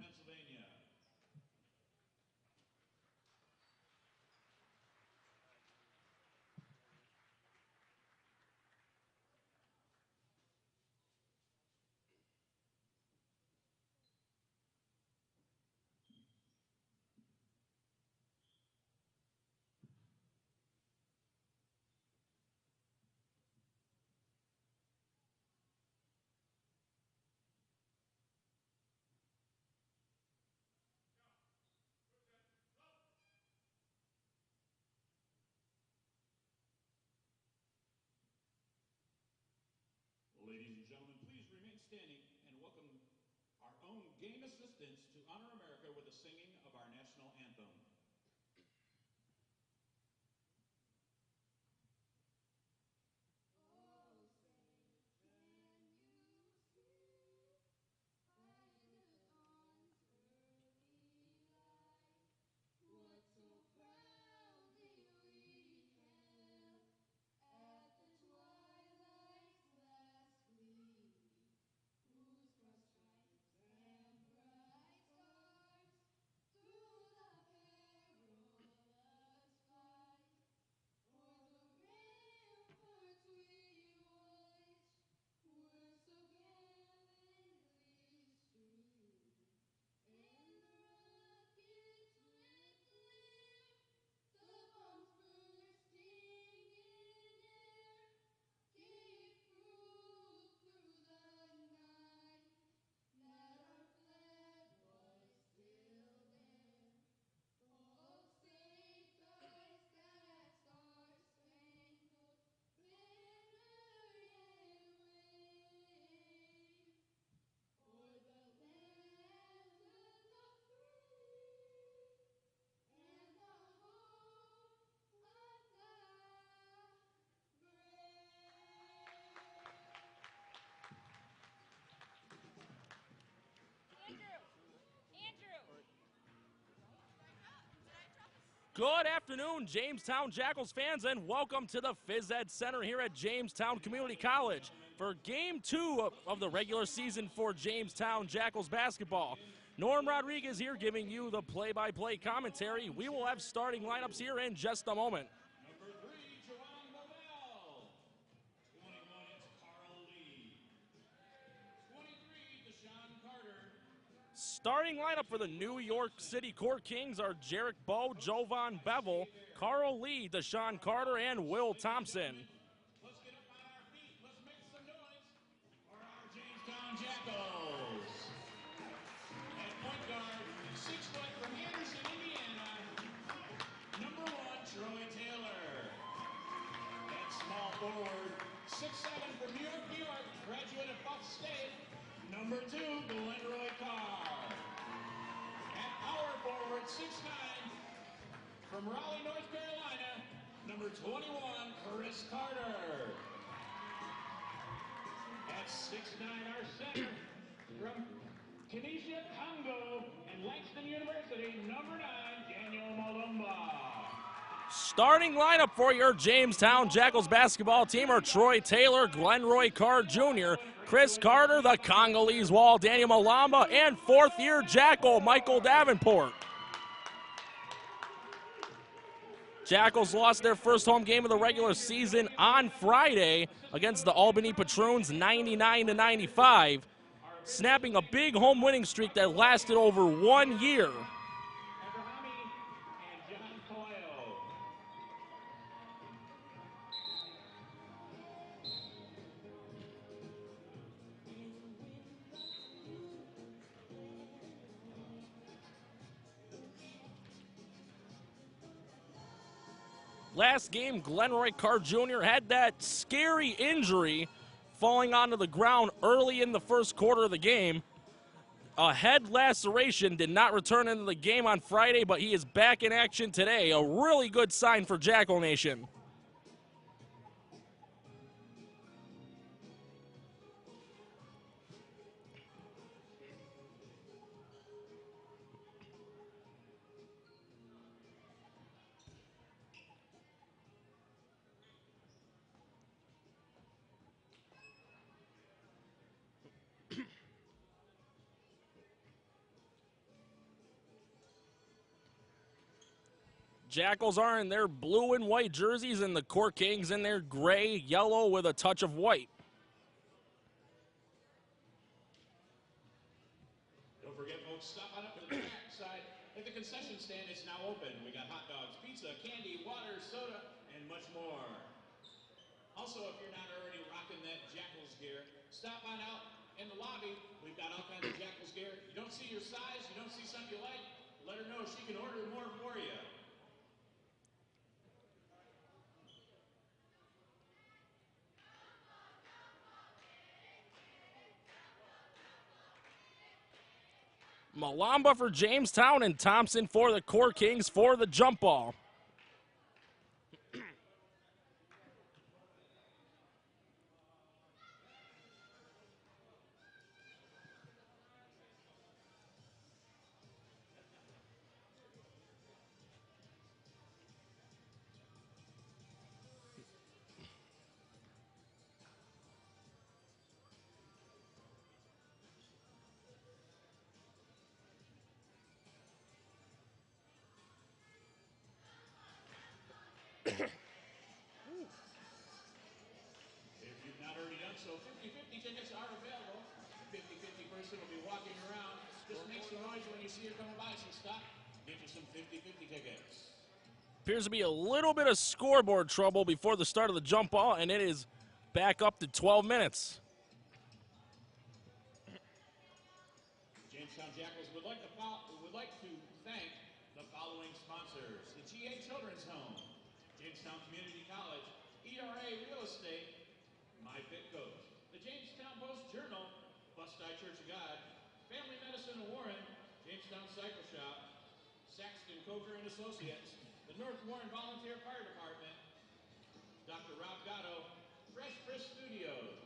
Pennsylvania. Ladies and gentlemen, please remain standing and welcome our own game assistants to honor America with the singing of our national anthem. Good afternoon, Jamestown Jackals fans, and welcome to the Phys Ed Center here at Jamestown Community College for Game 2 of the regular season for Jamestown Jackals basketball. Norm Rodriguez here giving you the play-by-play commentary. We will have starting lineups here in just a moment. Number 3, Joanne Lavelle. 21, it's Carl Lee. 23, Deshaun Carter. Starting lineup for the New York City Court Kings are Jarek Bowe, Jovan Bevel, Carl Lee, Deshaun Carter, and Will Thompson. Let's get up on our feet. Let's make some noise for our Jamestown Jackals. At point guard, 6 foot from Anderson, Indiana, number 1, Troy Taylor. At small forward, 6'7" from New York, graduate of Buck State, number 2, Glenroy Carr. At power forward, 6'9", from Raleigh, North Carolina, number 21, Chris Carter. At 6'9", our center, from Kinesia, Congo, and Langston University, number 9, Daniel Malumba. Starting lineup for your Jamestown Jackals basketball team are Troy Taylor, Glenroy Carr Jr., Chris Carter, the Congolese Wall, Daniel Malamba, and fourth-year Jackal, Michael Davenport. Jackals lost their first home game of the regular season on Friday against the Albany Patroons 99-95, snapping a big home winning streak that lasted over 1 year. Last game, Glenroy Carr Jr. had that scary injury falling onto the ground early in the first quarter of the game. A head laceration, did not return into the game on Friday, but he is back in action today. A really good sign for Jackal Nation. Jackals are in their blue and white jerseys, and the Core Kings in their gray, yellow with a touch of white. Don't forget, folks, stop on up to the track side. At the concession stand, it's now open. We got hot dogs, pizza, candy, water, soda, and much more. Also, if you're not already rocking that Jackals gear, stop on out in the lobby. We've got all kinds of Jackals gear. You don't see your size, you don't see something you like, let her know. She can order more for you. Malamba for Jamestown and Thompson for the Core Kings for the jump ball. If you've not already done so, 50-50 tickets are available. The 50-50 person will be walking around. Just make some noise when you see her coming by. So stop, get you some 50-50 tickets. Appears to be a little bit of scoreboard trouble before the start of the jump ball, and it is back up to 12 minutes. Jamestown Jackals would like to thank the following sponsors: the GA Children's Home, Jamestown Community College, ERA Real Estate, My Fit Coach, the Jamestown Post Journal, Bust-I Church of God, Family Medicine of Warren, Jamestown Cycle Shop, Saxton Coker and Associates, the North Warren Volunteer Fire Department, Dr. Rob Gatto, Fresh Chris Studios.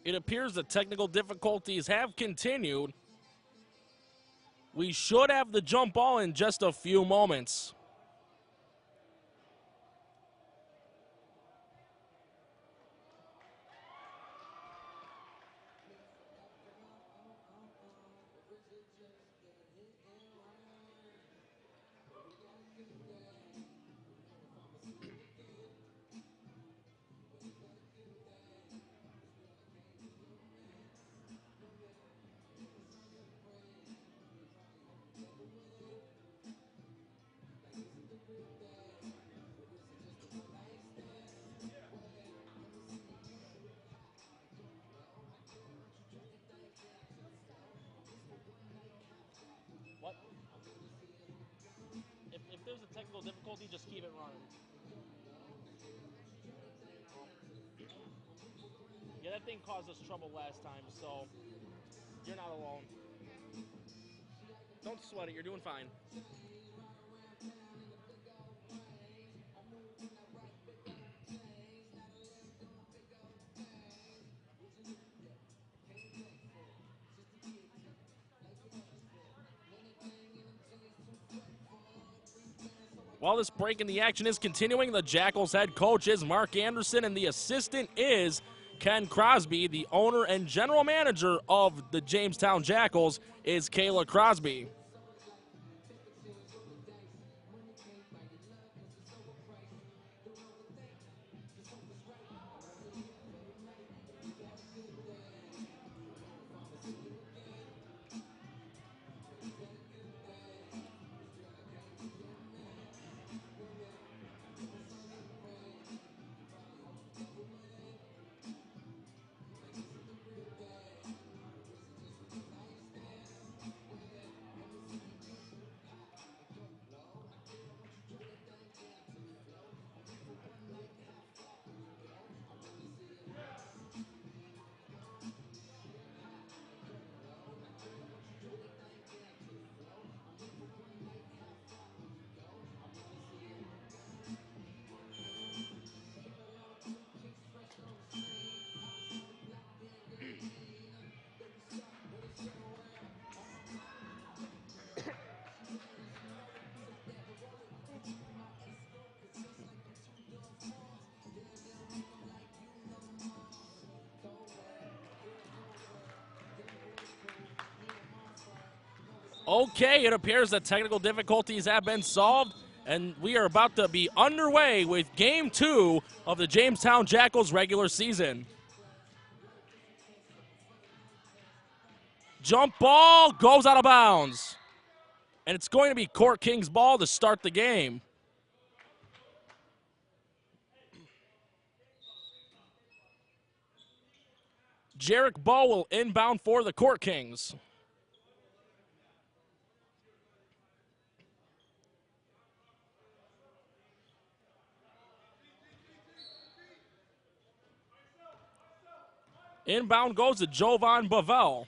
It appears the technical difficulties have continued. We should have the jump ball in just a few moments. What? If there's a technical difficulty, just keep it running. Yeah, that thing caused us trouble last time, so you're not alone. Don't sweat it, you're doing fine. While this break in the action is continuing, the Jackals head coach is Mark Anderson, and the assistant is Ken Crosby. The owner and general manager of the Jamestown Jackals is Kayla Crosby. Okay, it appears that technical difficulties have been solved, and we are about to be underway with Game 2 of the Jamestown Jackals regular season. Jump ball goes out of bounds, and it's going to be Court King's ball to start the game. Jarek Ball will inbound for the Court Kings. Inbound goes to Jovan Bavel.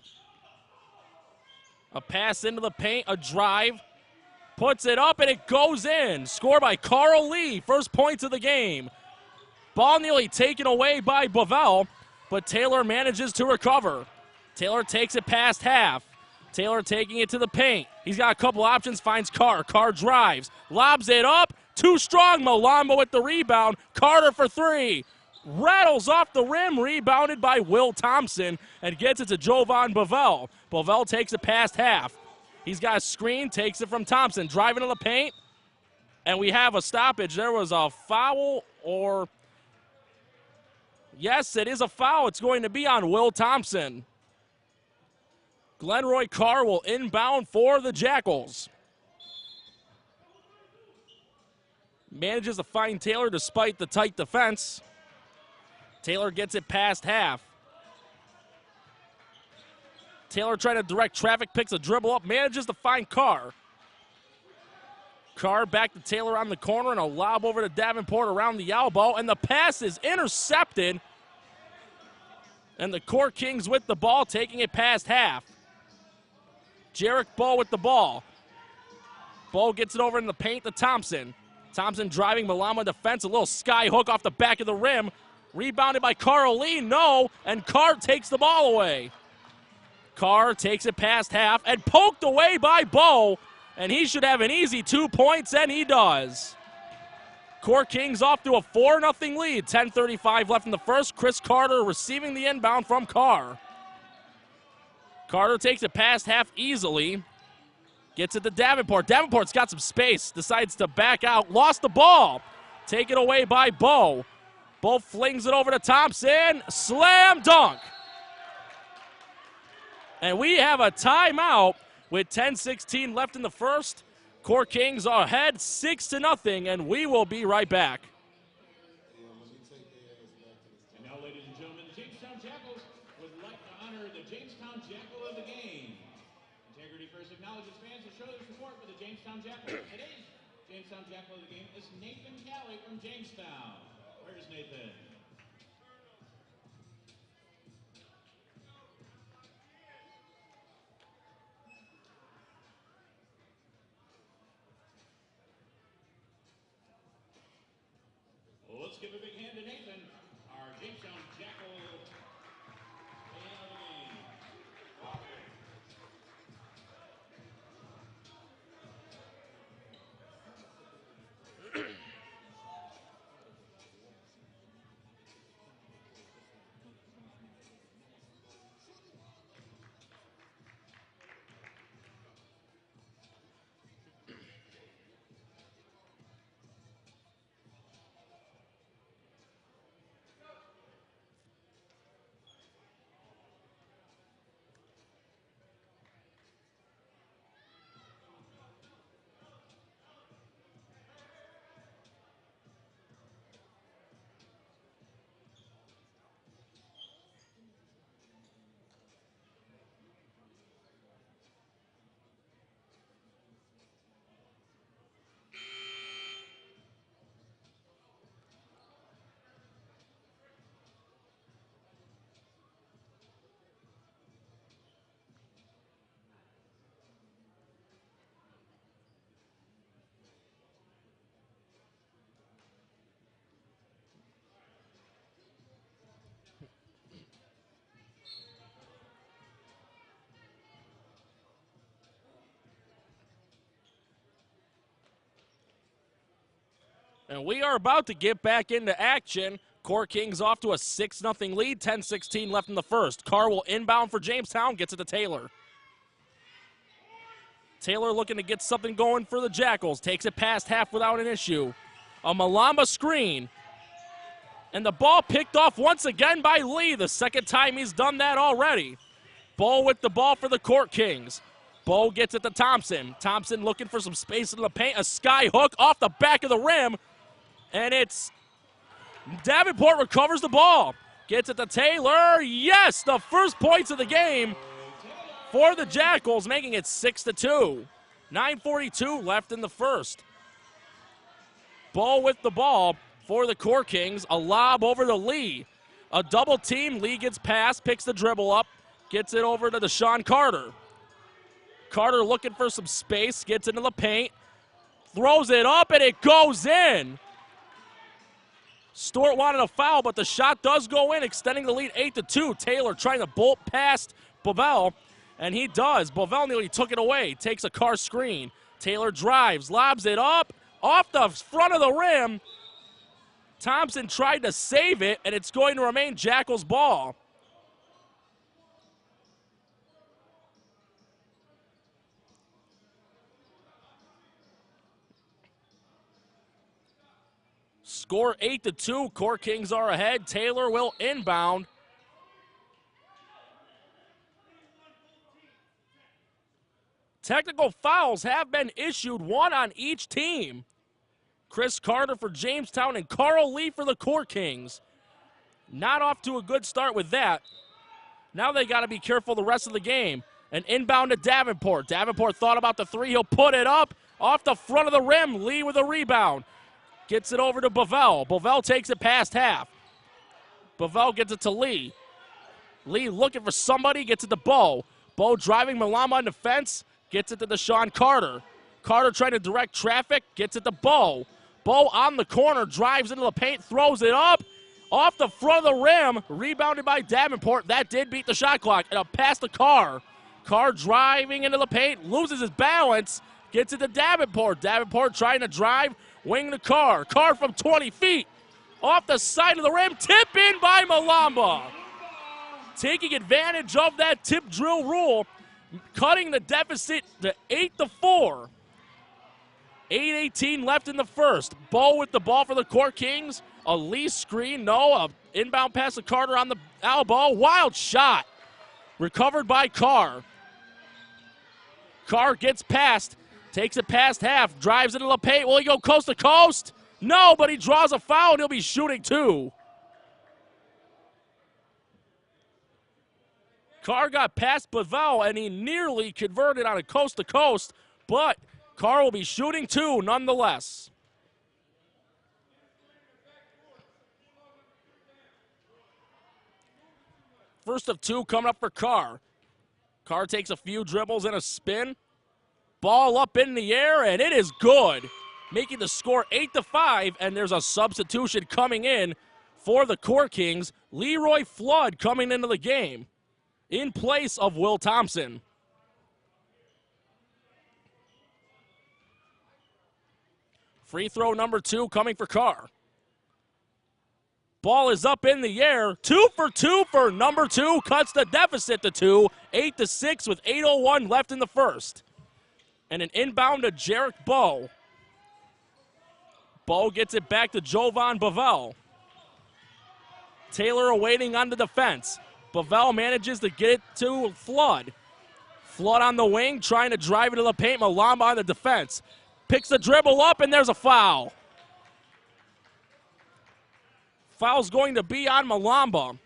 A pass into the paint, a drive. Puts it up, and it goes in. Scored by Carl Lee. First points of the game. Ball nearly taken away by Bavel, but Taylor manages to recover. Taylor takes it past half. Taylor taking it to the paint. He's got a couple options, finds Carr. Carr drives, lobs it up. Too strong, Malamba with the rebound. Carter for three. Rattles off the rim, rebounded by Will Thompson, and gets it to Jovan Bavel. Bavel takes it past half. He's got a screen, takes it from Thompson, driving to the paint, and we have a stoppage. There was a foul, or yes, it is a foul. It's going to be on Will Thompson. Glenroy Carr will inbound for the Jackals. Manages to find Taylor despite the tight defense. Taylor gets it past half. Taylor trying to direct traffic, picks a dribble up, manages to find Carr. Carr back to Taylor on the corner, and a lob over to Davenport around the elbow, and the pass is intercepted. And the Court Kings with the ball, taking it past half. Jarek Ball with the ball. Ball gets it over in the paint to Thompson. Thompson driving, Malama defense, a little sky hook off the back of the rim. Rebounded by Carl Lee, no, and Carr takes the ball away. Carr takes it past half and poked away by Bo, and he should have an easy 2 points, and he does. Court Kings off to a 4-0 lead, 10:35 left in the first. Chris Carter receiving the inbound from Carr. Carter takes it past half easily, gets it to Davenport. Davenport's got some space, decides to back out, lost the ball. Taken away by Bo. Bo flings it over to Thompson. Slam dunk. And we have a timeout with 10:16 left in the first. Court Kings are ahead 6-0, and we will be right back. And now, ladies and gentlemen, the Jamestown Jackals would like to honor the Jamestown Jackal of the game. Integrity First acknowledges fans to show their support for the Jamestown Jackals. Today's Jamestown Jackal of the game is Nathan Calley from Jamestown. Where's Nathan? Well, let's give a big hand to Nathan, our Jamestown Jackal man of the game. And we are about to get back into action. Court Kings off to a 6-0 lead, 10:16 left in the first. Carr will inbound for Jamestown, gets it to Taylor. Taylor looking to get something going for the Jackals. Takes it past half without an issue. A Malamba screen. And the ball picked off once again by Lee. The second time he's done that already. Bo with the ball for the Court Kings. Bo gets it to Thompson. Thompson looking for some space in the paint. A sky hook off the back of the rim. And it's Davenport recovers the ball. Gets it to Taylor. Yes, the first points of the game for the Jackals, making it 6-2. 9:42 left in the first. Bo with the ball for the Court Kings. A lob over to Lee. A double team. Lee gets past, picks the dribble up, gets it over to Deshaun Carter. Carter looking for some space, gets into the paint, throws it up, and it goes in. Stewart wanted a foul, but the shot does go in, extending the lead 8-2. Taylor trying to bolt past Bovell, and he does. Bovell nearly took it away, takes a car screen. Taylor drives, lobs it up, off the front of the rim. Thompson tried to save it, and it's going to remain Jackals' ball. Score 8-2. Court Kings are ahead. Taylor will inbound. Technical fouls have been issued, one on each team. Chris Carter for Jamestown and Carl Lee for the Court Kings. Not off to a good start with that. Now they got to be careful the rest of the game. An inbound to Davenport. Davenport thought about the three. He'll put it up off the front of the rim. Lee with a rebound. Gets it over to Bovell. Bovell takes it past half. Bovell gets it to Lee. Lee looking for somebody, gets it to Bo. Bo driving Malamba on the fence, gets it to Deshaun Carter. Carter trying to direct traffic, gets it to Bo. Bo on the corner, drives into the paint, throws it up. Off the front of the rim, rebounded by Davenport. That did beat the shot clock. And a pass to Carr. Carr driving into the paint, loses his balance, gets it to Davenport. Davenport trying to drive, wing to Carr. Carr from 20 feet. Off the side of the rim, tip in by Malamba. Taking advantage of that tip drill rule, cutting the deficit to 8-4. 8:18 left in the first. Bo with the ball for the Court Kings. A Lee screen, no. A inbound pass to Carter on the elbow. Wild shot. Recovered by Carr. Carr gets past, takes it past half, drives into the paint. Will he go coast to coast? No, but he draws a foul and he'll be shooting two. Carr got past Bovell and he nearly converted on a coast to coast, but Carr will be shooting two nonetheless. First of two coming up for Carr. Carr takes a few dribbles and a spin. Ball up in the air, and it is good. Making the score 8-5, and there's a substitution coming in for the Court Kings. Leroy Flood coming into the game in place of Will Thompson. Free throw number two coming for Carr. Ball is up in the air. 2 for 2 for number two. Cuts the deficit to 2. 8-6 with 8:01 left in the first. And an inbound to Jarek Bo. Bo gets it back to Jovan Bovell. Taylor awaiting on the defense. Bovell manages to get it to Flood. Flood on the wing, trying to drive into the paint. Malamba on the defense. Picks the dribble up, and there's a foul. Foul's going to be on Malamba.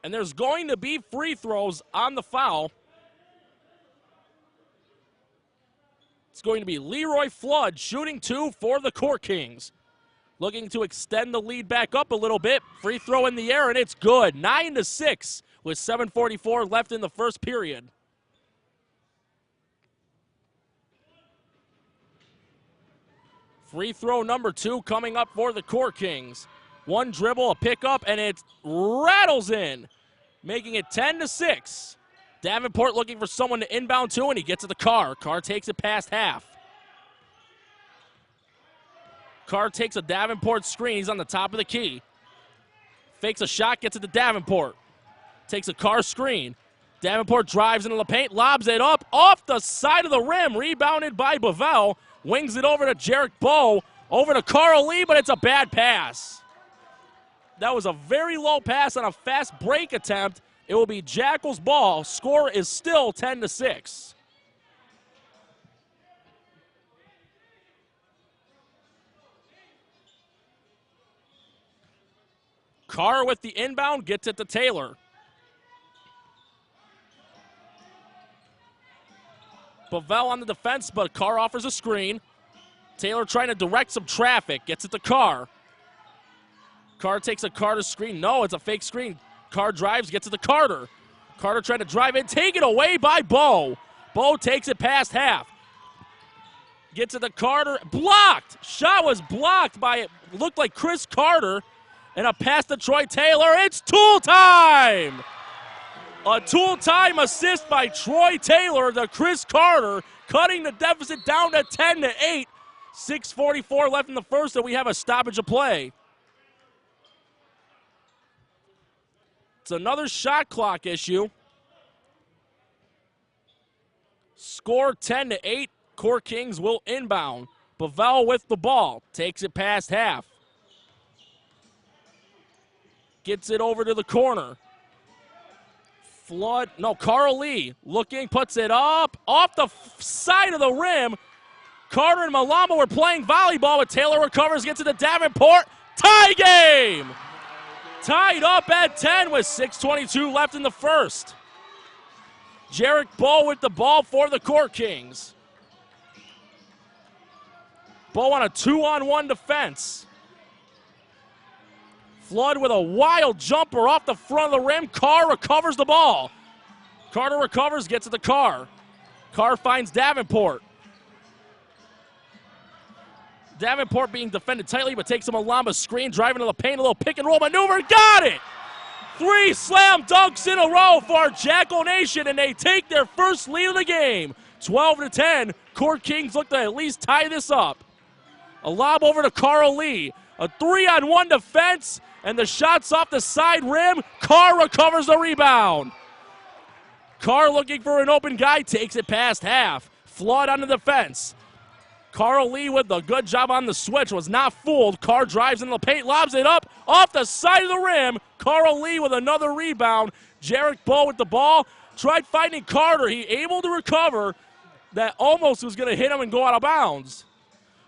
And there's going to be free throws on the foul. It's going to be Leroy Flood shooting two for the Court Kings. Looking to extend the lead back up a little bit. Free throw in the air, and it's good. 9-6 with 7:44 left in the first period. Free throw number two coming up for the Court Kings. One dribble, a pickup, and it rattles in, making it 10-6. Davenport looking for someone to inbound to, and he gets it to Carr. Carr takes it past half. Carr takes a Davenport screen. He's on the top of the key. fakes a shot, gets it to Davenport. Takes a Carr screen. Davenport drives into the paint, lobs it up off the side of the rim, rebounded by Bavell. Wings it over to Jarek Bowe, over to Carl Lee, but it's a bad pass. That was a very low pass on a fast break attempt. It will be Jackals ball. Score is still 10-6. Carr with the inbound, gets it to Taylor. Bavell on the defense, but Carr offers a screen. Taylor trying to direct some traffic, gets it to Carr. Carr takes a Carter screen. No, it's a fake screen. Carr drives, gets it to Carter. Carter trying to drive in, taken away by Bowe. Bowe takes it past half. Gets it to Carter, blocked. Shot was blocked by, it looked like Chris Carter. And a pass to Troy Taylor. It's tool time! A tool time assist by Troy Taylor to Chris Carter, cutting the deficit down to 10-8. 6:44 left in the first, and we have a stoppage of play. It's another shot clock issue. Score 10-8. Core Kings will inbound. Bavell with the ball. Takes it past half. Gets it over to the corner. Carl Lee looking, puts it up, off the side of the rim. Carter and Malama were playing volleyball, but Taylor recovers, gets it to Davenport. Tie game! Tied up at 10 with 6:22 left in the first. Jarek Bowe with the ball for the Core Kings. Bowe on a 2-on-1 defense. Flood with a wild jumper off the front of the rim. Carr recovers the ball. Carter recovers, gets it to Carr. Carr finds Davenport. Davenport being defended tightly, but takes a Malama screen, driving to the paint, a little pick and roll maneuver. Got it! 3 slam dunks in a row for Jackal Nation, and they take their first lead of the game. 12-10. Core Kings look to at least tie this up. A lob over to Carl Lee. A 3-on-1 defense. And the shot's off the side rim. Carr recovers the rebound. Carr looking for an open guy, takes it past half. Flood on the defense. Carl Lee with a good job on the switch, was not fooled. Carr drives into the paint, lobs it up off the side of the rim. Carl Lee with another rebound. Jarek Bowe with the ball. Tried finding Carter. He able to recover. That almost was going to hit him and go out of bounds.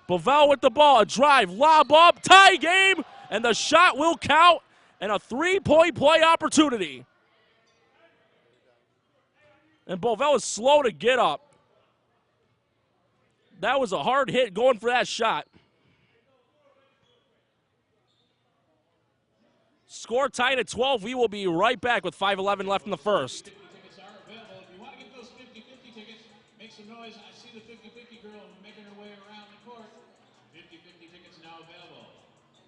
Bavell with the ball, a drive, lob up, tie game. And the shot will count, and a 3-point play opportunity. And Bovell is slow to get up. That was a hard hit going for that shot. Score tied at 12. We will be right back with 5:11 left in the first. Tickets are available. If you want to get those 50-50 tickets, make some noise. I see the 50-50 girl making her way around the court. 50-50 tickets now available.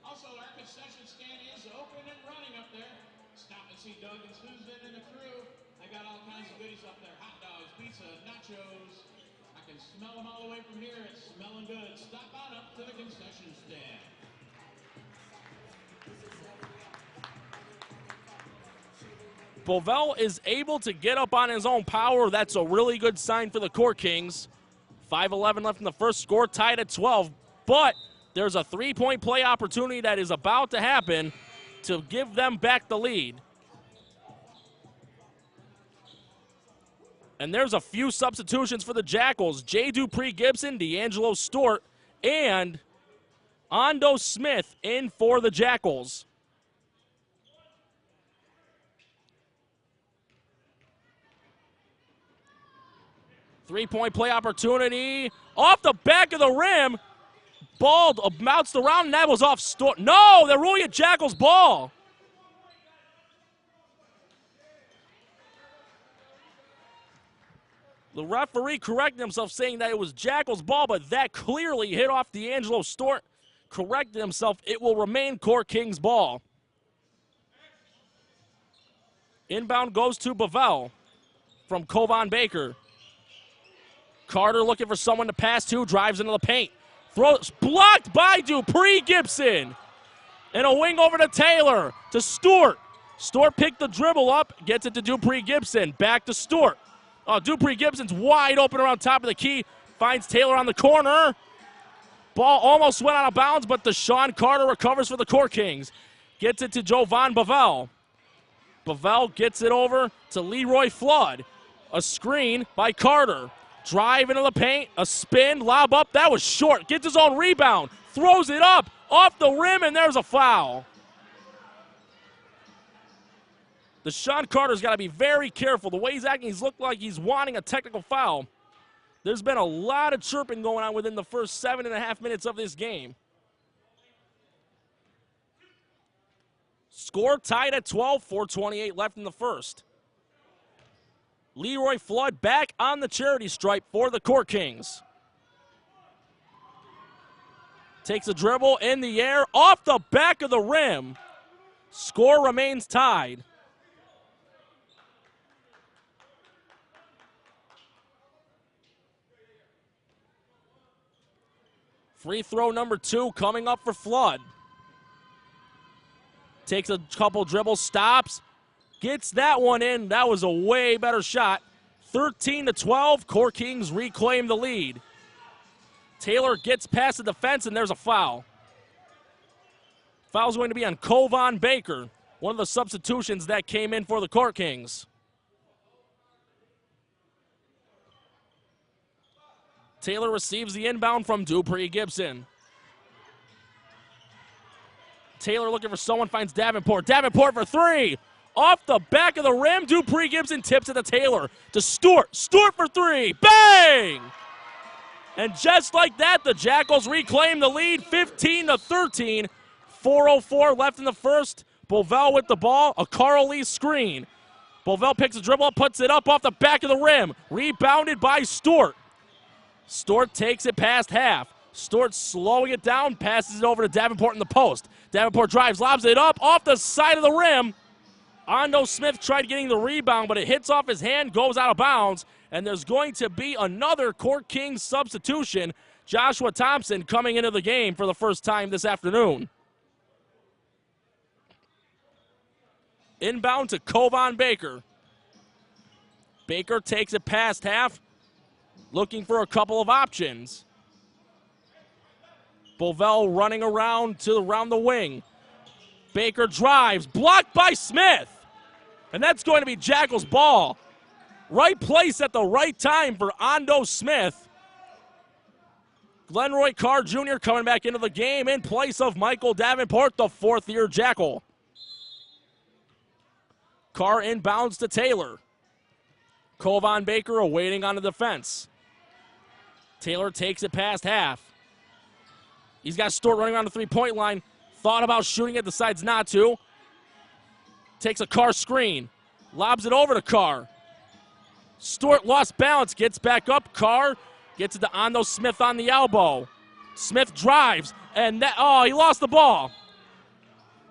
Also, our concession stand is open and running up there. Stop and see Doug and Susan and the crew. I got all kinds of goodies up there. Hot dogs, pizza, nachos. I can smell them all the way from here. It's smelling good. Stop on up to the concession stand. Bovell is able to get up on his own power. That's a really good sign for the Core Kings. 5:11 left in the first, score tied at 12. But there's a 3-point play opportunity that is about to happen to give them back the lead. And there's a few substitutions for the Jackals. J. Dupree Gibson, D'Angelo Stewart, and Ondo Smith in for the Jackals. Three-point play opportunity. Off the back of the rim. Ball bounced around, and that was off Stewart. No, they're ruling it Jackals ball. The referee corrected himself, saying that it was Jackals ball, but that clearly hit off D'Angelo Stewart. Corrected himself. It will remain Core Kings ball. Inbound goes to Bavell from Kovan Baker. Carter looking for someone to pass to, drives into the paint. Throws blocked by Dupree Gibson. And a wing over to Taylor, to Stewart. Stewart picked the dribble up, gets it to Dupree Gibson. Back to Stewart. Dupree Gibson's wide open around top of the key. Finds Taylor on the corner. Ball almost went out of bounds, but Deshaun Carter recovers for the Court Kings. Gets it to Jovan Bavell. Bavell gets it over to Leroy Flood. A screen by Carter. Drive into the paint, a spin, lob up. That was short. Gets his own rebound. Throws it up, off the rim, and there's a foul. Deshaun Carter's got to be very careful. The way he's acting, he's looked like he's wanting a technical foul. There's been a lot of chirping going on within the first 7.5 minutes of this game. Score tied at 12, 4:28 left in the first. Leroy Flood back on the charity stripe for the Court Kings. Takes a dribble in the air, off the back of the rim. Score remains tied. Free throw number 2 coming up for Flood. Takes a couple dribbles, stops, gets that one in. That was a way better shot. 13-12, Court Kings reclaim the lead. Taylor gets past the defense, and there's a foul. Foul's going to be on Kovan Baker, one of the substitutions that came in for the Court Kings. Taylor receives the inbound from Dupree Gibson. Taylor looking for someone, finds Davenport. Davenport for 3. Off the back of the rim, Dupree Gibson tips it to Taylor. To Stewart. Stewart for 3. Bang! And just like that, the Jackals reclaim the lead, 15-13. 4:04 left in the first. Bovell with the ball, a Carl Lee screen. Bovell picks a dribble, puts it up off the back of the rim. Rebounded by Stewart. Stewart takes it past half. Stewart slowing it down, passes it over to Davenport in the post. Davenport drives, lobs it up off the side of the rim. Ando Smith tried getting the rebound, but it hits off his hand, goes out of bounds, and there's going to be another Court Kings substitution. Joshua Thompson coming into the game for the first time this afternoon. Inbound to Kovan Baker. Baker takes it past half, looking for a couple of options. Bovell running around the wing. Baker drives, blocked by Smith. And that's going to be Jackals ball. Right place at the right time for Ando Smith. Glenroy Carr Jr. coming back into the game in place of Michael Davenport, the fourth-year Jackal. Carr inbounds to Taylor. Kovan Baker awaiting on the defense. Taylor takes it past half. He's got Stewart running around the three-point line. Thought about shooting it, decides not to. Takes a Carr screen. Lobs it over to Carr. Stewart lost balance, gets back up. Carr gets it to Ando Smith on the elbow. Smith drives, and he lost the ball.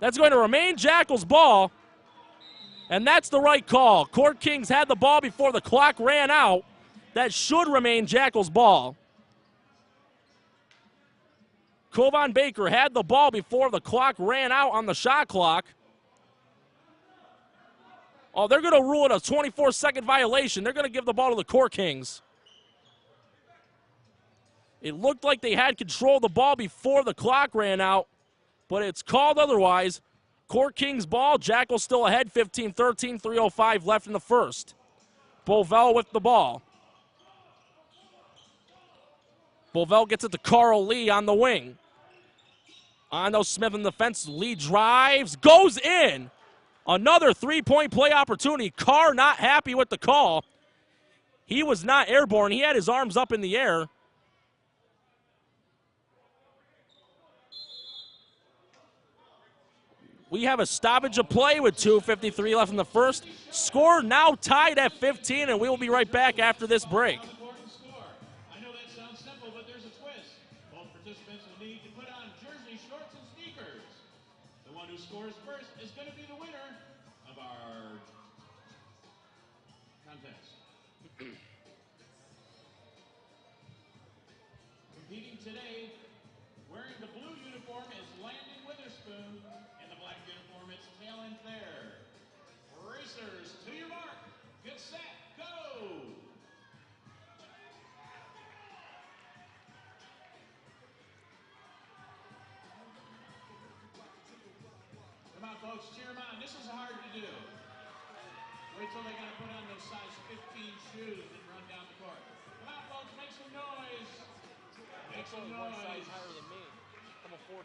That's going to remain Jackals ball, and that's the right call. Court Kings had the ball before the clock ran out. That should remain Jackals ball. Kovan Baker had the ball before the clock ran out on the shot clock. Oh, they're going to rule it a 24-second violation. They're going to give the ball to the Court Kings. It looked like they had control of the ball before the clock ran out, but it's called otherwise. Court Kings ball, Jackals still ahead, 15-13, 3:05 left in the first. Bovell with the ball. Bovell gets it to Carl Lee on the wing. Ando Smith in the fence. Lee drives, goes in. Another three-point play opportunity. Carr not happy with the call. He was not airborne. He had his arms up in the air. We have a stoppage of play with 2:53 left in the first. Score now tied at 15, and we will be right back after this break. I know that sounds simple, but there's a twist. Both participants will need to put on jersey, shorts, and sneakers. The one who scores first is going to be the winner of our contest. Competing today, wearing the blue uniform is Landon Witherspoon. In the black uniform, it's Talon Thayer. Racers, to your mark. Get set, go! Come on, folks, cheer them on. This is hard to do. Wait till they got to put on those size 15 shoes and run down the court. Come on, folks, make some noise. Make some noise. One size higher than me. I'm a 14.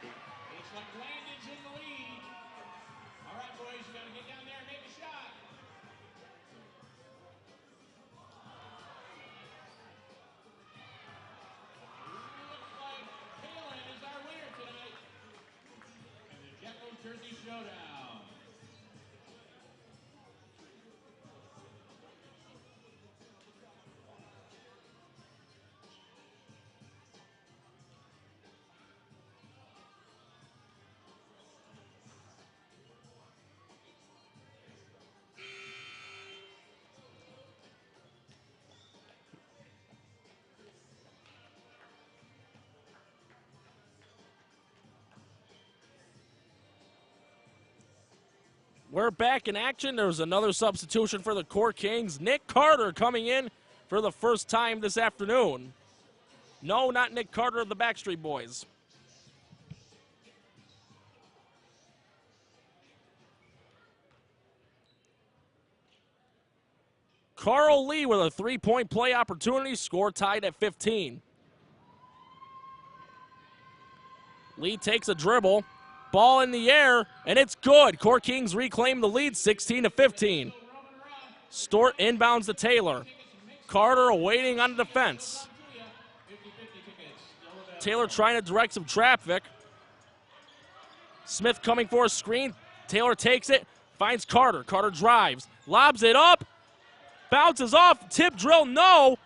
Looks like Landon's in the lead. All right, boys, you got to get down there and make a shot. Looks like Palin is our winner tonight. And the Jackals Jersey Showdown. We're back in action. There's another substitution for the Court Kings. Nick Carter coming in for the first time this afternoon. No, not Nick Carter of the Backstreet Boys. Carl Lee with a three-point play opportunity, score tied at 15. Lee takes a dribble. Ball in the air, and it's good. Court Kings reclaim the lead, 16-15. Stort inbounds to Taylor. Carter awaiting on the defense. Taylor trying to direct some traffic. Smith coming for a screen. Taylor takes it, finds Carter. Carter drives, lobs it up, bounces off, tip drill, no,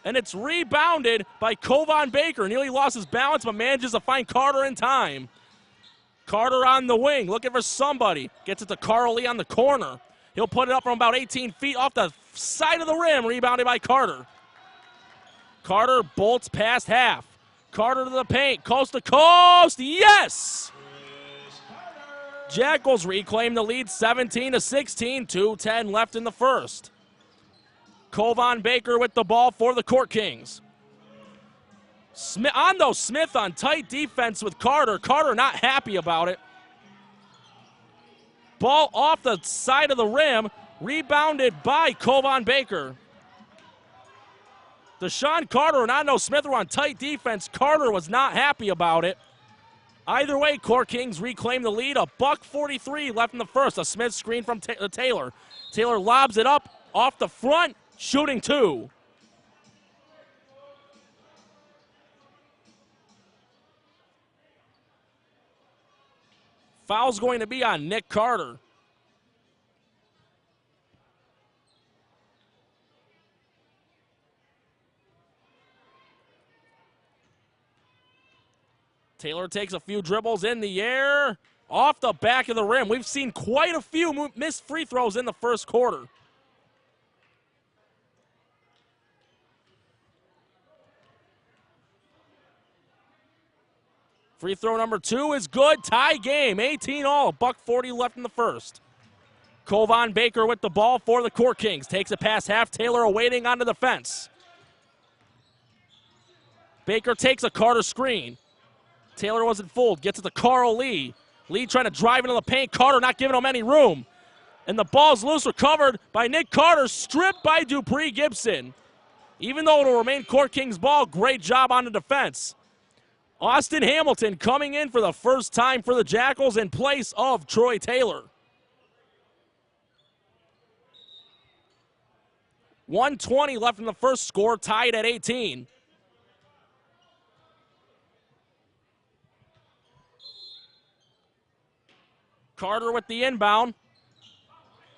and it's rebounded by Kovan Baker. Nearly lost his balance, but manages to find Carter in time. Carter on the wing, looking for somebody. Gets it to Carl Lee on the corner. He'll put it up from about 18 feet off the side of the rim, rebounded by Carter. Carter bolts past half. Carter to the paint, coast to coast, yes! Jackals reclaim the lead, 17-16, 2:10 left in the first. Kovan Baker with the ball for the Court Kings. Smith on tight defense with Carter. Carter not happy about it. Ball off the side of the rim, rebounded by Kovan Baker. Deshaun Carter and Ando Smith were on tight defense. Carter was not happy about it. Either way, Court Kings reclaim the lead. $1:43 left in the first. A Smith screen from Taylor. Taylor lobs it up off the front, shooting two. Foul's going to be on Nick Carter. Taylor takes a few dribbles in the air, off the back of the rim. We've seen quite a few missed free throws in the first quarter. Free throw number two is good. Tie game, 18-all, $1:40 left in the first. Kovan Baker with the ball for the Court Kings. Takes it past half. Taylor awaiting onto the fence. Baker takes a Carter screen. Taylor wasn't fooled. Gets it to Carl Lee. Lee trying to drive into the paint. Carter not giving him any room. And the ball's loose, recovered by Nick Carter. Stripped by Dupree Gibson. Even though it'll remain Court Kings ball, great job on the defense. Austin Hamilton coming in for the first time for the Jackals in place of Troy Taylor. 1:20 left in the first, score tied at 18. Carter with the inbound.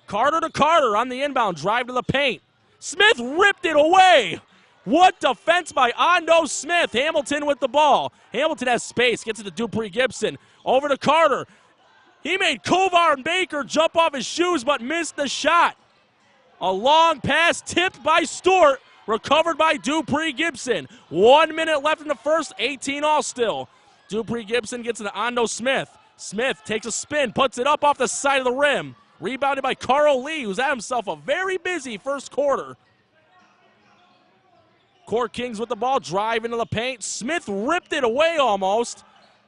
Carter to Carter on the inbound, drive to the paint. Smith ripped it away. What defense by Ando Smith. Hamilton with the ball. Hamilton has space, gets it to Dupree Gibson. Over to Carter. He made Kovan Baker jump off his shoes but missed the shot. A long pass tipped by Stort, recovered by Dupree Gibson. 1 minute left in the first, 18-all still. Dupree Gibson gets it to Ando Smith. Smith takes a spin, puts it up off the side of the rim. Rebounded by Carl Lee, who's had himself a very busy first quarter. Court Kings with the ball, drive into the paint. Smith ripped it away almost.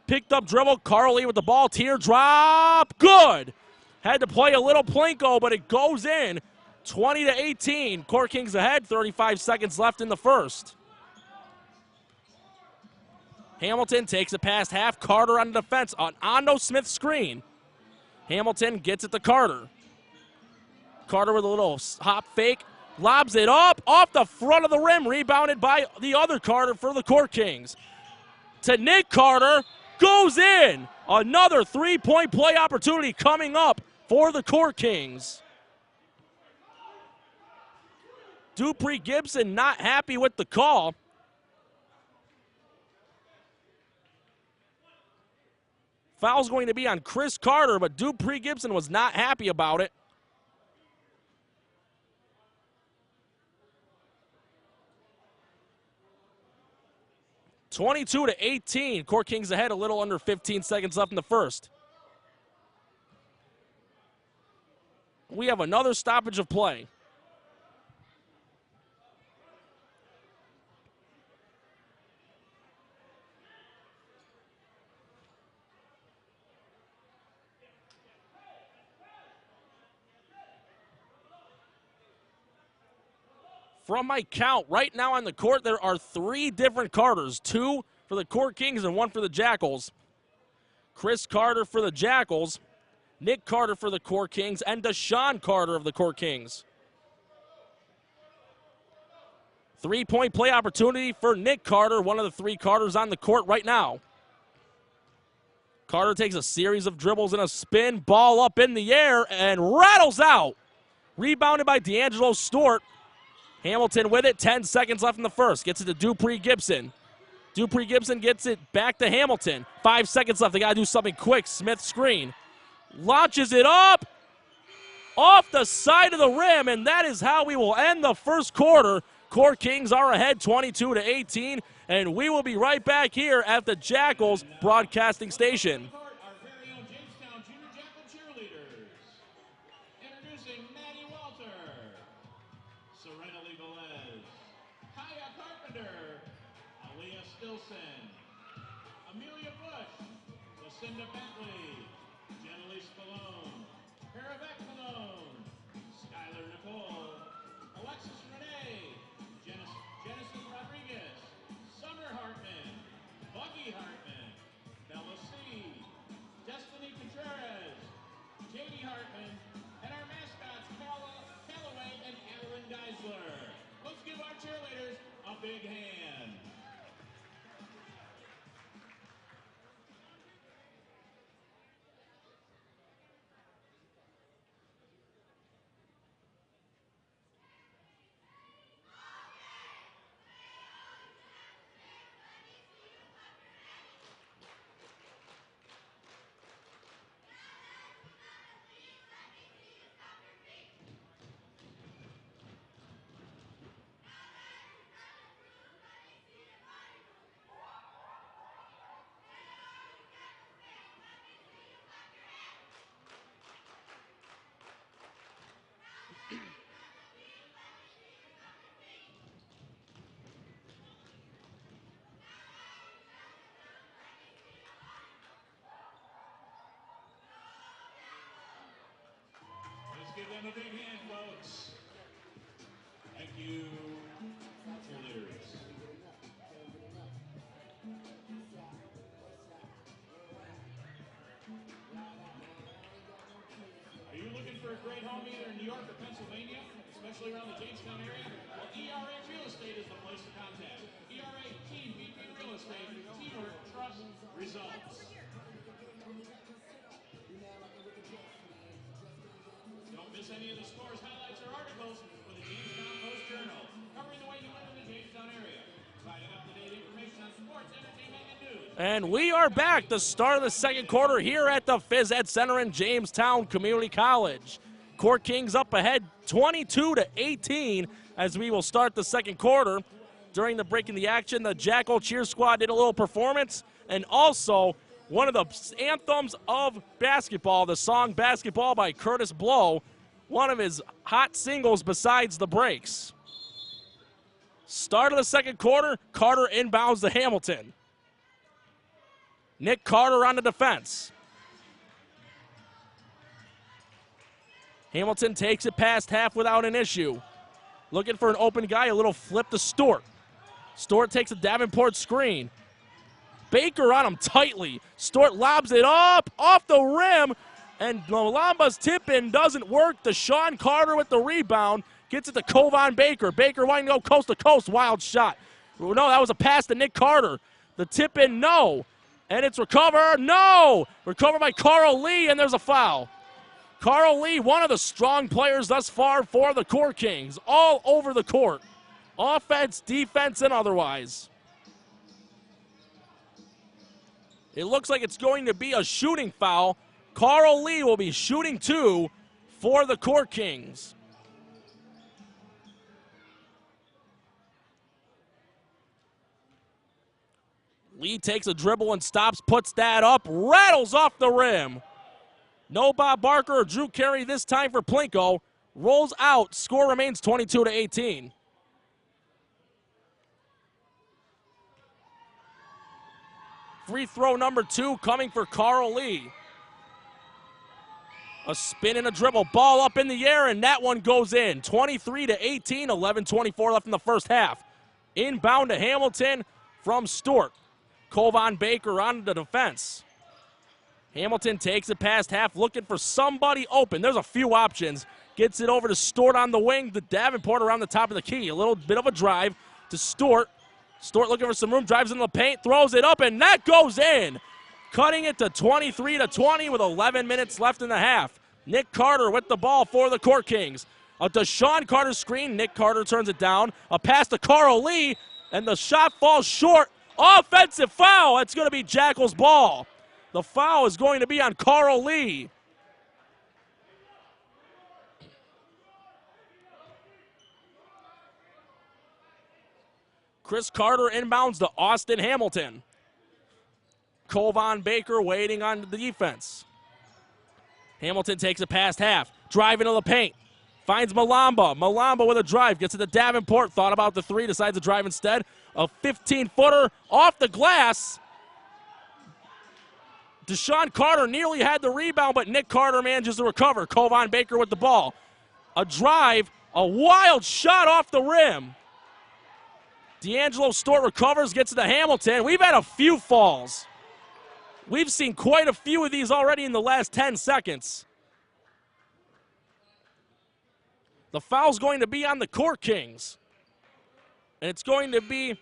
Picked up dribble, Carl Lee with the ball, teardrop, good. Had to play a little plinko, but it goes in. 20-18, Court Kings ahead, 35 seconds left in the first. Hamilton takes it past half, Carter on the defense on Ando Smith's screen. Hamilton gets it to Carter. Carter with a little hop fake, lobs it up off the front of the rim, rebounded by the other Carter for the Court Kings. To Nick Carter, goes in. Another three-point play opportunity coming up for the Court Kings. Dupree Gibson not happy with the call. Foul's going to be on Chris Carter, but Dupree Gibson was not happy about it. (22-18). Court Kings ahead, a little under 15 seconds left in the first. We have another stoppage of play. From my count, right now on the court, there are 3 different Carters. 2 for the Court Kings and 1 for the Jackals. Chris Carter for the Jackals, Nick Carter for the Court Kings, and Deshaun Carter of the Court Kings. 3-point play opportunity for Nick Carter, one of the 3 Carters on the court right now. Carter takes a series of dribbles and a spin, ball up in the air, and rattles out. Rebounded by D'Angelo Stewart. Hamilton with it, 10 seconds left in the first. Gets it to Dupree Gibson. Dupree Gibson gets it back to Hamilton. 5 seconds left, they gotta do something quick. Smith screen. Launches it up off the side of the rim, and that is how we will end the first quarter. Court Kings are ahead 22-18, and we will be right back here at the Jackals broadcasting station. Our very own Jamestown Junior Jackal cheerleaders. Introducing Maddie Walter, Serena Lee Velez, Kaya Carpenter, Aaliyah Stilson, Amelia Bush, Lucinda Bentley, Jenny Spallone, Paravec Malone, Skylar Nicole, Alexis Renee, Genesis Rodriguez, Summer Hartman, Buggy Hartman, Bella C, Destiny Contreras, J.D. Hartman, and our mascots, Callaway and Adeline Geisler. Let's give our cheerleaders a big hand. Give them a big hand, folks. Thank you, cheerleaders. Are you looking for a great home either in New York or Pennsylvania, especially around the Jamestown area? Well, ERA Real Estate is the place to contact. ERA Team VP Real Estate, teamwork, trust, results. Don't miss any of the scores, highlights, or articles for the Jamestown Post-Journal, covering the way you live in the Jamestown area, providing up-to-date information on sports, entertainment, and news. And we are back, the start of the second quarter here at the Phys Ed Center in Jamestown Community College. Court Kings up ahead 22-18 as we will start the second quarter. during the break in the action. The Jackal Cheer Squad did a little performance, and also one of the anthems of basketball, the song Basketball by Curtis Blow, one of his hot singles besides the breaks. Start of the second quarter, Carter inbounds to Hamilton. Nick Carter on the defense. Hamilton takes it past half without an issue. Looking for an open guy, a little flip to Stewart. Stewart takes a Davenport screen. Baker on him tightly. Stewart lobs it up, off the rim, and Malamba's tip-in doesn't work. Deshaun Carter with the rebound. Gets it to Kovan Baker. Baker wanting to go coast to coast. Wild shot. No, that was a pass to Nick Carter. The tip-in, no. And it's recovered, no. Recovered by Carl Lee, and there's a foul. Carl Lee, one of the strong players thus far for the Core Kings. All over the court. Offense, defense, and otherwise. It looks like it's going to be a shooting foul. Carl Lee will be shooting 2 for the Core Kings. Lee takes a dribble and stops, puts that up, rattles off the rim. No Bob Barker or Drew Carey this time for Plinko. Rolls out, score remains 22-18. Free throw number 2 coming for Carl Lee. A spin and a dribble, ball up in the air, and that one goes in. 23-18, 11:24 left in the first half. Inbound to Hamilton from Stewart. Kovan Baker on the defense. Hamilton takes it past half, looking for somebody open. There's a few options. Gets it over to Stewart on the wing. The Davenport around the top of the key. A little bit of a drive to Stewart. Stewart looking for some room, drives into the paint, throws it up, and that goes in. Cutting it to 23-20 with 11 minutes left in the half. Nick Carter with the ball for the Core Kings. A Deshaun Carter screen. Nick Carter turns it down. A pass to Carl Lee, and the shot falls short. Offensive foul. It's going to be Jackals' ball. The foul is going to be on Carl Lee. Chris Carter inbounds to Austin Hamilton. Kovan Baker waiting on the defense. Hamilton takes it past half. Drive into the paint. Finds Malamba. Malamba with a drive. Gets it to Davenport. Thought about the 3. Decides to drive instead. A 15-footer off the glass. Deshaun Carter nearly had the rebound, but Nick Carter manages to recover. Kovan Baker with the ball. A drive. A wild shot off the rim. D'Angelo Stewart recovers. Gets it to Hamilton. We've had a few falls. We've seen quite a few of these already in the last 10 seconds. The foul's going to be on the Core Kings. And it's going to be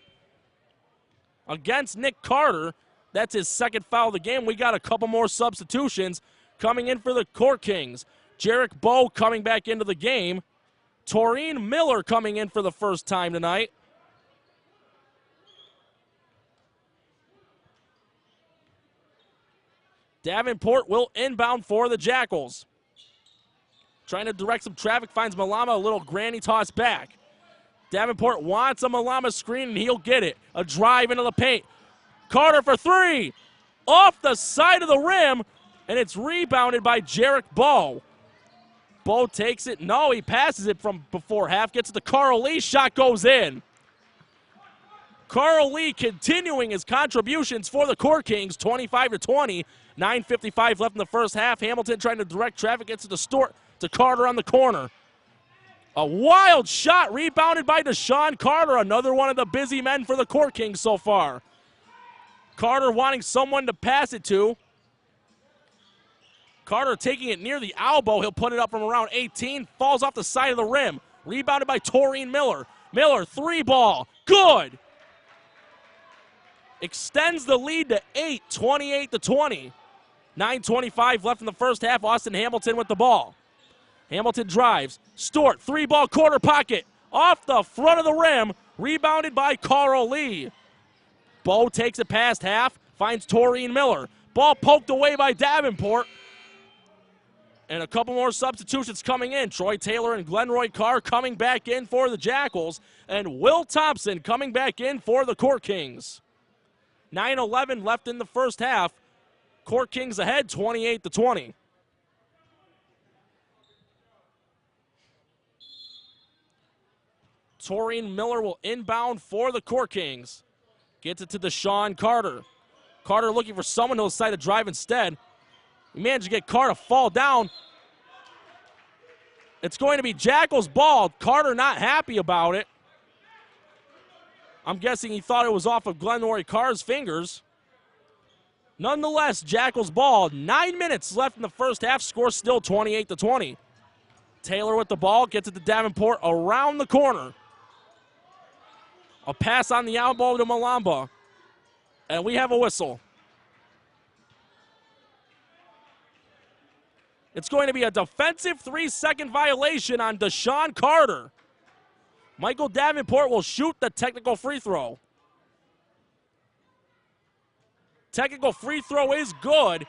against Nick Carter. That's his second foul of the game. We got a couple more substitutions coming in for the Core Kings. Jarek Bowe coming back into the game. Taurine Miller coming in for the first time tonight. Davenport will inbound for the Jackals. Trying to direct some traffic, finds Malama, a little granny toss back. Davenport wants a Malama screen, and he'll get it. A drive into the paint. Carter for 3. Off the side of the rim, and it's rebounded by Jarek Bowe. Bowe takes it. No, he passes it from before half. Gets it to Carl Lee. Shot goes in. Carl Lee continuing his contributions for the Core Kings, 25-20. 9:55 left in the first half. Hamilton trying to direct traffic. Gets it to Stewart, to Carter on the corner. A wild shot rebounded by Deshaun Carter, another one of the busy men for the Core Kings so far. Carter wanting someone to pass it to. Carter taking it near the elbow. He'll put it up from around 18. Falls off the side of the rim. Rebounded by Taurine Miller. Miller, 3-ball. Good. Extends the lead to 8, 28-20. 9:25 left in the first half. Austin Hamilton with the ball. Hamilton drives. Stewart, 3-ball corner pocket. Off the front of the rim. Rebounded by Carl Lee. Bowe takes it past half. Finds Taurine Miller. Ball poked away by Davenport. And a couple more substitutions coming in. Troy Taylor and Glenroy Carr coming back in for the Jackals. And Will Thompson coming back in for the Court Kings. 9:11 left in the first half. Court Kings ahead 28-20. Taurine Miller will inbound for the Court Kings. Gets it to Deshaun Carter. Carter looking for someone who'll decide to drive instead. He managed to get Carter to fall down. It's going to be Jackals' ball. Carter not happy about it. I'm guessing he thought it was off of Glenroy Carr's fingers. Nonetheless, Jackals' ball. 9 minutes left in the first half. Score still 28-20. Taylor with the ball. Gets it to Davenport around the corner. A pass on the elbow to Malamba. And we have a whistle. It's going to be a defensive 3-second violation on Deshaun Carter. Michael Davenport will shoot the technical free throw. Technical free throw is good.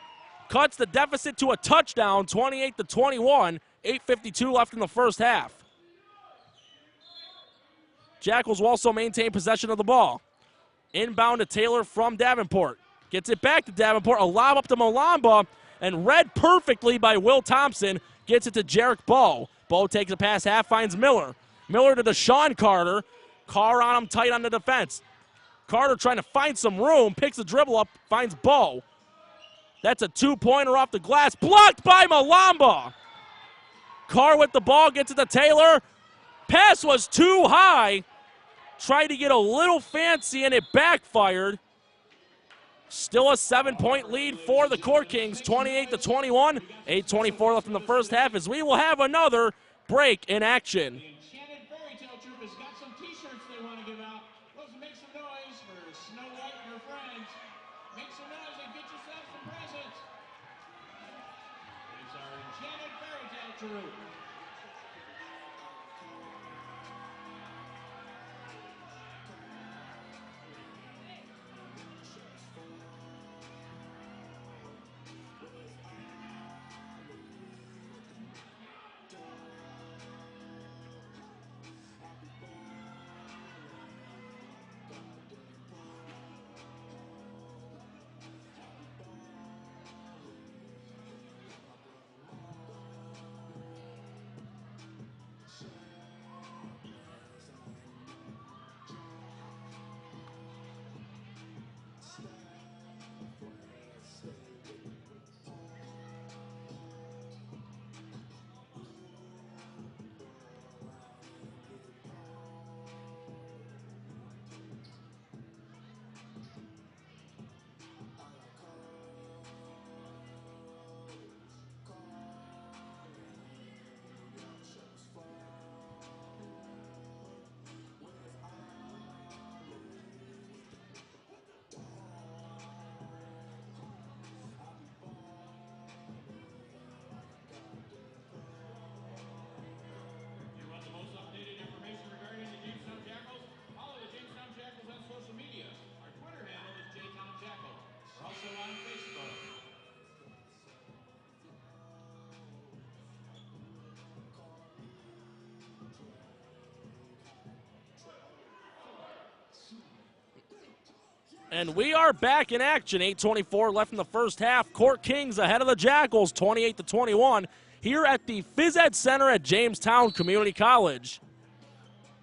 Cuts the deficit to a touchdown, 28-21. 8:52 left in the first half. Jackals will also maintain possession of the ball. Inbound to Taylor from Davenport. Gets it back to Davenport. A lob up to Malamba. And read perfectly by Will Thompson. Gets it to Jarek Bowe. Bowe takes a pass half, finds Miller. Miller to Deshaun Carter. Carr on him tight on the defense. Carter trying to find some room. Picks the dribble up, finds Bowe. That's a two-pointer off the glass. Blocked by Malamba. Carr with the ball, gets it to Taylor. Pass was too high. Tried to get a little fancy and it backfired. Still a 7-point lead for the Court Kings, 28-21. 8:24 left in the first half as we will have another break in action. The Enchanted Fairy Tale Troop has got some t-shirts they want to give out. Let's make some noise for Snow White and her friends. Make some noise and get yourself some presents. It's our Enchanted Fairy Tale Troop. And we are back in action. 8:24 left in the first half. Court Kings ahead of the Jackals, 28-21, here at the Phys Ed Center at Jamestown Community College.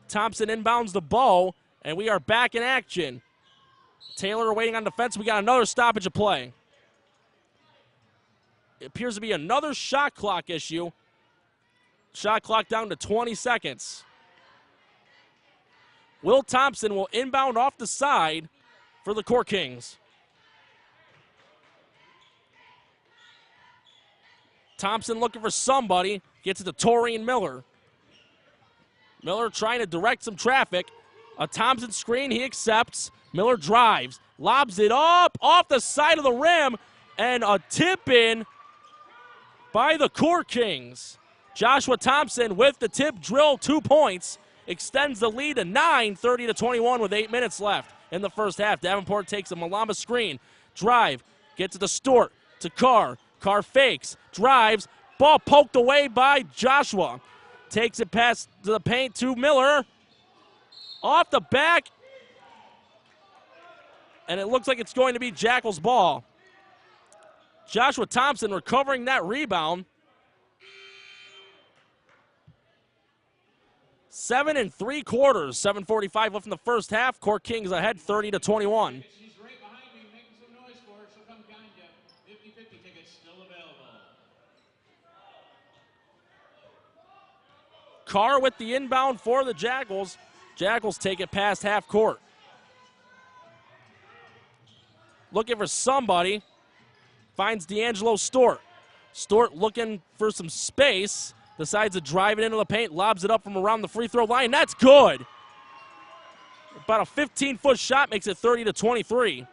Thompson inbounds the ball, and we are back in action. Taylor waiting on defense. We got another stoppage of play. It appears to be another shot clock issue. Shot clock down to 20 seconds. Will Thompson will inbound off the side for the Court Kings. Thompson looking for somebody. Gets it to Taurine Miller. Miller trying to direct some traffic. A Thompson screen, he accepts. Miller drives, lobs it up off the side of the rim, and a tip-in by the Court Kings. Joshua Thompson with the tip drill, 2 points, extends the lead to 9, 30-21 with 8 minutes left in the first half. Davenport takes a Malamba screen, drive, gets it to Stewart, to Carr. Carr fakes, drives, Ball poked away by Joshua. Takes it past the paint to Miller. Off the back. And it looks like it's going to be Jackals ball. Joshua Thompson recovering that rebound. 7 3/4. 7:45 left in the first half. Court Kings ahead 30-21. She's right behind me, making some noise for her. She'll come find you. 50-50 tickets still available. Carr with the inbound for the Jackals. Jackals take it past half court. Looking for somebody. Finds D'Angelo Stort. Stort looking for some space. Decides to drive it into the paint. Lobs it up from around the free throw line. That's good. About a 15-foot shot makes it 30-23.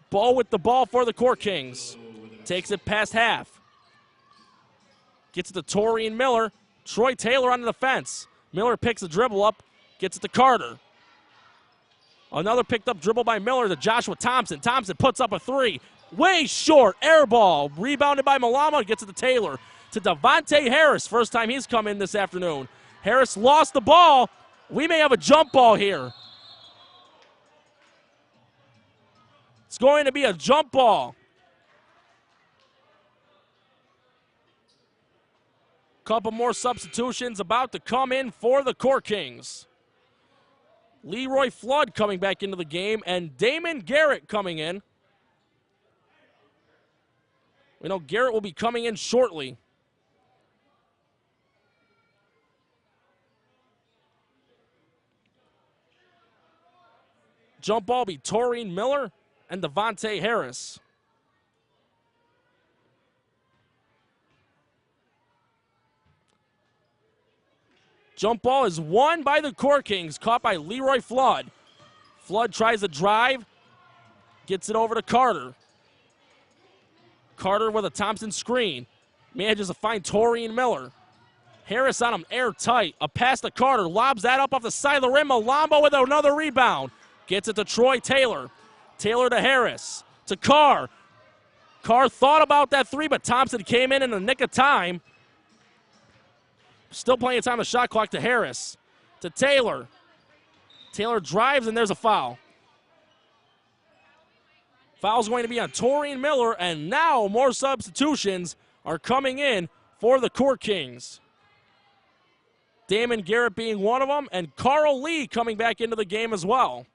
Ball with the ball for the Court Kings. Takes it past half. Gets it to Torian Miller. Troy Taylor on the defense. Miller picks the dribble up. Gets it to Carter. Another picked up dribble by Miller to Joshua Thompson. Thompson puts up a three. Way short. Air ball. Rebounded by Malama. Gets it to Taylor. To Devontae Harris. First time he's come in this afternoon. Harris lost the ball. We may have a jump ball here. It's going to be a jump ball. Couple more substitutions about to come in for the Court Kings. Leroy Flood coming back into the game, and Damon Garrett coming in. We know Garrett will be coming in shortly. Jump ball be Torian Miller and Devontae Harris. Jump ball is won by the Court Kings, caught by Leroy Flood. Flood tries to drive, gets it over to Carter. Carter with a Thompson screen. Manages to find Torian Miller. Harris on him, airtight. A pass to Carter, lobs that up off the side of the rim. Malombo with another rebound. Gets it to Troy Taylor. Taylor to Harris. To Carr. Carr thought about that three, but Thompson came in the nick of time. Still plenty of time on the shot clock to Harris. To Taylor. Taylor drives, and there's a foul. Foul's going to be on Torian Miller, and now more substitutions are coming in for the Court Kings. Damon Garrett being one of them, and Carl Lee coming back into the game as well.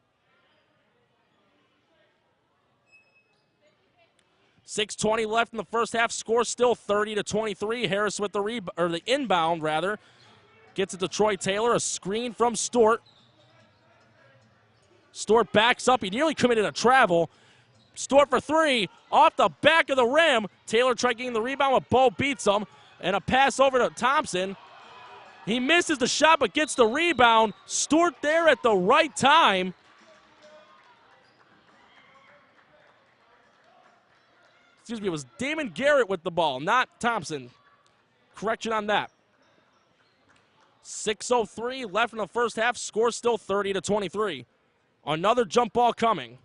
6:20 left in the first half. Score still 30-23. Harris with the inbound rather. Gets it to Troy Taylor. A screen from Stort. Stort backs up. He nearly committed a travel. Stort for three. Off the back of the rim. Taylor tried getting the rebound, but Bo beats him. And a pass over to Thompson. He misses the shot, but gets the rebound. Stort there at the right time. Excuse me, it was Damon Garrett with the ball, not Thompson. Correction on that. 6:03 left in the first half. Score still 30-23. Another jump ball coming.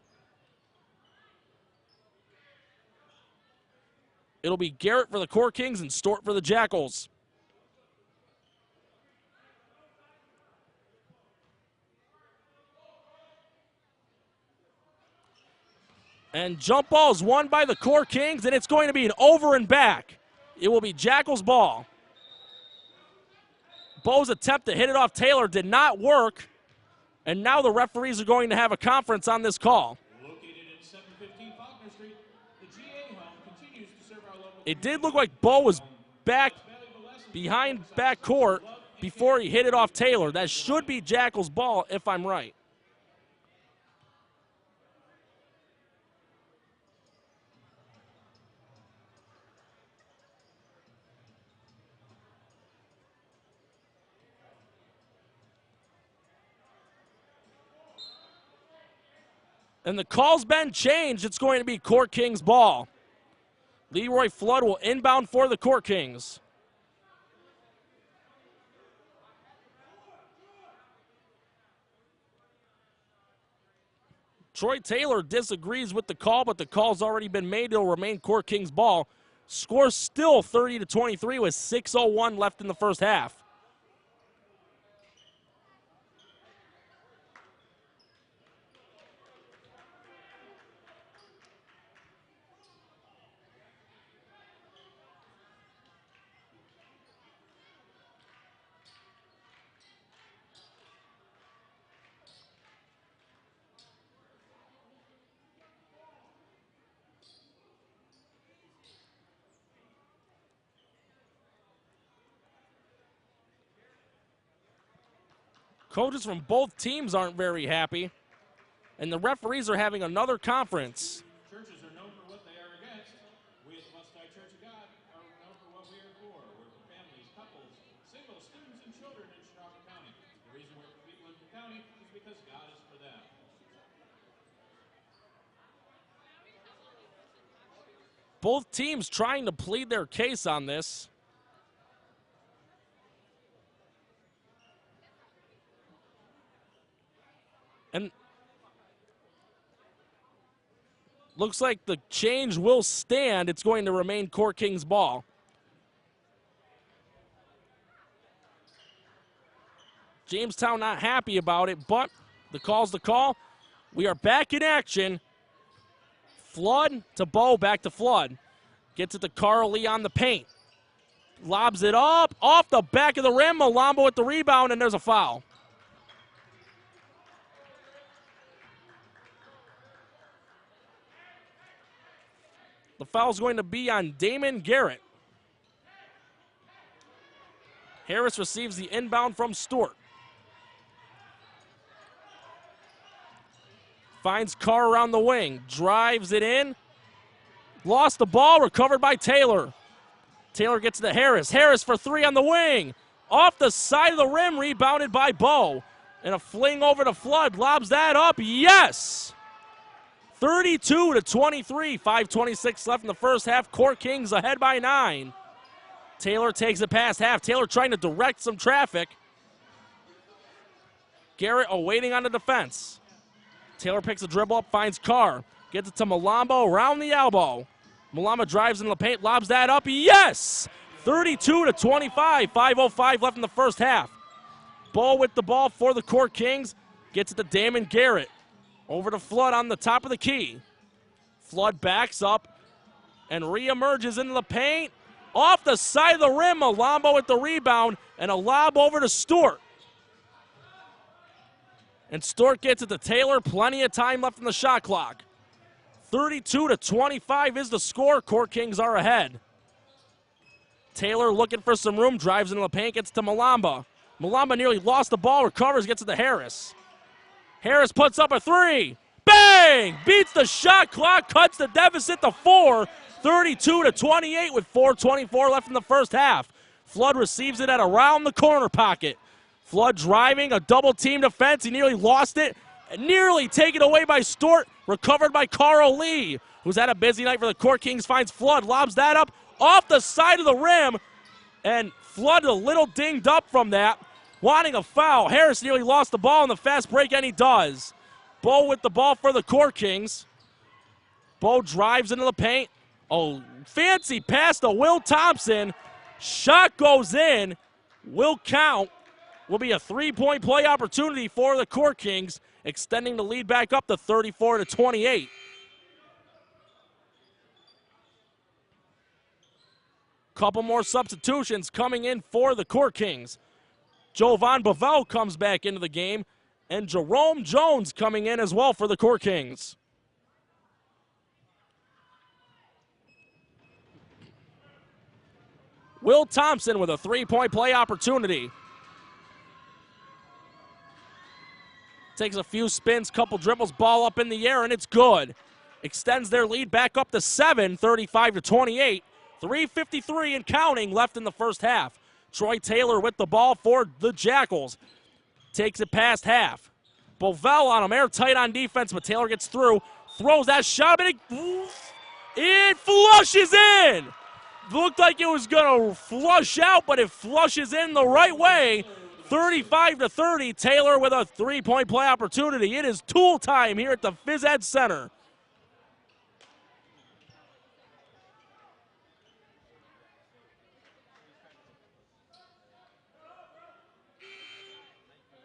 It'll be Garrett for the Court Kings and Stort for the Jackals. And jump ball is won by the Court Kings, and it's going to be an over and back. It will be Jackals ball. Bo's attempt to hit it off Taylor did not work, and now the referees are going to have a conference on this call. Located at 715 Faulkner Street, the GA home continues to serve our local. It did look like Bo was back behind back court before he hit it off Taylor. That should be Jackals ball if I'm right. And the call's been changed. It's going to be Court Kings ball. Leroy Flood will inbound for the Court Kings. Troy Taylor disagrees with the call, but the call's already been made. It'll remain Court Kings ball. Score still 30-23 with 6:01 left in the first half. Coaches from both teams aren't very happy, and the referees are having another conference. Churches are known for what they are against. We at the Must Die Church of God are known for what we are for. We're for families, couples, singles, students, and children in Chicago County. The reason we're for people in the county is because God is for them. Both teams trying to plead their case on this. And looks like the change will stand. It's going to remain Court Kings ball. Jamestown not happy about it, but the call's the call. We are back in action. Flood to Bow, back to Flood. Gets it to Carl Lee on the paint. Lobs it up, off the back of the rim. Malombo with the rebound, and there's a foul. The foul's going to be on Damon Garrett. Harris receives the inbound from Stewart. Finds Carr around the wing, drives it in. Lost the ball, recovered by Taylor. Taylor gets to Harris. Harris for three on the wing. Off the side of the rim, rebounded by Bow. And a fling over to Flood, lobs that up, yes! 32-23, 5:26 left in the first half. Court Kings ahead by 9. Taylor takes it past half. Taylor trying to direct some traffic. Garrett awaiting on the defense. Taylor picks a dribble up, finds Carr. Gets it to Malombo around the elbow. Malombo drives into the paint, lobs that up, yes! 32-25, 5:05 left in the first half. Bow with the ball for the Court Kings. Gets it to Damon Garrett. Over to Flood on the top of the key. Flood backs up and reemerges into the paint. Off the side of the rim, Malombo with the rebound and a lob over to Stewart. And Stewart gets it to Taylor. Plenty of time left in the shot clock. 32-25 is the score. Court Kings are ahead. Taylor looking for some room, drives into the paint, gets to Malombo. Malombo nearly lost the ball, recovers, gets it to Harris. Harris puts up a three. Bang! Beats the shot clock, cuts the deficit to 4. 32-28 with 4:24 left in the first half. Flood receives it at around the corner pocket. Flood driving, a double-team defense. He nearly lost it. Nearly taken away by Stewart. Recovered by Carl Lee, who's had a busy night for the Court Kings. Finds Flood, lobs that up off the side of the rim. And Flood a little dinged up from that. Wanting a foul. Harris nearly lost the ball in the fast break, and he does. Bow with the ball for the Court Kings. Bow drives into the paint. Oh, fancy pass to Will Thompson. Shot goes in. Will count. Will be a three-point play opportunity for the Court Kings, extending the lead back up to 34-28. Couple more substitutions coming in for the Court Kings. Jovan Bavell comes back into the game, and Jerome Jones coming in as well for the Court Kings. Will Thompson with a three-point play opportunity. Takes a few spins, couple dribbles, ball up in the air, and it's good. Extends their lead back up to 7, 35-28. 3:53 and counting left in the first half. Troy Taylor with the ball for the Jackals. Takes it past half. Bovell on him, airtight on defense, but Taylor gets through. Throws that shot, and it flushes in. Looked like it was going to flush out, but it flushes in the right way. 35-30, Taylor with a three-point play opportunity. It is tool time here at the Phys Ed Center.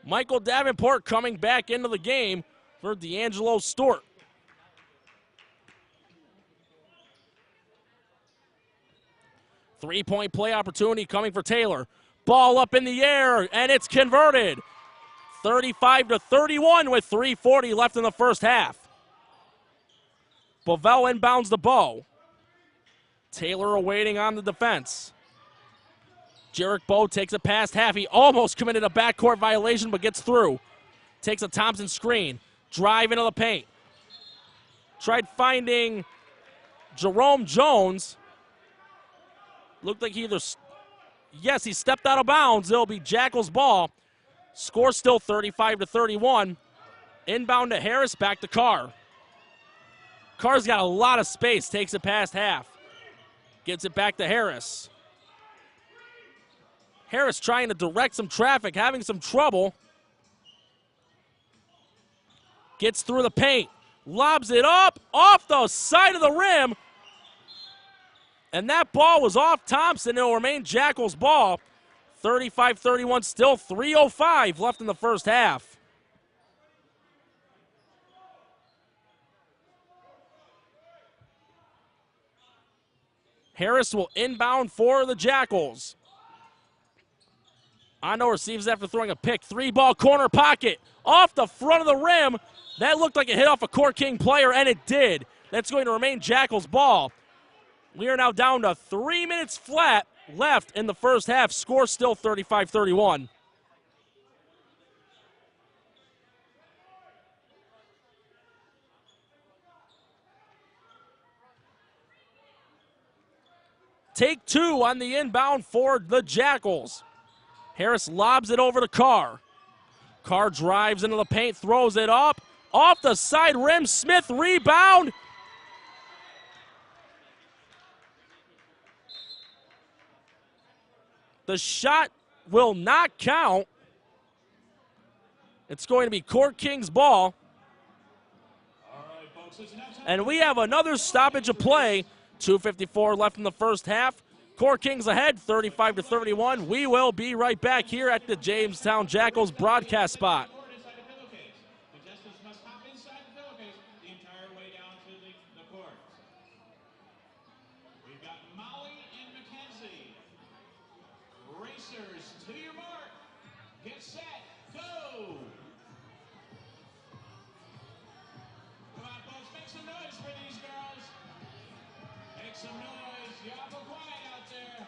Michael Davenport coming back into the game for D'Angelo Stewart. Three-point play opportunity coming for Taylor. Ball up in the air, and it's converted. 35-31 with 3:40 left in the first half. Bovell inbounds the Bow. Taylor awaiting on the defense. Jarek Bowe takes it past half. He almost committed a backcourt violation, but gets through. Takes a Thompson screen. Drive into the paint. Tried finding Jerome Jones. Looked like he he stepped out of bounds. It'll be Jackals ball. Score still 35-31. Inbound to Harris, back to Carr. Carr's got a lot of space, takes it past half. Gets it back to Harris. Harris trying to direct some traffic, having some trouble. Gets through the paint. Lobs it up, off the side of the rim. And that ball was off Thompson. It'll remain Jackals ball. 35-31, still 3:05 left in the first half. Harris will inbound for the Jackals. Ando receives after throwing a pick. Three-ball corner pocket. Off the front of the rim. That looked like it hit off a Court King player, and it did. That's going to remain Jackals ball. We are now down to 3 minutes flat left in the first half. Score still 35-31. Take two on the inbound for the Jackals. Harris lobs it over to Carr. Carr drives into the paint, throws it up. Off the side rim, Smith rebound. The shot will not count. It's going to be Court King's ball. And we have another stoppage of play. 2:54 left in the first half. Court Kings ahead, 35-31. We will be right back here at the Jamestown Jackals broadcast spot. To your mark. Get set. Go. Come on, folks. Make some noise for these girls. Make some noise. You awful quiet out there.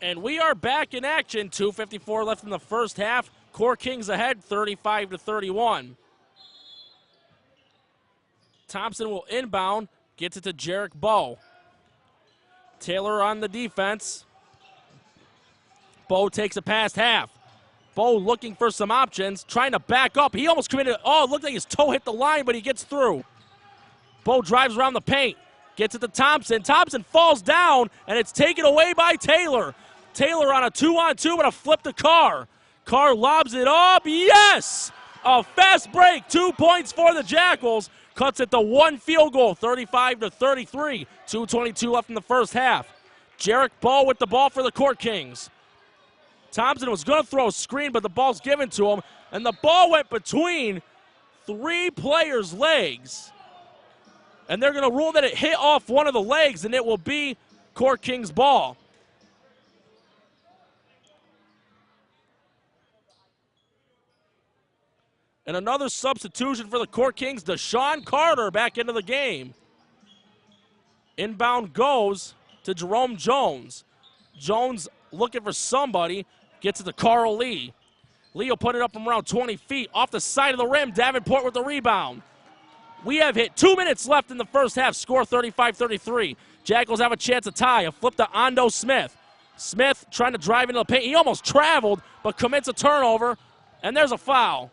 And we are back in action. 2:54 left in the first half. Core Kings ahead 35-31. Thompson will inbound, gets it to Jarek Bowe. Taylor on the defense. Bowe takes it past half. Bowe looking for some options, trying to back up. He almost committed, oh, it looked like his toe hit the line, but he gets through. Bowe drives around the paint, gets it to Thompson. Thompson falls down, and it's taken away by Taylor. Taylor on a 2-on-2, but a flip to Carr. Carr lobs it up, yes! A fast break, 2 points for the Jackals. Cuts it to one field goal, 35-33. 2:22 left in the first half. Jarek Bowe with the ball for the Court Kings. Thompson was going to throw a screen, but the ball's given to him, and the ball went between three players' legs. And they're going to rule that it hit off one of the legs, and it will be Court Kings' ball. And another substitution for the Court Kings, Deshaun Carter back into the game. Inbound goes to Jerome Jones. Jones looking for somebody, gets it to Carl Lee. Lee will put it up from around 20 feet off the side of the rim. Davenport with the rebound. We have hit 2 minutes left in the first half. Score 35-33. Jackals have a chance to tie. A flip to Ondo Smith. Smith trying to drive into the paint. He almost traveled, but commits a turnover, and there's a foul.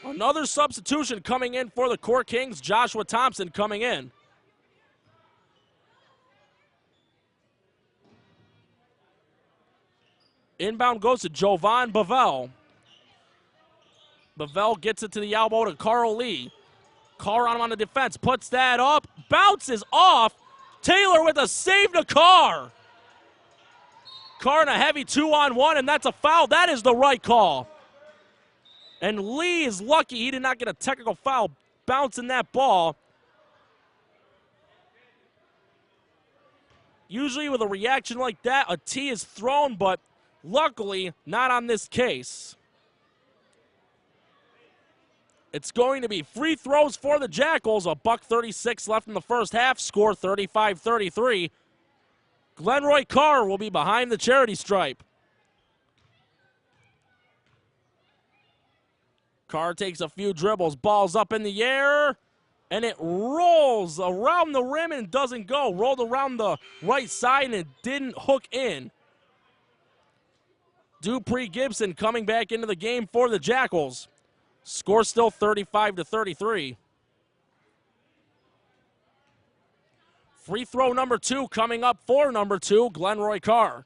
Another substitution coming in for the Court Kings. Joshua Thompson coming in. Inbound goes to Jovan Bavell. Bavell gets it to the elbow to Carl Lee. Carr on him on the defense, puts that up, bounces off. Taylor with a save to Carr. Carr in a heavy 2-on-1, and that's a foul. That is the right call. And Lee is lucky he did not get a technical foul bouncing that ball. Usually with a reaction like that, a tee is thrown, but luckily not on this case. It's going to be free throws for the Jackals. $1:36 left in the first half. Score 35-33. Glenroy Carr will be behind the charity stripe. Carr takes a few dribbles, ball's up in the air, and it rolls around the rim and doesn't go. Rolled around the right side and it didn't hook in. Dupree Gibson coming back into the game for the Jackals. Score still 35-33. Free throw number 2 coming up for number 2, Glenroy Carr.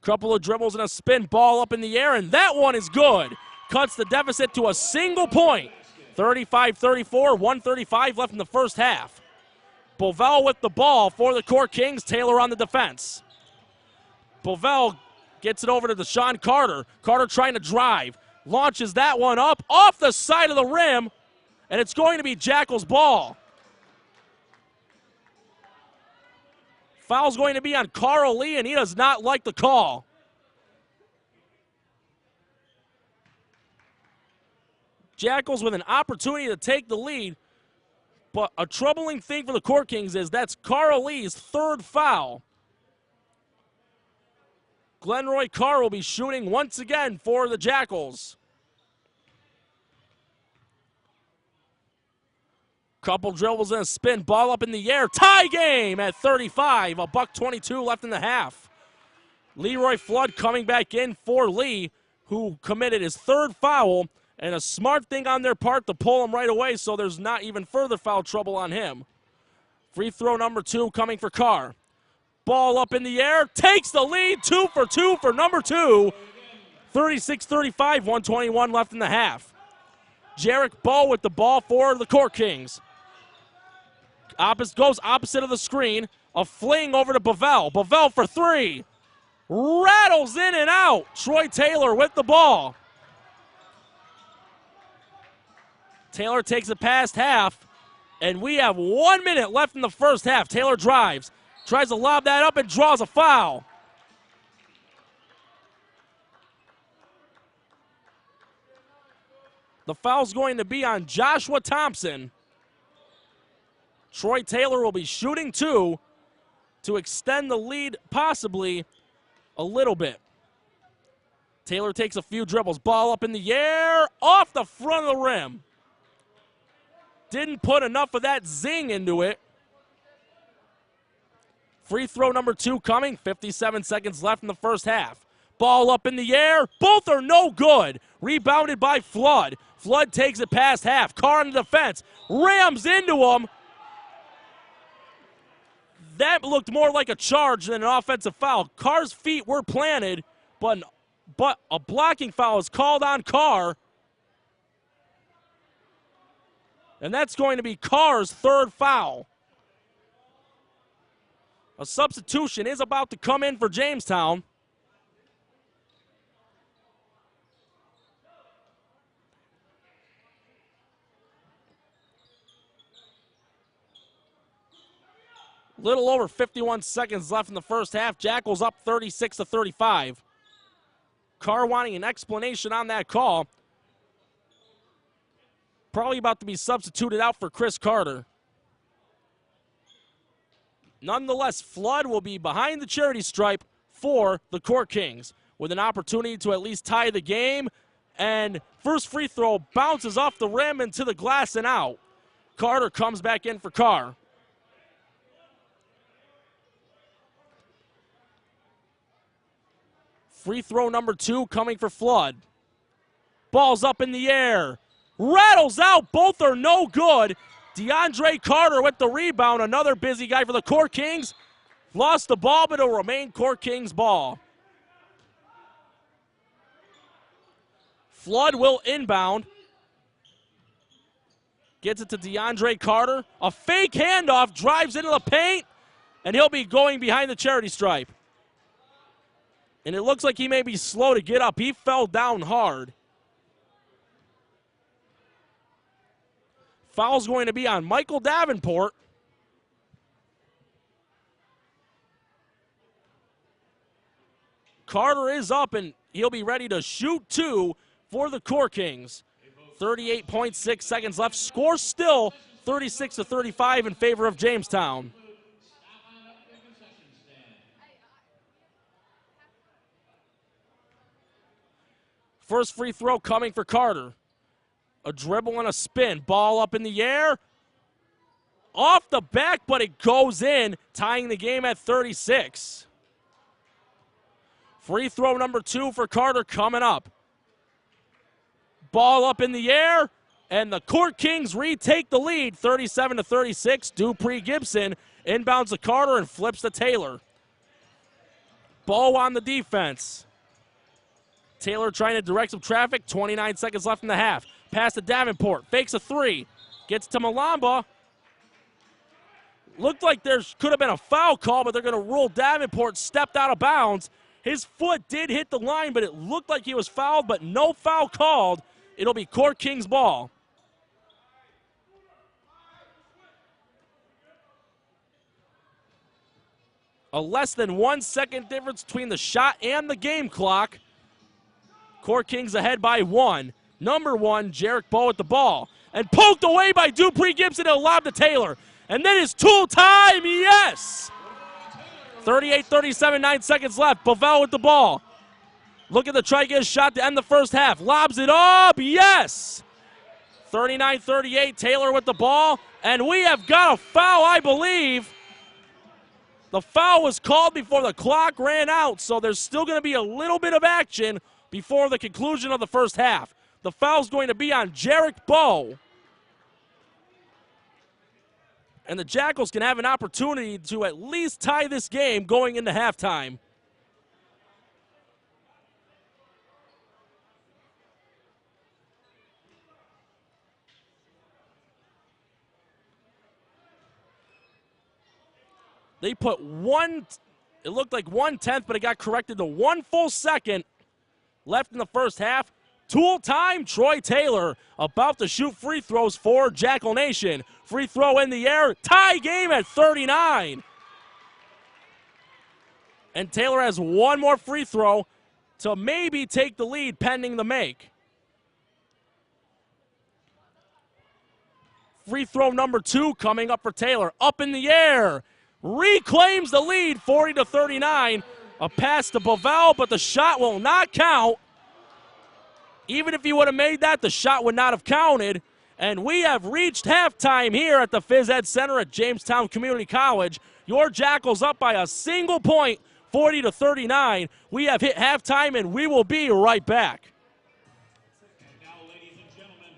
Couple of dribbles and a spin, ball up in the air, and that one is good. Cuts the deficit to a single point. 35-34, 1:35 left in the first half. Bovell with the ball for the Court Kings. Taylor on the defense. Bovell gets it over to Deshaun Carter. Carter trying to drive. Launches that one up off the side of the rim, and it's going to be Jackals' ball. Foul's going to be on Carl Lee, and he does not like the call. Jackals with an opportunity to take the lead, but a troubling thing for the Court Kings is that's Carl Lee's third foul. Glenroy Carr will be shooting once again for the Jackals. Couple dribbles and a spin, ball up in the air. Tie game at 35, $1:22 left in the half. Leroy Flood coming back in for Lee, who committed his third foul. And a smart thing on their part to pull him right away so there's not even further foul trouble on him. Free throw number 2 coming for Carr. Ball up in the air, takes the lead, 2 for 2 for number 2. 36-35, 1:21 left in the half. Jarek Bowe with the ball for the Court Kings. Goes opposite of the screen. A fling over to Bovell. Bovell for 3. Rattles in and out. Troy Taylor with the ball. Taylor takes it past half, and we have 1 minute left in the first half. Taylor drives, tries to lob that up and draws a foul. The foul's going to be on Joshua Thompson. Troy Taylor will be shooting 2 to extend the lead possibly a little bit. Taylor takes a few dribbles. Ball up in the air, off the front of the rim. Didn't put enough of that zing into it. Free throw number 2 coming. 57 seconds left in the first half. Ball up in the air. Both are no good. Rebounded by Flood. Flood takes it past half. Carr on the defense. Rams into him. That looked more like a charge than an offensive foul. Carr's feet were planted, but a blocking foul is called on Carr. And that's going to be Carr's 3rd foul. A substitution is about to come in for Jamestown. Little over 51 seconds left in the first half. Jackals up 36-35. Carr wanting an explanation on that call. Probably about to be substituted out for Chris Carter. Nonetheless, Flood will be behind the charity stripe for the Court Kings with an opportunity to at least tie the game. And first free throw bounces off the rim into the glass and out. Carter comes back in for Carr. Free throw number 2 coming for Flood. Ball's up in the air. Rattles out. Both are no good. DeAndre Carter with the rebound. Another busy guy for the Court Kings. Lost the ball, but it'll remain Court Kings ball. Flood will inbound. Gets it to DeAndre Carter. A fake handoff. Drives into the paint. And he'll be going behind the charity stripe. And it looks like he may be slow to get up. He fell down hard. Foul's going to be on Michael Davenport. Carter is up, and he'll be ready to shoot 2 for the Court Kings. 38.6 seconds left. Score still 36-35 in favor of Jamestown. First free throw coming for Carter. A dribble and a spin. Ball up in the air. Off the back, but it goes in, tying the game at 36. Free throw number 2 for Carter coming up. Ball up in the air, and the Court Kings retake the lead, 37-36. Dupree Gibson inbounds to Carter and flips to Taylor. Ball on the defense. Taylor trying to direct some traffic. 29 seconds left in the half. Pass to Davenport. Fakes a 3. Gets to Malamba. Looked like there could have been a foul call, but they're going to rule Davenport stepped out of bounds. His foot did hit the line, but it looked like he was fouled, but no foul called. It'll be Court Kings ball. A less than 1 second difference between the shot and the game clock. Court Kings ahead by 1. Number 1, Jarek Bowe with the ball. And poked away by Dupree Gibson. He'll lob to Taylor. And then it's tool time, yes! 38-37, 9 seconds left. Bovell with the ball. Looking to try to get a shot to end the first half. Lobs it up, yes! 39-38, Taylor with the ball. And we have got a foul, I believe. The foul was called before the clock ran out, so there's still going to be a little bit of action before the conclusion of the first half. The foul's going to be on Jarek Bowe. And the Jackals can have an opportunity to at least tie this game going into halftime. They put it looked like 1/10, but it got corrected to 1 full second left in the first half. Tool time, Troy Taylor about to shoot free throws for Jackal Nation. Free throw in the air, tie game at 39. And Taylor has one more free throw to maybe take the lead pending the make. Free throw number 2 coming up for Taylor. Up in the air. Reclaims the lead, 40-39. A pass to Bovell, but the shot will not count. Even if he would have made that, the shot would not have counted. And we have reached halftime here at the Phys Ed Center at Jamestown Community College. Your Jackals up by a single point, 40-39. We have hit halftime, and we will be right back. And now, ladies and gentlemen,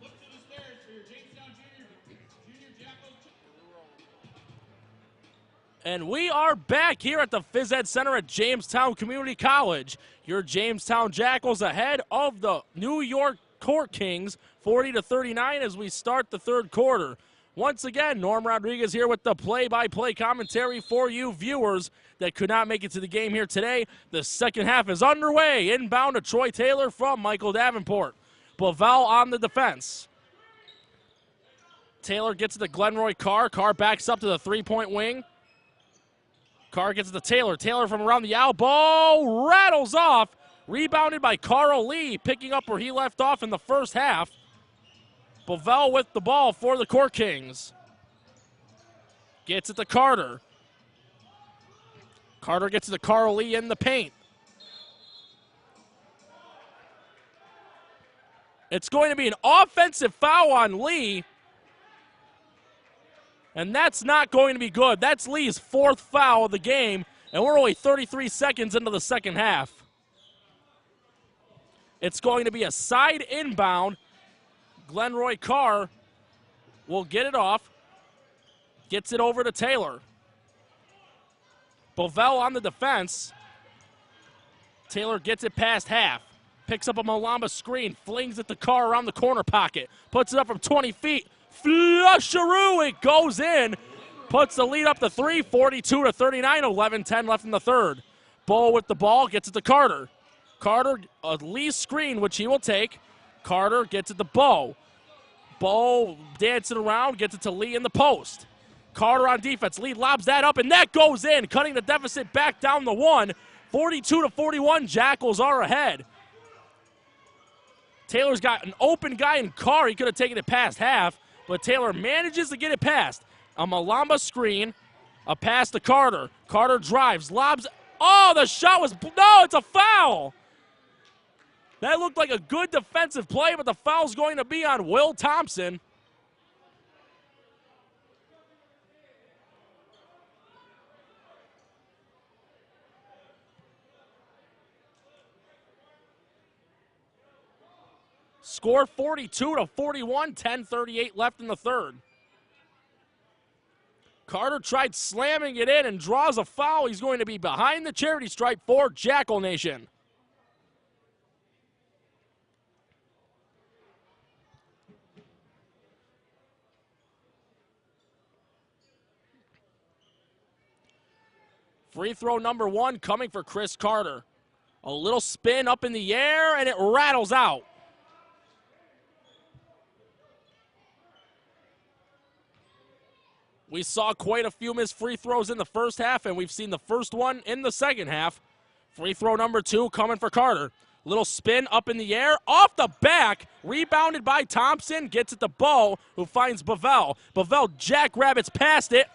look to the stairs for your Jamestown Junior Jackals. And we are back here at the Phys Ed Center at Jamestown Community College. Your Jamestown Jackals ahead of the New York Court Kings, 40-39 as we start the third quarter. Once again, Norm Rodriguez here with the play-by-play commentary for you viewers that could not make it to the game here today. The second half is underway. Inbound to Troy Taylor from Michael Davenport. Bovell on the defense. Taylor gets to the Glenroy Carr. Carr backs up to the three-point wing. Carr gets to Taylor. Taylor from around the elbow rattles off. Rebounded by Carl Lee, picking up where he left off in the first half. Bovell with the ball for the Court Kings. Gets it to Carter. Carter gets it to Carl Lee in the paint. It's going to be an offensive foul on Lee. And that's not going to be good. That's Lee's 4th foul of the game, and we're only 33 seconds into the second half. It's going to be a side inbound. Glenroy Carr will get it off. Gets it over to Taylor. Bovell on the defense. Taylor gets it past half. Picks up a Malamba screen. Flings it to Carr around the corner pocket. Puts it up from 20 feet. Flusharoo, it goes in. Puts the lead up to 3, 42-39, 11-10 left in the third. Bo with the ball, gets it to Carter. Carter, a Lee screen, which he will take. Carter gets it to Bo. Bo dancing around, gets it to Lee in the post. Carter on defense. Lee lobs that up, and that goes in, cutting the deficit back down to 1. 42-41, Jackals are ahead. Taylor's got an open guy in Carr. He could have taken it past half, but Taylor manages to get it past. A Malamba screen, a pass to Carter. Carter drives, lobs. Oh, the shot was, no, it's a foul. That looked like a good defensive play, but the foul's going to be on Will Thompson. Score 42-41, 10:38 left in the third. Carter tried slamming it in and draws a foul. He's going to be behind the charity stripe for Jackal Nation. Free throw number 1 coming for Chris Carter. A little spin up in the air, and it rattles out. We saw quite a few missed free throws in the first half, and we've seen the first one in the second half. Free throw number 2 coming for Carter. Little spin up in the air, off the back, rebounded by Thompson, gets it to Bo, who finds Bovell. Bovell jackrabbits past it.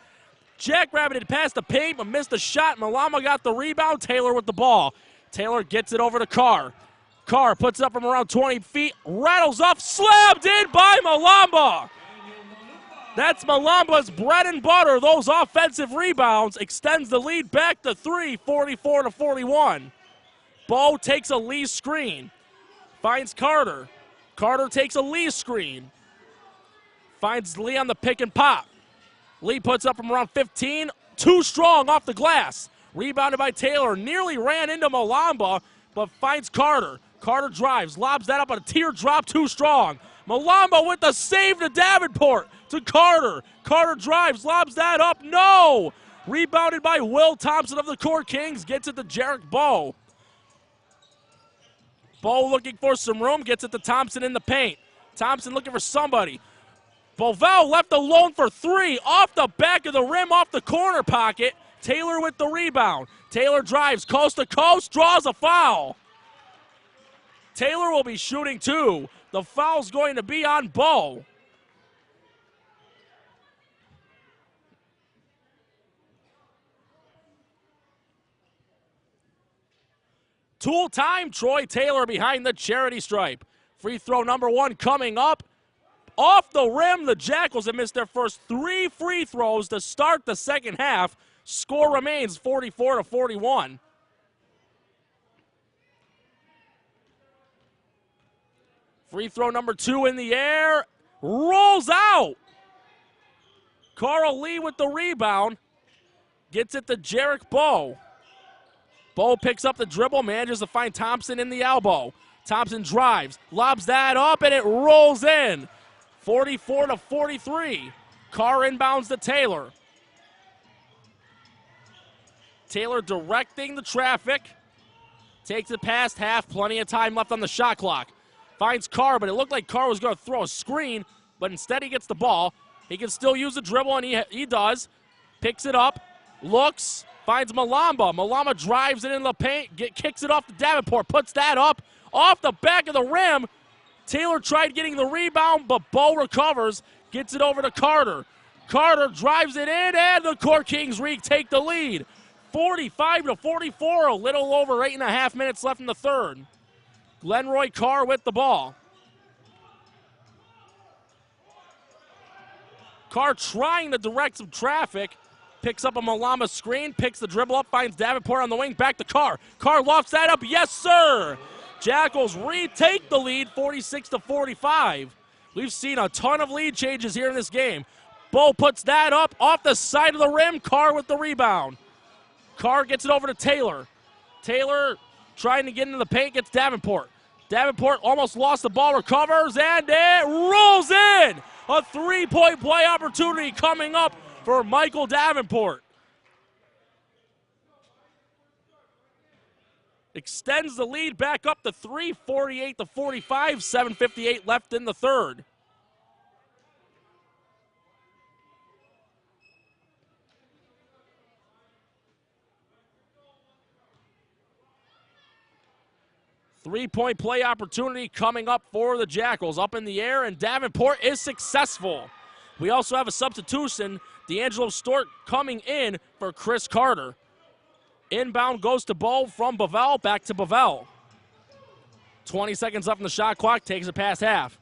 Jackrabbited past the paint, but missed a shot. Malama got the rebound. Taylor with the ball. Taylor gets it over to Carr. Carr puts it up from around 20 feet, rattles off, slammed in by Malamba. That's Malamba's bread and butter. Those offensive rebounds extends the lead back to 3, 44-41. Bo takes a Lee screen. Finds Carter. Carter takes a Lee screen. Finds Lee on the pick and pop. Lee puts up from around 15. Too strong off the glass. Rebounded by Taylor. Nearly ran into Malamba, but finds Carter. Carter drives. Lobs that up on a teardrop. Too strong. Malamba with the save to Davenport. To Carter. Carter drives, lobs that up. No! Rebounded by Will Thompson of the Court Kings. Gets it to Jarek Bo. Bo looking for some room. Gets it to Thompson in the paint. Thompson looking for somebody. Bovell left alone for 3. Off the back of the rim, off the corner pocket. Taylor with the rebound. Taylor drives coast to coast. Draws a foul. Taylor will be shooting 2. The foul's going to be on Bo. Tool time, Troy Taylor behind the charity stripe. Free throw number 1 coming up. Off the rim, the Jackals have missed their first 3 free throws to start the second half. Score remains 44-41. Free throw number 2 in the air. Rolls out. Carl Lee with the rebound. Gets it to Jarek Bowe. Bowe picks up the dribble, manages to find Thompson in the elbow. Thompson drives, lobs that up, and it rolls in. 44-43. Carr inbounds to Taylor. Taylor directing the traffic. Takes it past half, plenty of time left on the shot clock. Finds Carr, but it looked like Carr was going to throw a screen, but instead he gets the ball. He can still use the dribble, and he does. Picks it up, looks, finds Malamba. Malamba drives it in the paint, kicks it off to Davenport, puts that up, off the back of the rim. Taylor tried getting the rebound, but Bowe recovers, gets it over to Carter. Carter drives it in, and the Court Kings take the lead. 45-44, a little over 8.5 minutes left in the third. Glenroy Carr with the ball. Carr trying to direct some traffic. Picks up a Malama screen, picks the dribble up, finds Davenport on the wing, back to Carr. Carr lofts that up, yes sir! Jackals retake the lead, 46-45. We've seen a ton of lead changes here in this game. Bowe puts that up, off the side of the rim, Carr with the rebound. Carr gets it over to Taylor. Taylor trying to get into the paint, gets Davenport. Davenport almost lost the ball, recovers, and it rolls in! A 3-point play opportunity coming up for Michael Davenport. Extends the lead back up to 3, 48-45, 7:58 left in the third. Three-point play opportunity coming up for the Jackals. Up in the air, and Davenport is successful. We also have a substitution. D'Angelo Stort coming in for Chris Carter. Inbound goes to Bowe from Bavell, back to Bavell. 20 seconds left in the shot clock, takes it past half.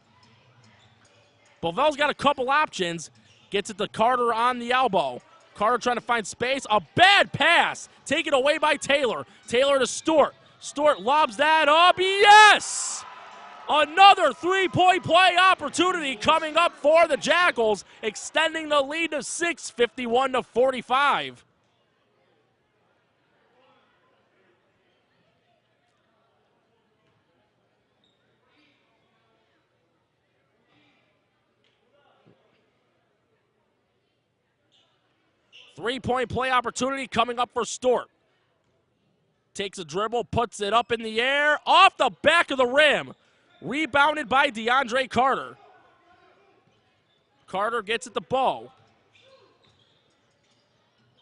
Bavell's got a couple options, gets it to Carter on the elbow. Carter trying to find space, a bad pass, taken away by Taylor. Taylor to Stort. Stort lobs that up, yes! Another three-point play opportunity coming up for the Jackals, extending the lead to 6, 51-45. Three-point play opportunity coming up for Stort. Takes a dribble, puts it up in the air, off the back of the rim. Rebounded by DeAndre Carter. Carter gets it to Bowe.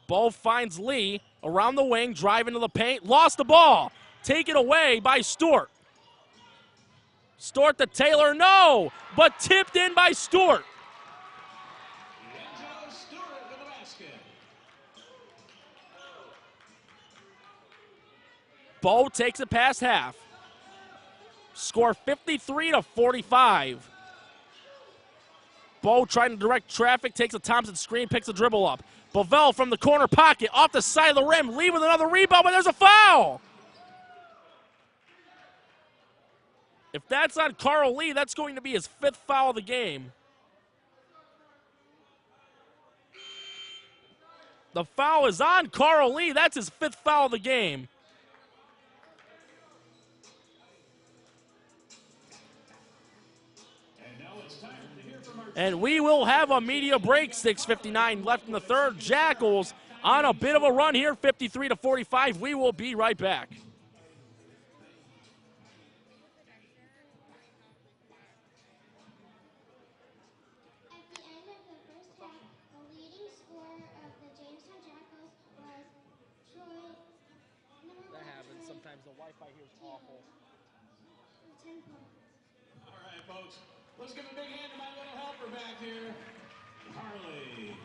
Bowe finds Lee around the wing, driving to the paint, lost the ball. Taken away by Stort. Stort to Taylor, no, but tipped in by Stort. Bowe takes it past half. Score 53-45. Bowe trying to direct traffic, takes a Thompson screen, picks a dribble up. Bavell from the corner pocket, off the side of the rim, Lee with another rebound, but there's a foul! If that's on Carl Lee, that's going to be his 5th foul of the game. The foul is on Carl Lee, that's his 5th foul of the game. And we will have a media break, 6:59 left in the third. Jackals on a bit of a run here, 53-45. We will be right back. At the end of the first half, the leading scorer of the Jamestown Jackals was Troy. That happens. Sometimes the Wi-Fi here is awful. 10 points. All right, folks. Let's give a big hand to my little helper back here, Harley.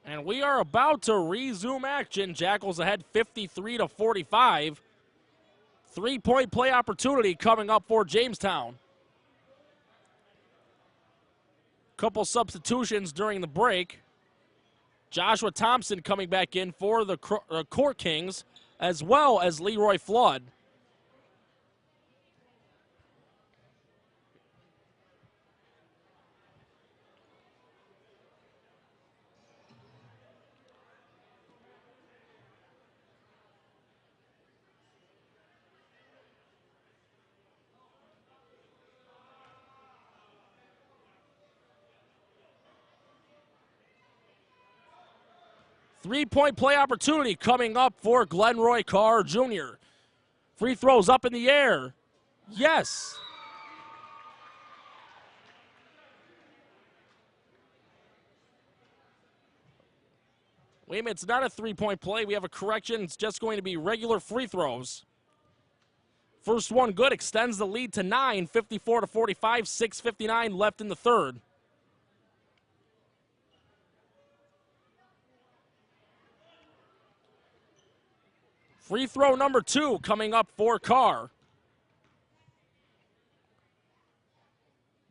And we are about to resume action. Jackals ahead 53-45. 3-point play opportunity coming up for Jamestown. Couple substitutions during the break. Joshua Thompson coming back in for the Court Kings, as well as Leroy Flood. Three-point play opportunity coming up for Glenroy Carr Jr. Free throws up in the air. Yes. Wait a minute, it's not a three-point play. We have a correction. It's just going to be regular free throws. First one good, extends the lead to 9, 54-45, 6:59 left in the third. Free throw number 2 coming up for Carr.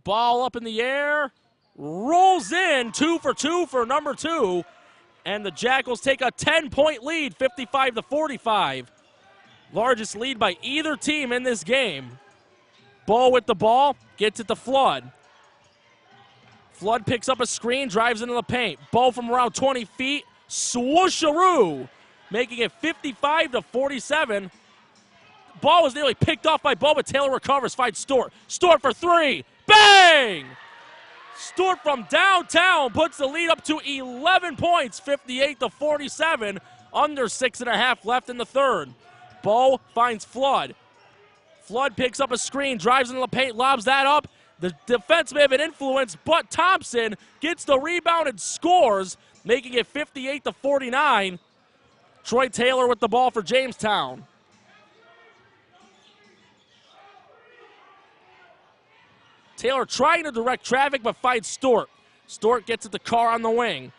Ball up in the air, rolls in, 2 for 2 for number 2, and the Jackals take a 10-point lead, 55-45. Largest lead by either team in this game. Bo with the ball, gets it to Flood. Flood picks up a screen, drives into the paint. Bo from around 20 feet, swoosharoo, making it 55-47. Ball was nearly picked off by Bo, but Taylor recovers, finds Stewart. Stewart for 3, bang! Stewart from downtown puts the lead up to 11 points, 58-47, under 6.5 left in the third. Bo finds Flood. Flood picks up a screen, drives into the paint, lobs that up. The defense may have an influence, but Thompson gets the rebound and scores, making it 58-49. Troy Taylor with the ball for Jamestown. Taylor trying to direct traffic, but finds Stewart. Stewart gets it to Carr on the wing.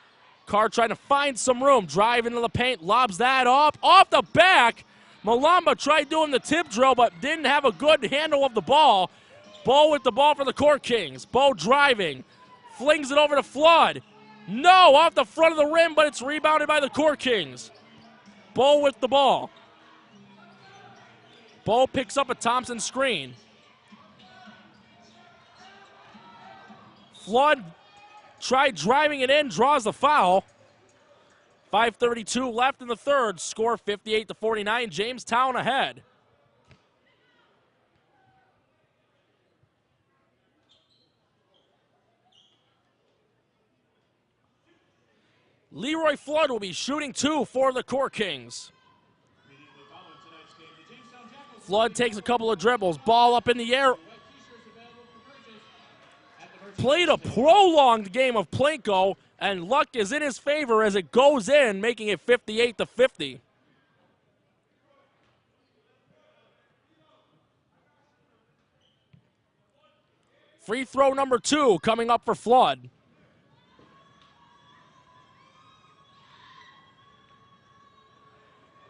Carr trying to find some room, drive into the paint, lobs that up, off the back. Malamba tried doing the tip drill, but didn't have a good handle of the ball. Bo with the ball for the Court Kings. Bo driving, flings it over to Flood. No, off the front of the rim, but it's rebounded by the Court Kings. Bo with the ball. Bo picks up a Thompson screen. Flood tried driving it in, draws the foul. 5:32 left in the third. Score 58-49. Jamestown ahead. Leroy Flood will be shooting 2 for the Court Kings. Flood takes a couple of dribbles. Ball up in the air. Played a prolonged game of Plinko, and luck is in his favor as it goes in, making it 58-50. Free throw number 2 coming up for Flood.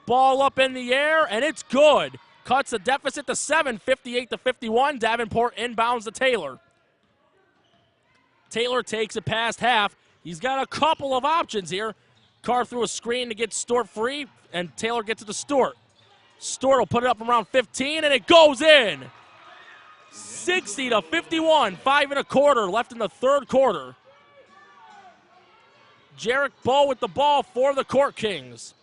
Ball up in the air, and it's good. Cuts the deficit to 7, 58-51. Davenport inbounds to Taylor. Taylor takes it past half. He's got a couple of options here. Carr threw a screen to get Stewart free, and Taylor gets it to Stewart. Stewart will put it up from around 15, and it goes in. 60-51, 5 1/4 left in the third quarter. Jarek Bo with the ball for the Court Kings.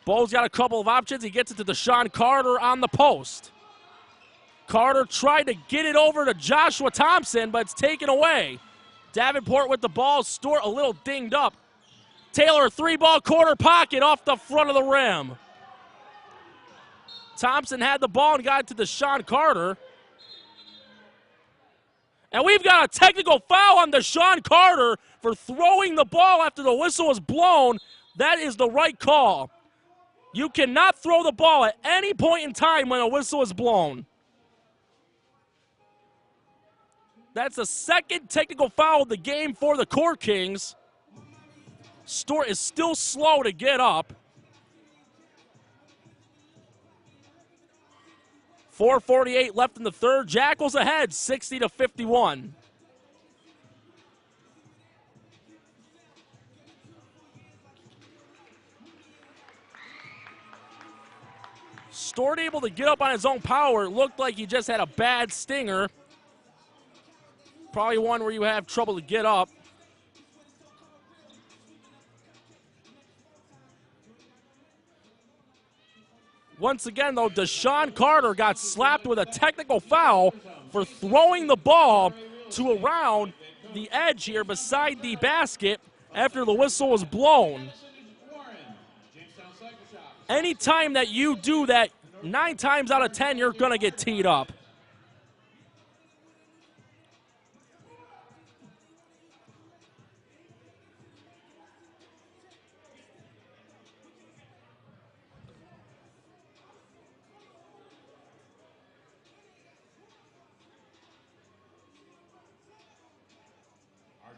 Bo's got a couple of options. He gets it to Deshaun Carter on the post. Carter tried to get it over to Joshua Thompson, but it's taken away. Davenport with the ball. Stewart a little dinged up. Taylor, 3-ball corner pocket off the front of the rim. Thompson had the ball and got it to Deshaun Carter. And we've got a technical foul on Deshaun Carter for throwing the ball after the whistle was blown. That is the right call. You cannot throw the ball at any point in time when a whistle is blown. That's the second technical foul of the game for the Court Kings. Stewart is still slow to get up. 4:48 left in the third. Jackals ahead, 60-51. Stewart able to get up on his own power. It looked like he just had a bad stinger. Probably one where you have trouble to get up. Once again, though, Deshaun Carter got slapped with a technical foul for throwing the ball to around the edge here beside the basket after the whistle was blown. Anytime that you do that, 9 times out of 10, you're going to get teed up.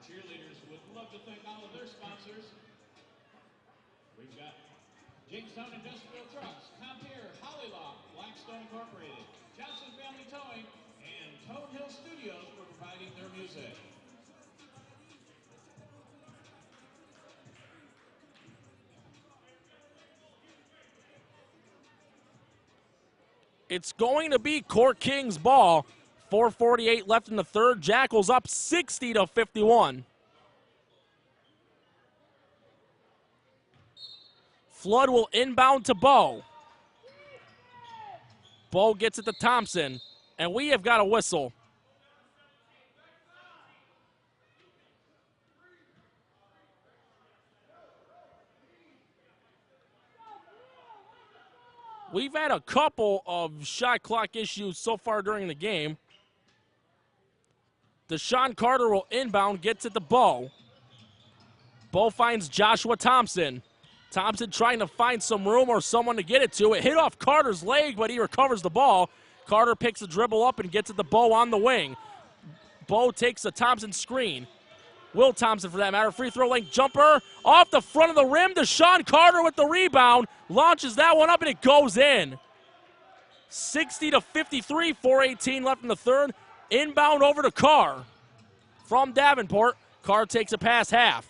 Cheerleaders would love to thank all of their sponsors. We've got Jamestown Industrial Trucks, Compeer, Hollylock, Blackstone Incorporated, Johnson Family Towing, and Toad Hill Studios for providing their music. It's going to be Court Kings ball. 4:48 left in the third. Jackals up 60-51. Flood will inbound to Bo. Bo gets it to Thompson, and we have got a whistle. We've had a couple of shot clock issues so far during the game. Deshaun Carter will inbound, gets it to Bo. Bo finds Joshua Thompson. Thompson trying to find some room or someone to get it to. It hit off Carter's leg, but he recovers the ball. Carter picks the dribble up and gets it to Bo on the wing. Bo takes a Thompson screen. Will Thompson, for that matter. Free throw length jumper off the front of the rim. Deshaun Carter with the rebound. Launches that one up, and it goes in. 60-53, 4:18 left in the third. Inbound over to Carr from Davenport. Carr takes a pass half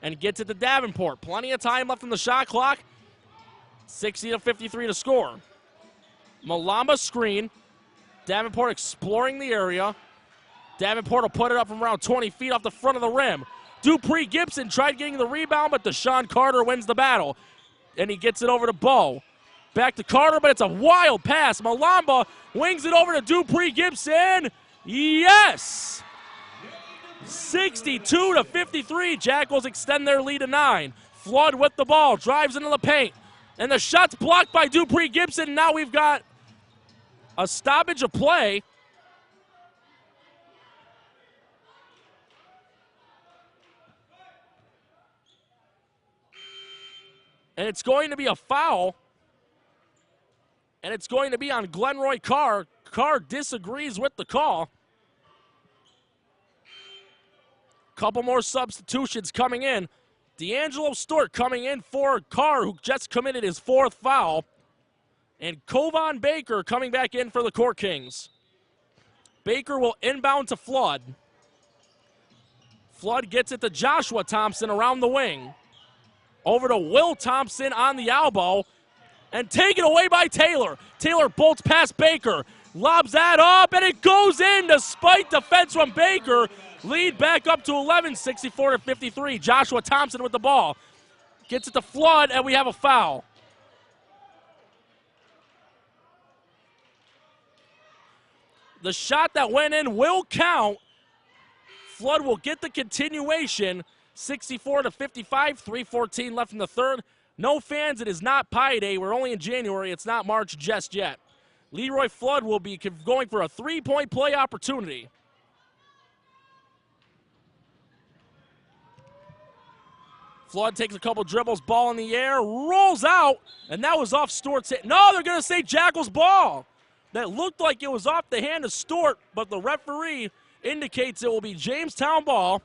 and gets it to Davenport. Plenty of time left on the shot clock. 60-53 to score. Malamba screen. Davenport exploring the area. Davenport will put it up from around 20 feet off the front of the rim. Dupree Gibson tried getting the rebound, but Deshaun Carter wins the battle. And he gets it over to Bo. Back to Carter, but it's a wild pass. Malamba wings it over to Dupree Gibson. Yes! 62-53. Jackals extend their lead to 9. Flood with the ball, drives into the paint. And the shot's blocked by Dupree Gibson. Now we've got a stoppage of play. And it's going to be a foul. And it's going to be on Glenroy Carr. Carr disagrees with the call. Couple more substitutions coming in. D'Angelo Stewart coming in for Carr, who just committed his 4th foul. And Kovan Baker coming back in for the Court Kings. Baker will inbound to Flood. Flood gets it to Joshua Thompson around the wing. Over to Will Thompson on the elbow. And taken away by Taylor. Taylor bolts past Baker. Lobs that up, and it goes in despite defense from Baker. Lead back up to 11, 64-53. Joshua Thompson with the ball. Gets it to Flood, and we have a foul. The shot that went in will count. Flood will get the continuation. 64-55, 3:14 left in the third. No fans, it is not Pi Day. We're only in January. It's not March just yet. Leroy Flood will be going for a 3-point play opportunity. Flood takes a couple dribbles, ball in the air, rolls out, and that was off Stewart's hit. No, they're going to say Jackals ball. That looked like it was off the hand of Stewart, but the referee indicates it will be Jamestown ball.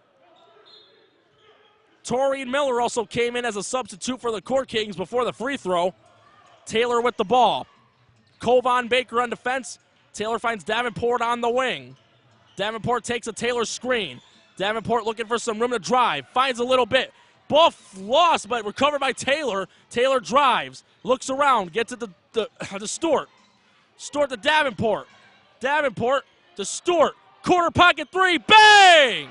Torian Miller also came in as a substitute for the Court Kings before the free throw. Taylor with the ball. Kovan Baker on defense. Taylor finds Davenport on the wing. Davenport takes a Taylor screen. Davenport looking for some room to drive. Finds a little bit. Ball lost, but recovered by Taylor. Taylor drives. Looks around. Gets it to Stewart. Stewart to Davenport. Davenport to Stewart. Corner pocket three. Bang!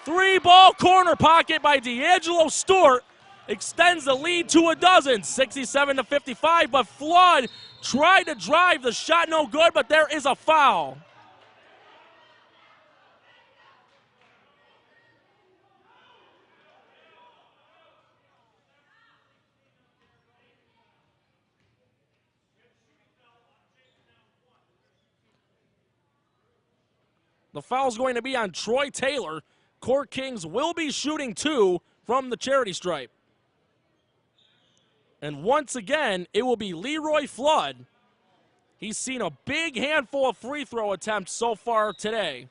3-ball corner pocket by D'Angelo Stewart. Extends the lead to a dozen. 67-55, but Flood tried to drive. The shot no good, but there is a foul. The foul's going to be on Troy Taylor. Court Kings will be shooting 2 from the charity stripe. And once again, it will be Leroy Flood. He's seen a big handful of free throw attempts so far today.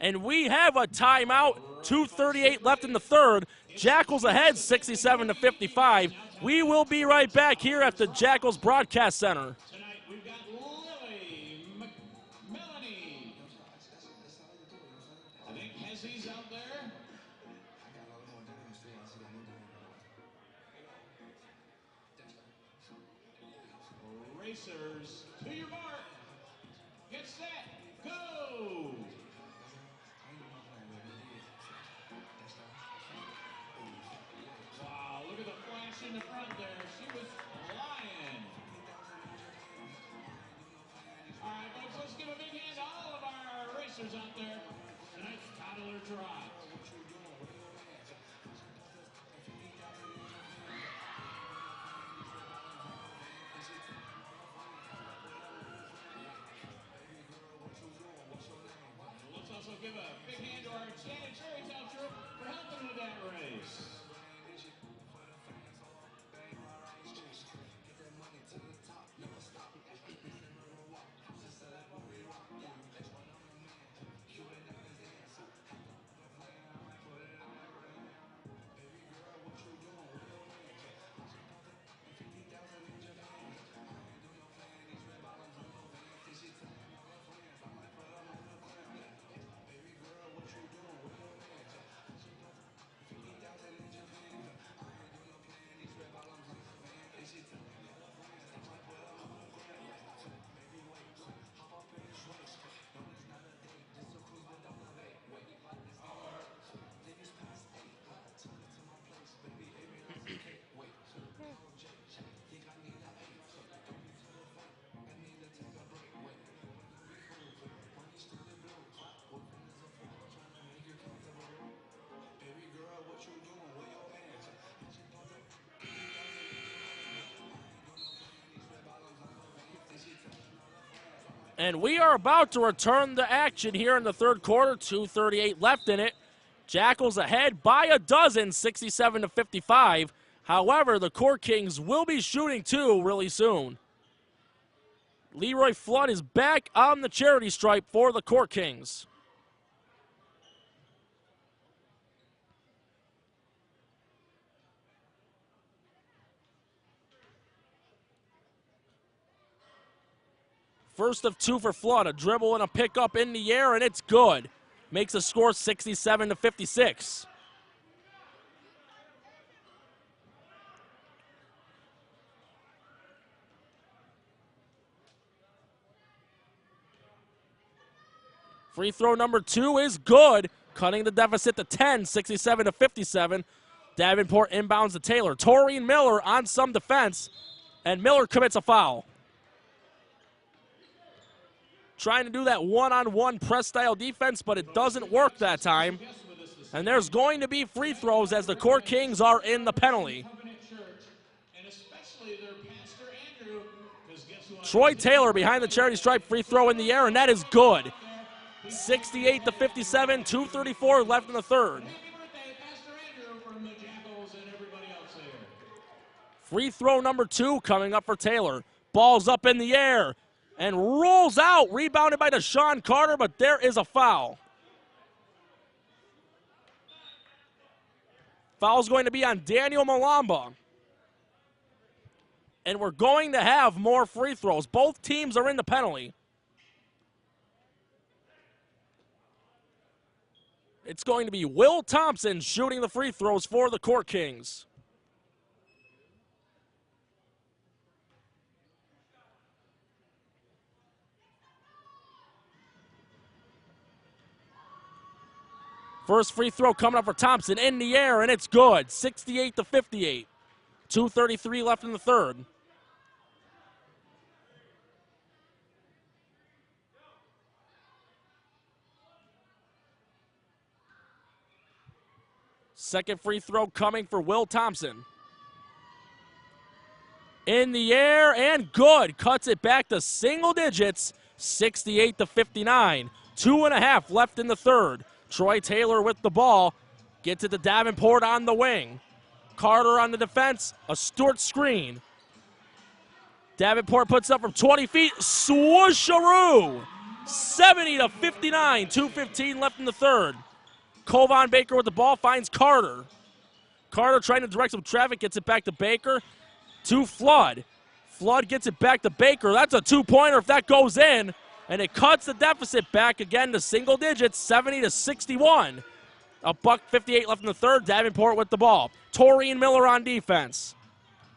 And we have a timeout, 2:38 left in the third. Jackals ahead 67-55. We will be right back here at the Jackals Broadcast Center. Tonight we've got Lily Melanie. I think Hezzy's out there. Racers, to your mark. Get set, go! Wow, look at the flash in the front there. She was flying. All right, folks, let's give a big hand to all of our racers out there. Tonight's toddler drop. Let's also give a big hand to our Shannon Cherrytown troop for helping with that race. And we are about to return the action here in the third quarter. 2:38 left in it. Jackals ahead by a dozen, 67-55. However, the Court Kings will be shooting 2 really soon. Leroy Flood is back on the charity stripe for the Court Kings. First of 2 for Flood, a dribble and a pickup in the air, and it's good. Makes the score 67-56. Free throw number 2 is good, cutting the deficit to 10, 67-57. Davenport inbounds to Taylor. Torian Miller on some defense, and Miller commits a foul. Trying to do that one-on-one press-style defense, but it doesn't work that time. And there's going to be free throws as the Court Kings are in the penalty. Troy Taylor behind the charity stripe, free throw in the air, and that is good. 68-57, 2:34 left in the third. Free throw number 2 coming up for Taylor. Ball's up in the air and rolls out, rebounded by Deshaun Carter, but there is a foul. Foul's going to be on Daniel Malamba. And we're going to have more free throws. Both teams are in the penalty. It's going to be Will Thompson shooting the free throws for the Court Kings. First free throw coming up for Thompson in the air, and it's good. 68-58. 2:33 left in the third. Second free throw coming for Will Thompson. In the air and good. Cuts it back to single digits. 68-59. 2.5 left in the third. Troy Taylor with the ball. Gets it to Davenport on the wing. Carter on the defense. A Stewart screen. Davenport puts up from 20 feet. Swoosharoo. 70-59. 2:15 left in the third. Kovan Baker with the ball finds Carter. Carter trying to direct some traffic, gets it back to Baker. To Flood. Flood gets it back to Baker. That's a two-pointer if that goes in. And it cuts the deficit back again to single digits, 70-61. $1:58 left in the third. Davenport with the ball. Torian Miller on defense.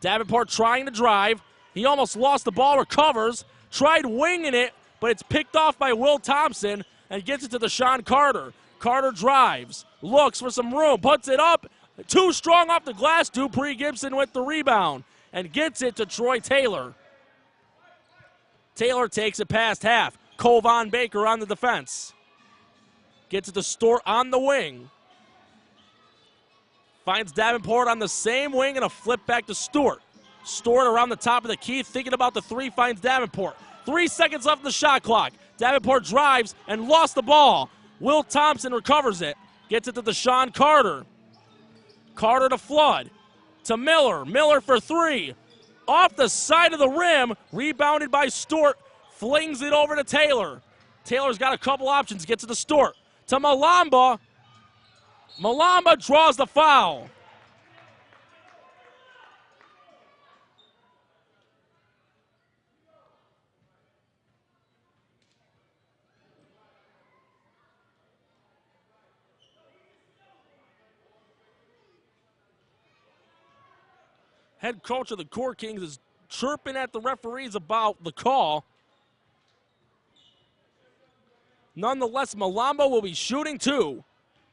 Davenport trying to drive. He almost lost the ball, recovers. Tried winging it, but it's picked off by Will Thompson and gets it to Deshaun Carter. Carter drives, looks for some room, puts it up. Too strong off the glass. Dupree Gibson with the rebound and gets it to Troy Taylor. Taylor takes it past half. Kovan Baker on the defense. Gets it to Stewart on the wing. Finds Davenport on the same wing and a flip back to Stewart. Stewart around the top of the key, thinking about the three, finds Davenport. 3 seconds left in the shot clock. Davenport drives and lost the ball. Will Thompson recovers it. Gets it to Deshaun Carter. Carter to Flood. To Miller. Miller for three. Off the side of the rim. Rebounded by Stewart. Flings it over to Taylor. Taylor's got a couple options. Gets it to Stewart. To Malamba. Malamba draws the foul. Head coach of the Court Kings is chirping at the referees about the call. Nonetheless, Malamba will be shooting two.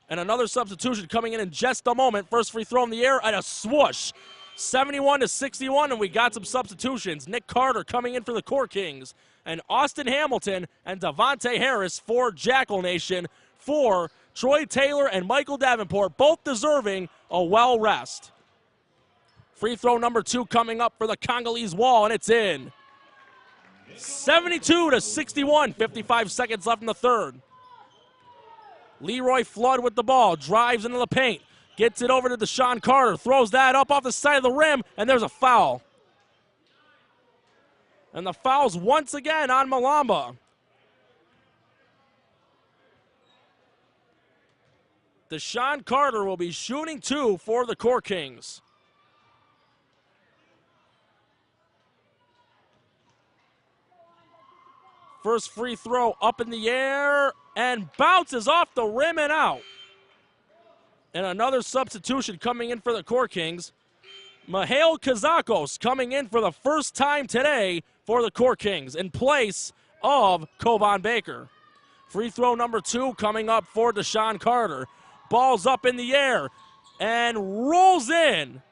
And another substitution coming in just a moment. First free throw in the air and a swoosh. 71-61, and we got some substitutions. Nick Carter coming in for the Court Kings. And Austin Hamilton and Devontae Harris for Jackal Nation. For Troy Taylor and Michael Davenport, both deserving a well rest. Free throw number two coming up for the Congolese wall, and it's in. 72-61, 55 seconds left in the third. Leroy Flood with the ball, drives into the paint, gets it over to Deshaun Carter, throws that up off the side of the rim, and there's a foul. And the foul's once again on Malamba. Deshaun Carter will be shooting two for the Court Kings. First free throw up in the air and bounces off the rim and out. And another substitution coming in for the Court Kings. Mihail Kazakos coming in for the first time today for the Court Kings in place of Kovan Baker. Free throw number two coming up for Deshaun Carter. Ball's up in the air and rolls in.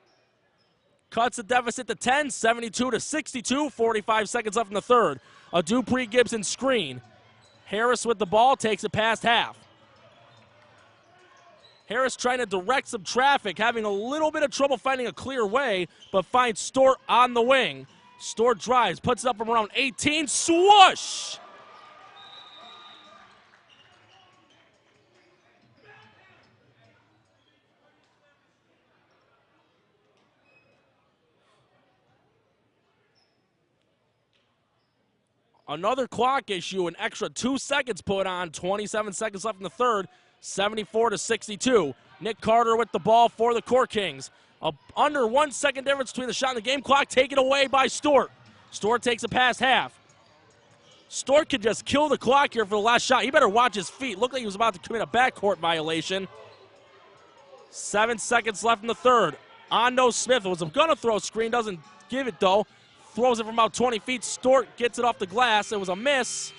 Cuts the deficit to 10, 72-62, 45 seconds left in the third. A Dupree Gibson screen. Harris with the ball, takes it past half. Harris trying to direct some traffic, having a little bit of trouble finding a clear way, but finds Stewart on the wing. Stewart drives, puts it up from around 18, swoosh! Another clock issue, an extra 2 seconds put on, 27 seconds left in the third, 74-62. Nick Carter with the ball for the Core Kings. Under 1 second difference between the shot and the game clock, taken away by Stewart. Stewart takes it past half. Stewart could just kill the clock here for the last shot. He better watch his feet. Looked like he was about to commit a backcourt violation. 7 seconds left in the third. Ando Smith was going to throw a screen, doesn't give it though. Throws it from about 20 feet. Stewart gets it off the glass. It was a miss.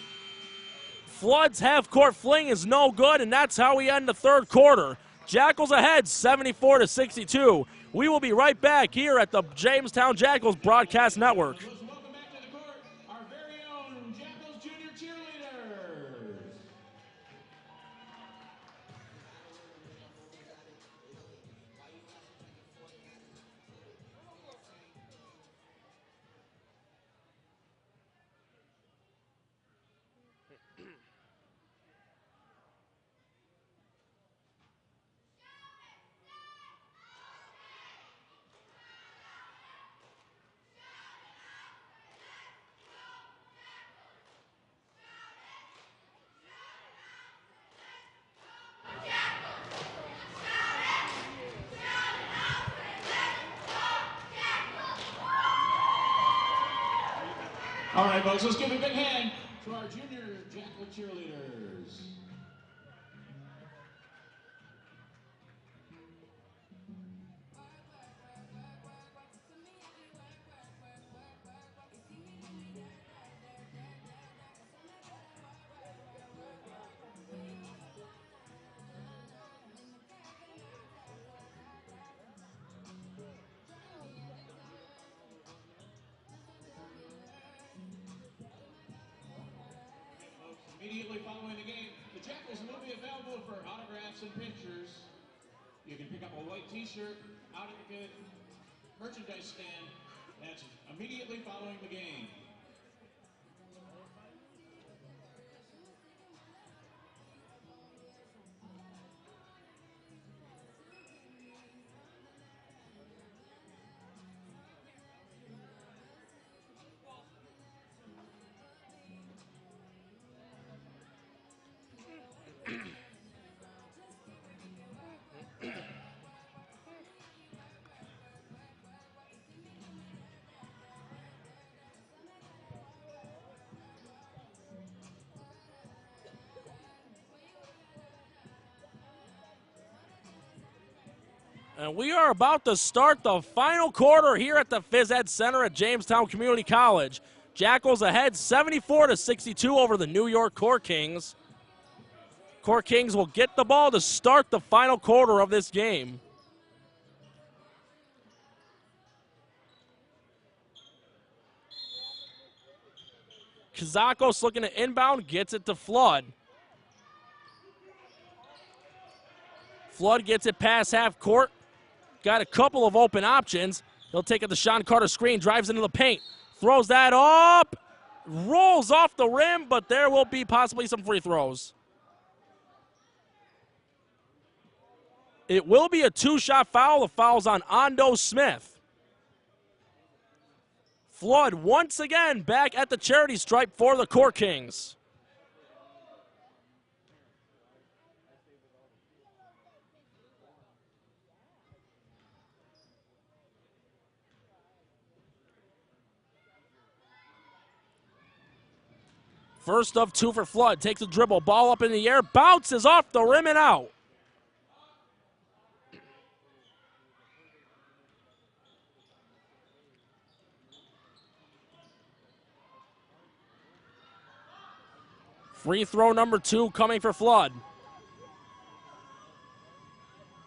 Flood's half-court fling is no good, and that's how we end the third quarter. Jackals ahead, 74-62. We will be right back here at the Jamestown Jackals Broadcast Network. Welcome back to the court, our very own Jackals Junior cheerleaders. All right, folks, let's give a big hand to our junior Jackal cheerleaders. Immediately following the game, the Jackals will be available for autographs and pictures. You can pick up a white t-shirt out at the merchandise stand. That's immediately following the game. And we are about to start the final quarter here at the Phys Ed Center at Jamestown Community College. Jackals ahead 74-62 over the New York Core Kings. Core Kings will get the ball to start the final quarter of this game. Kazakos looking to inbound, gets it to Flood. Flood gets it past half court. Got a couple of open options. He'll take it to Sean Carter screen, drives into the paint, throws that up, rolls off the rim, but there will be possibly some free throws. It will be a two-shot foul. The foul's on Ando Smith. Flood once again back at the charity stripe for the Core Kings. First of two for Flood. Takes a dribble. Ball up in the air. Bounces off the rim and out. Free throw number 2 coming for Flood.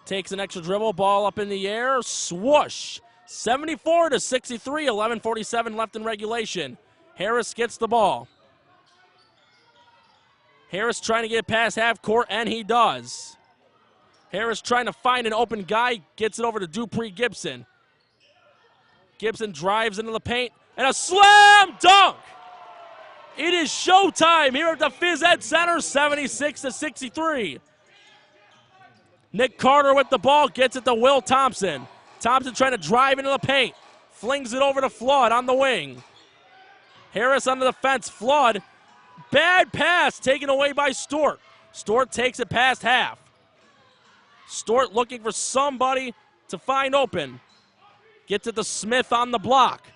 Takes an extra dribble. Ball up in the air. Swoosh. 74-63. 11:47 left in regulation. Harris gets the ball. Harris trying to get past half court, and he does. Harris trying to find an open guy, gets it over to Dupree Gibson. Gibson drives into the paint, and a slam dunk! It is showtime here at the Phys Ed Center, 76-63. Nick Carter with the ball, gets it to Will Thompson. Thompson trying to drive into the paint, flings it over to Flood on the wing. Harris under the fence, Flood. Bad pass taken away by Stewart. Stewart takes it past half. Stort looking for somebody to find open. Gets it to Smith on the block.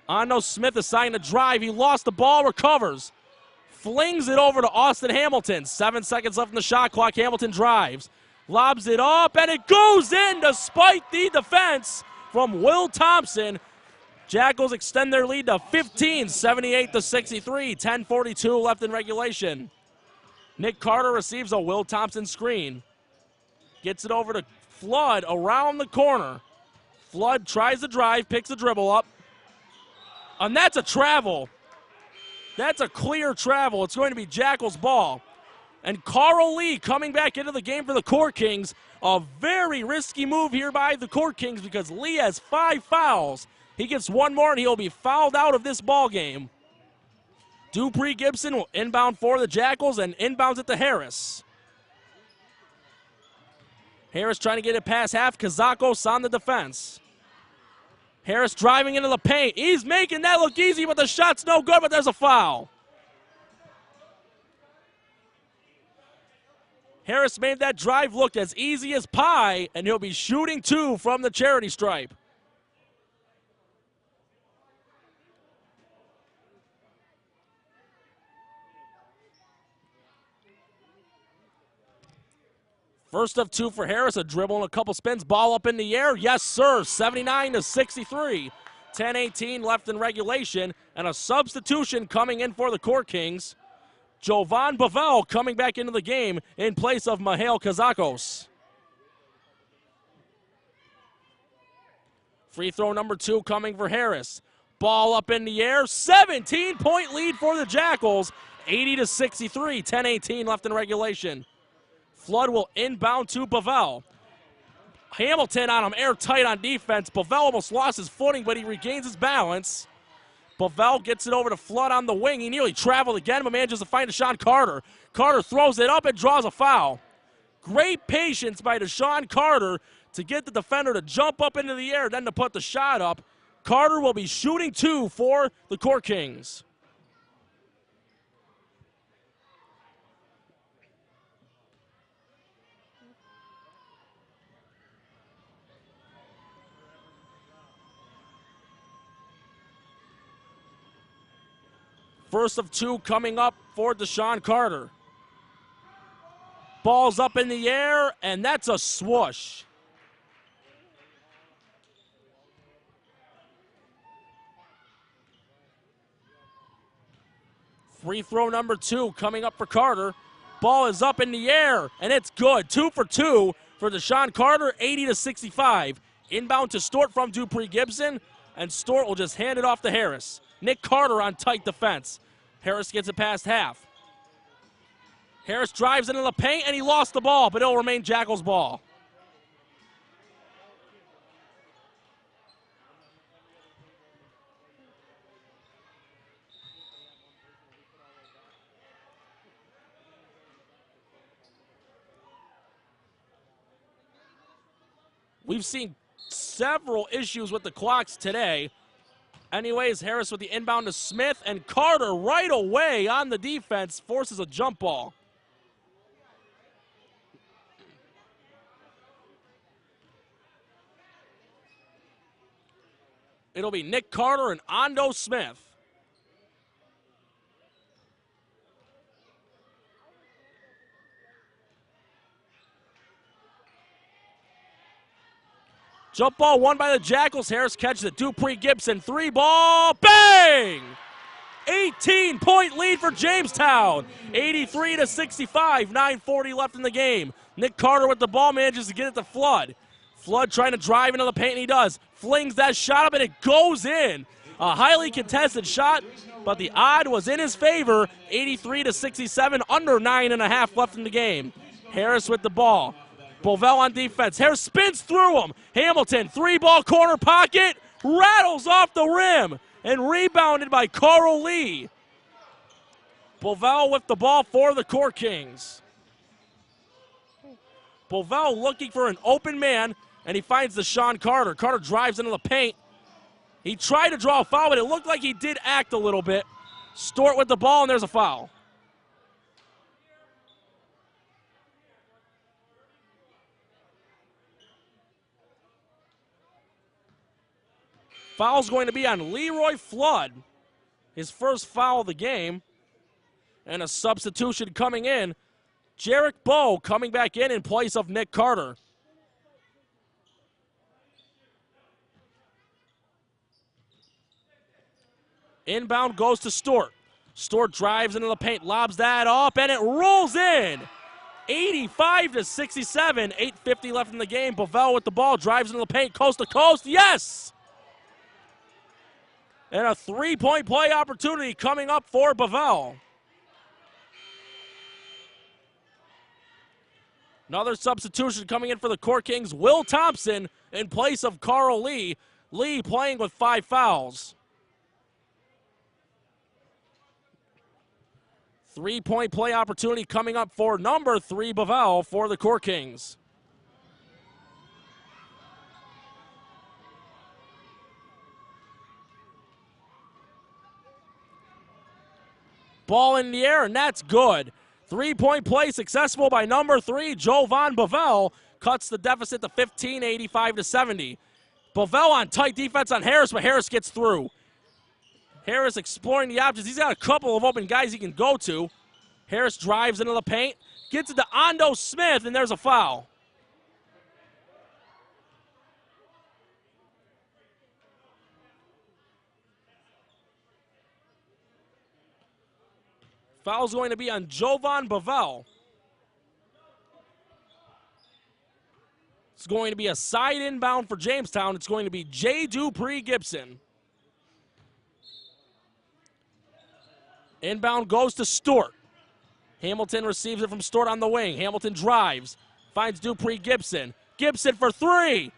Ando Smith assigned a drive. He lost the ball, recovers. Flings it over to Austin Hamilton. 7 seconds left in the shot clock. Hamilton drives. Lobs it up, and it goes in despite the defense from Will Thompson. Jackals extend their lead to 15, 78-63. 10:42 left in regulation. Nick Carter receives a Will Thompson screen. Gets it over to Flood around the corner. Flood tries to drive, picks a dribble up. And that's a travel. That's a clear travel. It's going to be Jackals ball. And Carl Lee coming back into the game for the Court Kings. A very risky move here by the Court Kings because Lee has 5 fouls. He gets one more and he'll be fouled out of this ball game. Dupree Gibson will inbound for the Jackals and inbounds it to Harris. Harris trying to get it past half. Kazakos on the defense. Harris driving into the paint. He's making that look easy, but the shot's no good, but there's a foul. Harris made that drive look as easy as pie, and he'll be shooting 2 from the charity stripe. First of 2 for Harris, a dribble and a couple spins, ball up in the air. Yes, sir, 79-63. 10:18 left in regulation, and a substitution coming in for the Court Kings. Jovan Bavel coming back into the game in place of Mihail Kazakos. Free throw number 2 coming for Harris. Ball up in the air, 17-point lead for the Jackals, 80-63, 10:18 left in regulation. Flood will inbound to Bavel. Hamilton on him, airtight on defense. Bavel almost lost his footing, but he regains his balance. Bavel gets it over to Flood on the wing. He nearly traveled again, but manages to find Deshaun Carter. Carter throws it up and draws a foul. Great patience by Deshaun Carter to get the defender to jump up into the air, then to put the shot up. Carter will be shooting 2 for the Court Kings. First of 2 coming up for Deshaun Carter. Ball's up in the air, and that's a swoosh. Free throw number 2 coming up for Carter. Ball is up in the air, and it's good. 2 for 2 for Deshaun Carter, 80-65. Inbound to Stort from Dupree Gibson, and Stort will just hand it off to Harris. Nick Carter on tight defense. Harris gets it past half. Harris drives into the paint, and he lost the ball, but it'll remain Jackals' ball. We've seen several issues with the clocks today. Anyways, Harris with the inbound to Smith, and Carter right away on the defense forces a jump ball. It'll be Nick Carter and Ando Smith. Jump ball won by the Jackals. Harris catches it. Dupree Gibson, 3 ball, bang! 18-point lead for Jamestown. 83-65, 9:40 left in the game. Nick Carter with the ball manages to get it to Flood. Flood trying to drive into the paint, and he does. Flings that shot up, and it goes in. A highly contested shot, but the odd was in his favor. 83-67, under 9.5 left in the game. Harris with the ball. Bovell on defense. Harris spins through him. Hamilton, 3-ball corner pocket, rattles off the rim, and rebounded by Carl Lee. Bovell with the ball for the Court Kings. Bovell looking for an open man, and he finds Deshaun Carter. Carter drives into the paint. He tried to draw a foul, but it looked like he did act a little bit. Stort with the ball, and there's a foul. Foul's going to be on Leroy Flood, his first foul of the game. And a substitution coming in. Jarek Bowe coming back in place of Nick Carter. Inbound goes to Stewart. Stewart drives into the paint, lobs that up, and it rolls in. 85-67, 8:50 left in the game. Bovell with the ball, drives into the paint, coast to coast, yes! And a three-point play opportunity coming up for Bovell. Another substitution coming in for the Court Kings. Will Thompson in place of Carl Lee. Lee playing with 5 fouls. Three-point play opportunity coming up for number 3 Bovell for the Court Kings. Ball in the air, and that's good. Three-point play successful by number 3, Jovan Bovell. Cuts the deficit to 15, 85-70. Bovell on tight defense on Harris, but Harris gets through. Harris exploring the options. He's got a couple of open guys he can go to. Harris drives into the paint, gets it to Ondo Smith, and there's a foul. Foul's going to be on Jovan Bovell. It's going to be a side inbound for Jamestown. It's going to be J. Dupree Gibson. Inbound goes to Stewart. Hamilton receives it from Stewart on the wing. Hamilton drives, finds Dupree Gibson. Gibson for 3.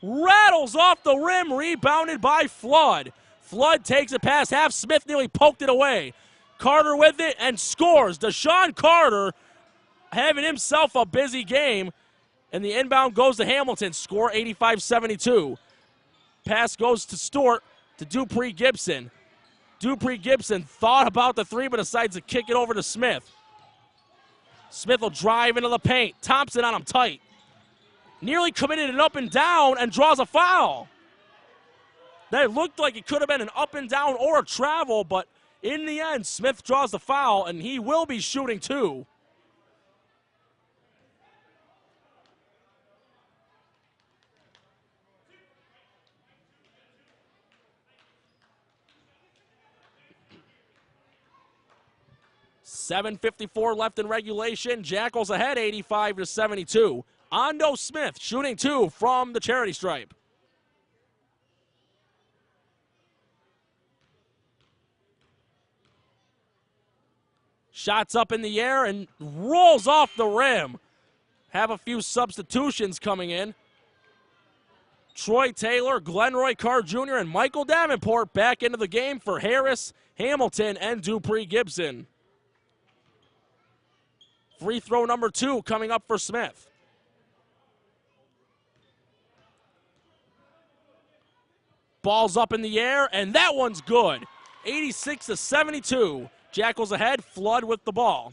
Rattles off the rim, rebounded by Flood. Flood takes it past half. Smith nearly poked it away. Carter with it and scores. Deshaun Carter having himself a busy game. And the inbound goes to Hamilton. Score 85-72. Pass goes to Stewart to Dupree Gibson. Dupree Gibson thought about the 3 but decides to kick it over to Smith. Smith will drive into the paint. Thompson on him tight. Nearly committed an up and down and draws a foul. That looked like it could have been an up and down or a travel, but in the end, Smith draws the foul, and he will be shooting 2. .754 left in regulation. Jackals ahead 85-72. Ondo Smith shooting 2 from the charity stripe. Shots up in the air and rolls off the rim. Have a few substitutions coming in. Troy Taylor, Glenroy Carr Jr., and Michael Davenport back into the game for Harris, Hamilton, and Dupree Gibson. Free throw number 2 coming up for Smith. Ball's up in the air, and that one's good. 86-72. Jackals ahead, Flood with the ball.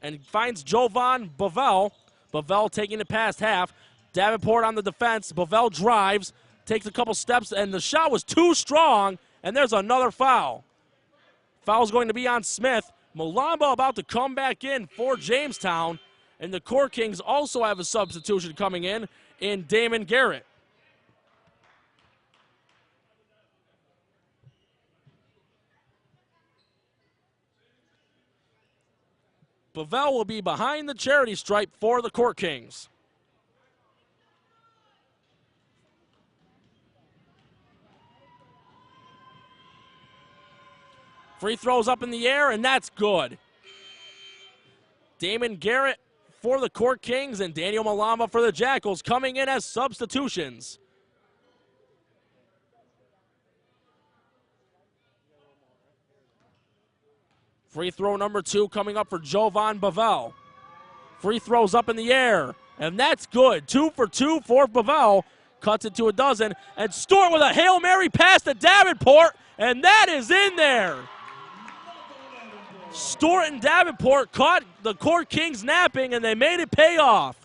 And finds Jovan Bovell. Bovell taking it past half. Davenport on the defense. Bovell drives, takes a couple steps, and the shot was too strong, and there's another foul. Foul's going to be on Smith. Malamba about to come back in for Jamestown, and the Court Kings also have a substitution coming in Damon Garrett. Bovell will be behind the charity stripe for the Court Kings. Free throws up in the air, and that's good. Damon Garrett for the Court Kings and Daniel Malamba for the Jackals coming in as substitutions. Free throw number 2 coming up for Jovan Bovell. Free throws up in the air, and that's good. 2 for 2 for Bovell. Cuts it to a dozen, and Stewart with a Hail Mary pass to Davenport, and that is in there. Stewart and Davenport caught the Court Kings napping, and they made it pay off.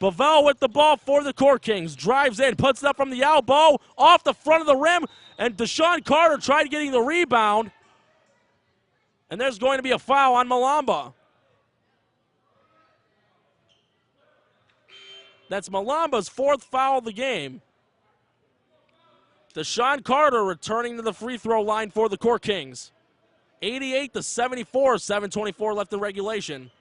Bavell with the ball for the Court Kings. Drives in, puts it up from the elbow, off the front of the rim, and Deshaun Carter tried getting the rebound. And there's going to be a foul on Malamba. That's Malamba's 4th foul of the game. Deshaun Carter returning to the free throw line for the Court Kings. 88-74, 7:24 left in regulation.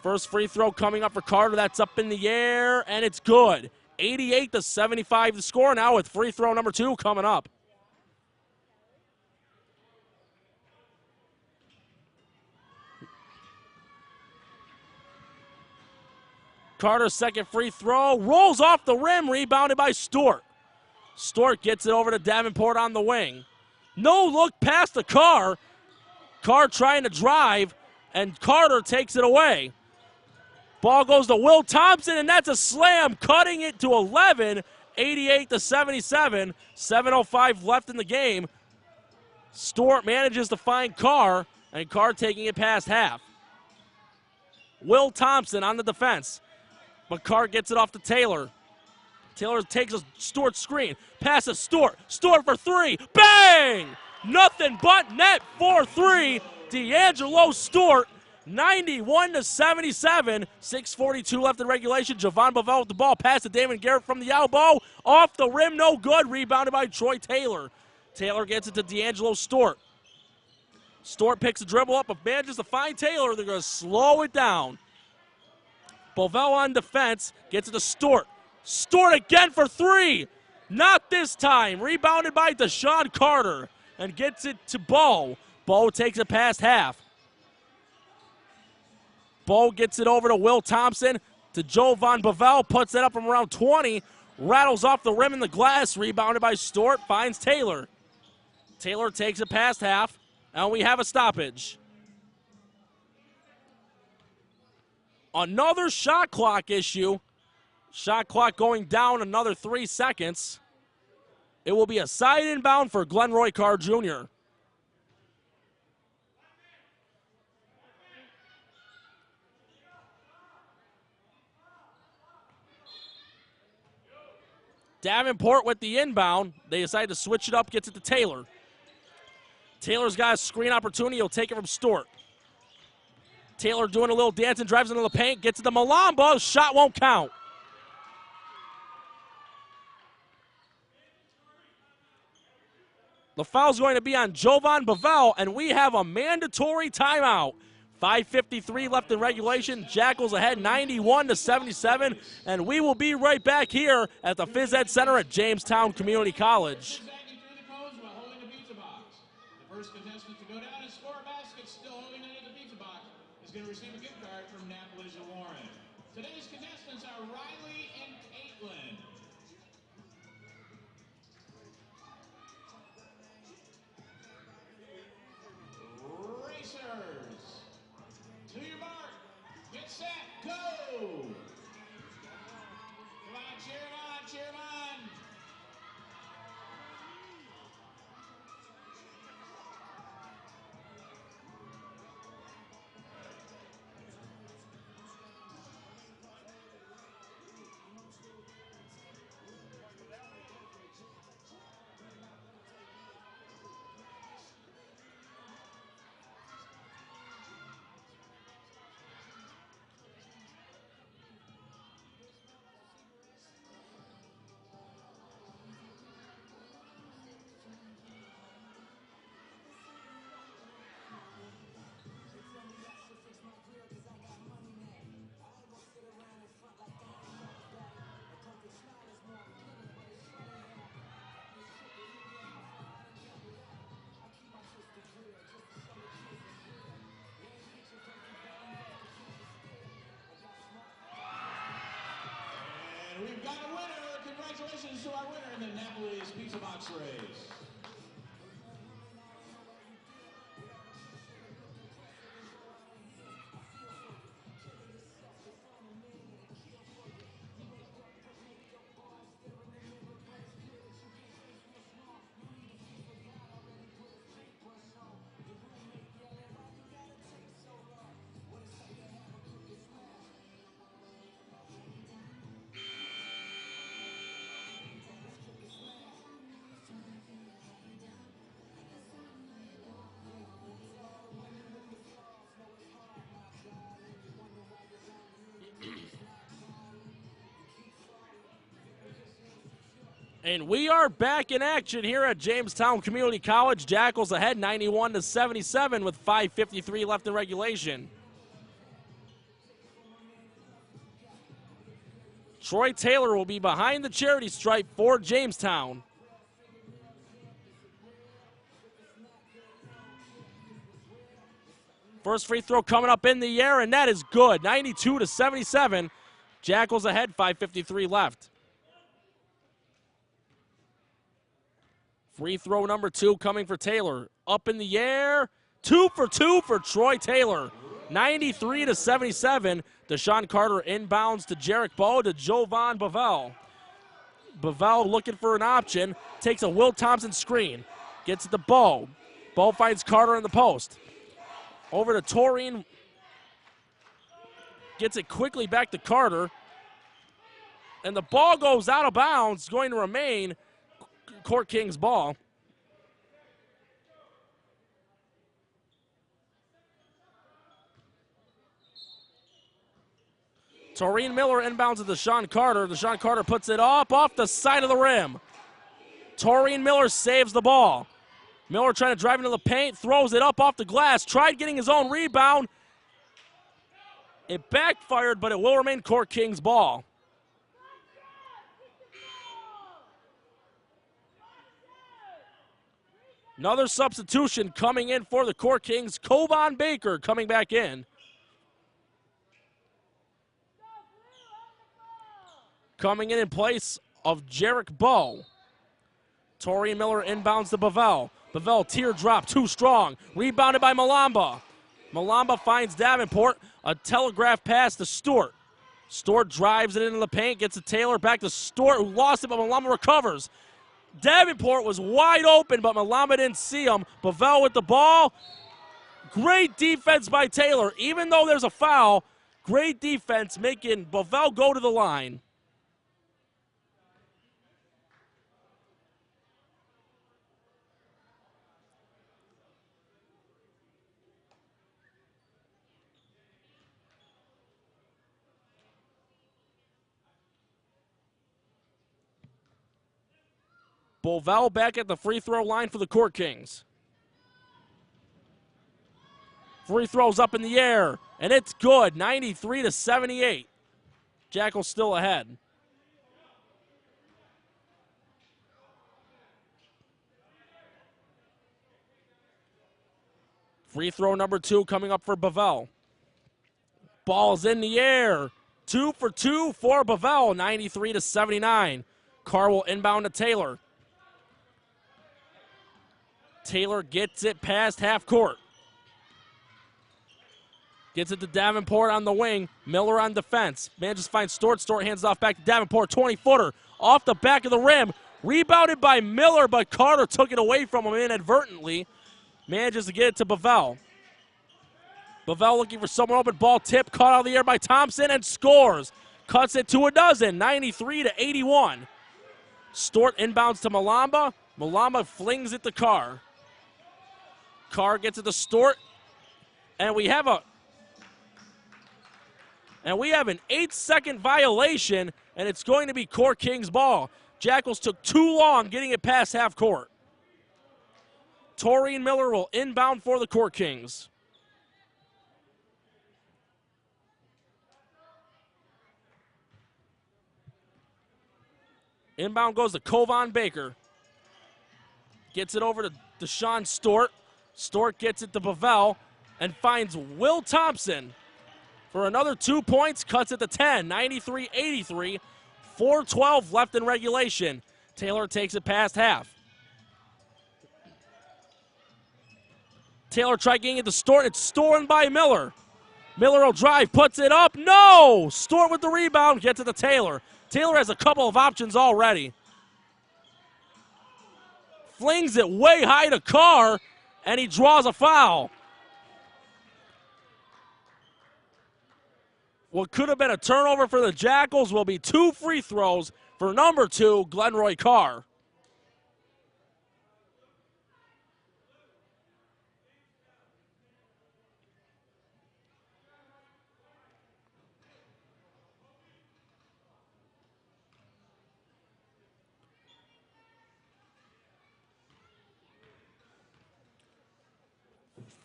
First free throw coming up for Carter. That's up in the air, and it's good. 88-75 the score now with free throw number 2 coming up. Carter's second free throw rolls off the rim, rebounded by Stewart. Stewart gets it over to Davenport on the wing. No look past the Carr. Carr trying to drive, and Carter takes it away. Ball goes to Will Thompson, and that's a slam, cutting it to 11, 88-77. 7:05 left in the game. Stewart manages to find Carr, and Carr taking it past half. Will Thompson on the defense. But Carr gets it off to Taylor. Taylor takes a Stewart screen. Passes Stewart. Stewart for 3. Bang! Nothing but net for 3. D'Angelo Stewart, 91-77. 6:42 left in regulation. Javon Bavell with the ball. Pass to Damon Garrett from the elbow. Off the rim, no good. Rebounded by Troy Taylor. Taylor gets it to D'Angelo Stewart. Stewart picks a dribble up, but manages to find Taylor. They're going to slow it down. Bovell on defense, gets it to Stewart. Stewart again for 3. Not this time. Rebounded by Deshaun Carter and gets it to Bo. Bo takes it past half. Bo gets it over to Will Thompson, to Jovan Bavell, puts it up from around 20, rattles off the rim in the glass, rebounded by Stewart, finds Taylor. Taylor takes it past half, and we have a stoppage. Another shot clock issue. Shot clock going down another 3 seconds. It will be a side inbound for Glenroy Carr Jr. Davenport with the inbound. They decide to switch it up, gets it to Taylor. Taylor's got a screen opportunity. He'll take it from Stewart. Taylor doing a little dance and drives into the paint, gets it to Malamba. Shot won't count. The foul's going to be on Jovan Bavell, and we have a mandatory timeout. 5:53 left in regulation. Jackals ahead 91-77, and we will be right back here at the Phys Ed Center at Jamestown Community College. The first contestant to go down and score a basket, still holding it in the pizza box, is going to receive a gift card from Naples Warren. Today's contestants are Riley and Caitlin. Racers, to your mark, get set, go! Come on, cheer it on, cheer it on. We've got a winner. Congratulations to our winner in the Naples Pizza Box race. And we are back in action here at Jamestown Community College. Jackals ahead 91-77 with 5:53 left in regulation. Troy Taylor will be behind the charity stripe for Jamestown. First free throw coming up in the air, and that is good. 92-77. Jackals ahead, 5:53 left. Free throw number 2 coming for Taylor. Up in the air. 2 for 2 for Troy Taylor. 93-77. Deshaun Carter inbounds to Jarek Bowe to Jovan Bavell. Bavell looking for an option. Takes a Will Thompson screen. Gets it to Bowe. Bowe finds Carter in the post. Over to Taurine. Gets it quickly back to Carter. And the ball goes out of bounds. Going to remain Court Kings ball. Taurine Miller inbounds to Deshaun Carter. Deshaun Carter puts it up off the side of the rim. Taurine Miller saves the ball. Miller trying to drive into the paint, throws it up off the glass, tried getting his own rebound. It backfired, but it will remain Court Kings ball. Another substitution coming in for the Court Kings. Kovan Baker coming back in. Coming in place of Jarek Bowe. Taurine Miller inbounds to Bavell. Bavell teardrop, too strong. Rebounded by Malamba. Malamba finds Davenport. A telegraph pass to Stewart. Stewart drives it into the paint, gets to Taylor, back to Stewart, who lost it, but Malamba recovers. Davenport was wide open, but Malamba didn't see him. Bavell with the ball. Great defense by Taylor. Even though there's a foul, great defense making Bavell go to the line. Bovell back at the free throw line for the Court Kings. Free throws up in the air, and it's good, 93-78. Jackals still ahead. Free throw number 2 coming up for Bavell. Ball's in the air. 2 for 2 for Bavell, 93-79. Carr will inbound to Taylor. Taylor gets it past half court. Gets it to Davenport on the wing. Miller on defense. Manages to find Stewart. Stewart hands it off back to Davenport. 20-footer off the back of the rim. Rebounded by Miller, but Carter took it away from him inadvertently. Manages to get it to Bavell. Bavell looking for someone open. Ball tip caught out of the air by Thompson and scores. Cuts it to a dozen. 93-81. Stewart inbounds to Malamba. Malamba flings it to Carr. Carr gets it to Stewart. And we have an 8-second violation, and it's going to be Court Kings ball. Jackals took too long getting it past half court. Taurine Miller will inbound for the Court Kings. Inbound goes to Kovan Baker. Gets it over to Deshaun Stewart. Stewart gets it to Bavell and finds Will Thompson for another 2 points. Cuts it to 10, 93-83. 4:12 left in regulation. Taylor takes it past half. Taylor tried getting it to Stewart. It's stolen by Miller. Miller will drive, puts it up. No! Stewart with the rebound, gets it to Taylor. Taylor has a couple of options already. Flings it way high to Carr, and he draws a foul. What could have been a turnover for the Jackals will be 2 free throws for number 2, Glenroy Carr.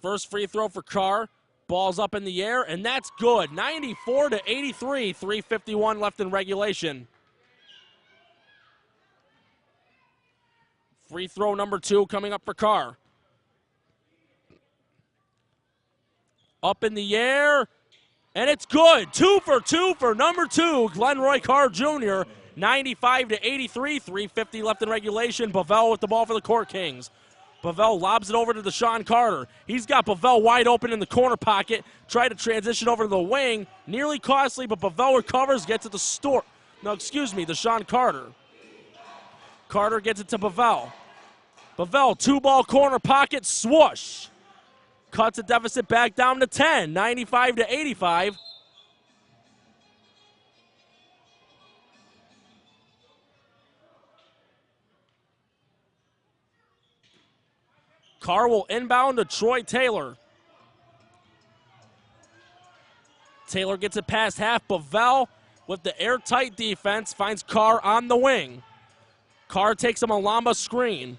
First free throw for Carr. Ball's up in the air, and that's good. 94-83, 3:51 left in regulation. Free throw number 2 coming up for Carr. Up in the air, and it's good. 2 for 2 for number 2, Glenroy Carr Jr. 95-83, 3:50 left in regulation. Bavell with the ball for the Court Kings. Bavell lobs it over to Deshaun Carter. He's got Bavell wide open in the corner pocket. Tried to transition over to the wing. Nearly costly, but Bavell recovers, gets it to Deshaun Carter. Carter gets it to Bavell. Bavell, 2-ball corner pocket, swoosh. Cuts the deficit back down to 10, 95-85. Carr will inbound to Troy Taylor. Taylor gets it past half. Bavell with the airtight defense finds Carr on the wing. Carr takes a Malamba screen.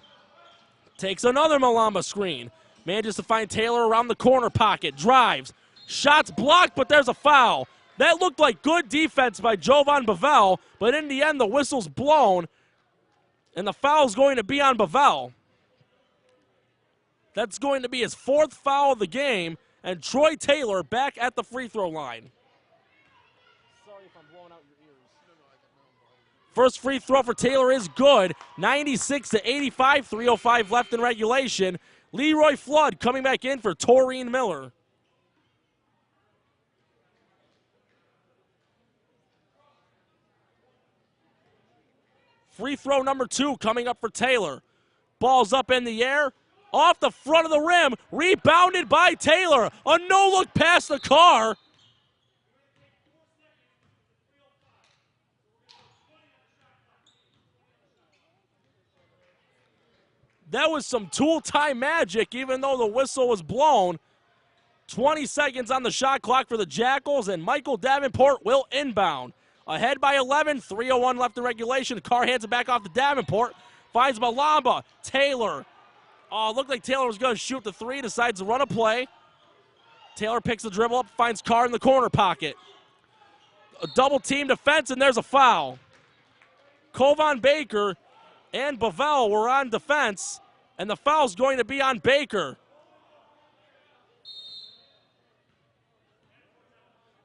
Takes another Malamba screen. Manages to find Taylor around the corner pocket. Drives. Shots blocked, but there's a foul. That looked like good defense by Jovan Bavell, but in the end the whistle's blown, and the foul's going to be on Bavell. That's going to be his 4th foul of the game, and Troy Taylor back at the free throw line. Sorry if I'm blowing out your ears. First free throw for Taylor is good. 96-85, 3:05 left in regulation. Leroy Flood coming back in for Taurine Miller. Free throw number 2 coming up for Taylor. Ball's up in the air. Off the front of the rim, rebounded by Taylor. A no-look pass to Carr. That was some tool-time magic, even though the whistle was blown. 20 seconds on the shot clock for the Jackals, and Michael Davenport will inbound. Ahead by 11, 3:01 left in regulation. Carr hands it back off to Davenport. Finds Malamba. Taylor. Oh, looked like Taylor was going to shoot the 3, decides to run a play. Taylor picks the dribble up, finds Carr in the corner pocket. A double-team defense, and there's a foul. Kovan Baker and Bavell were on defense, and the foul's going to be on Baker.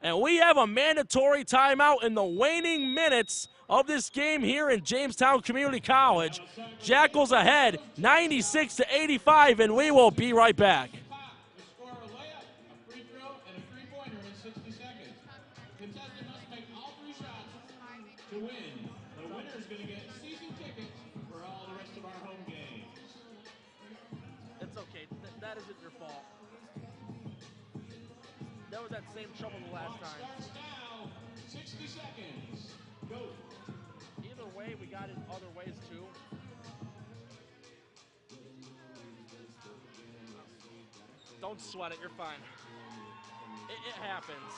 And we have a mandatory timeout in the waning minutes of this game here in Jamestown Community College. Jackals ahead, 96-85, and we will be right back. Score a layup, a free throw, and a three-pointer in 60 seconds. Contestant must make all 3 shots to win. The winner is going to get season tickets for all the rest of our home games. It's okay. That isn't your fault. That was that same trouble the last time. Starts now, 60 seconds. Go. Either way, we got it other ways too. Don't sweat it, you're fine. It happens.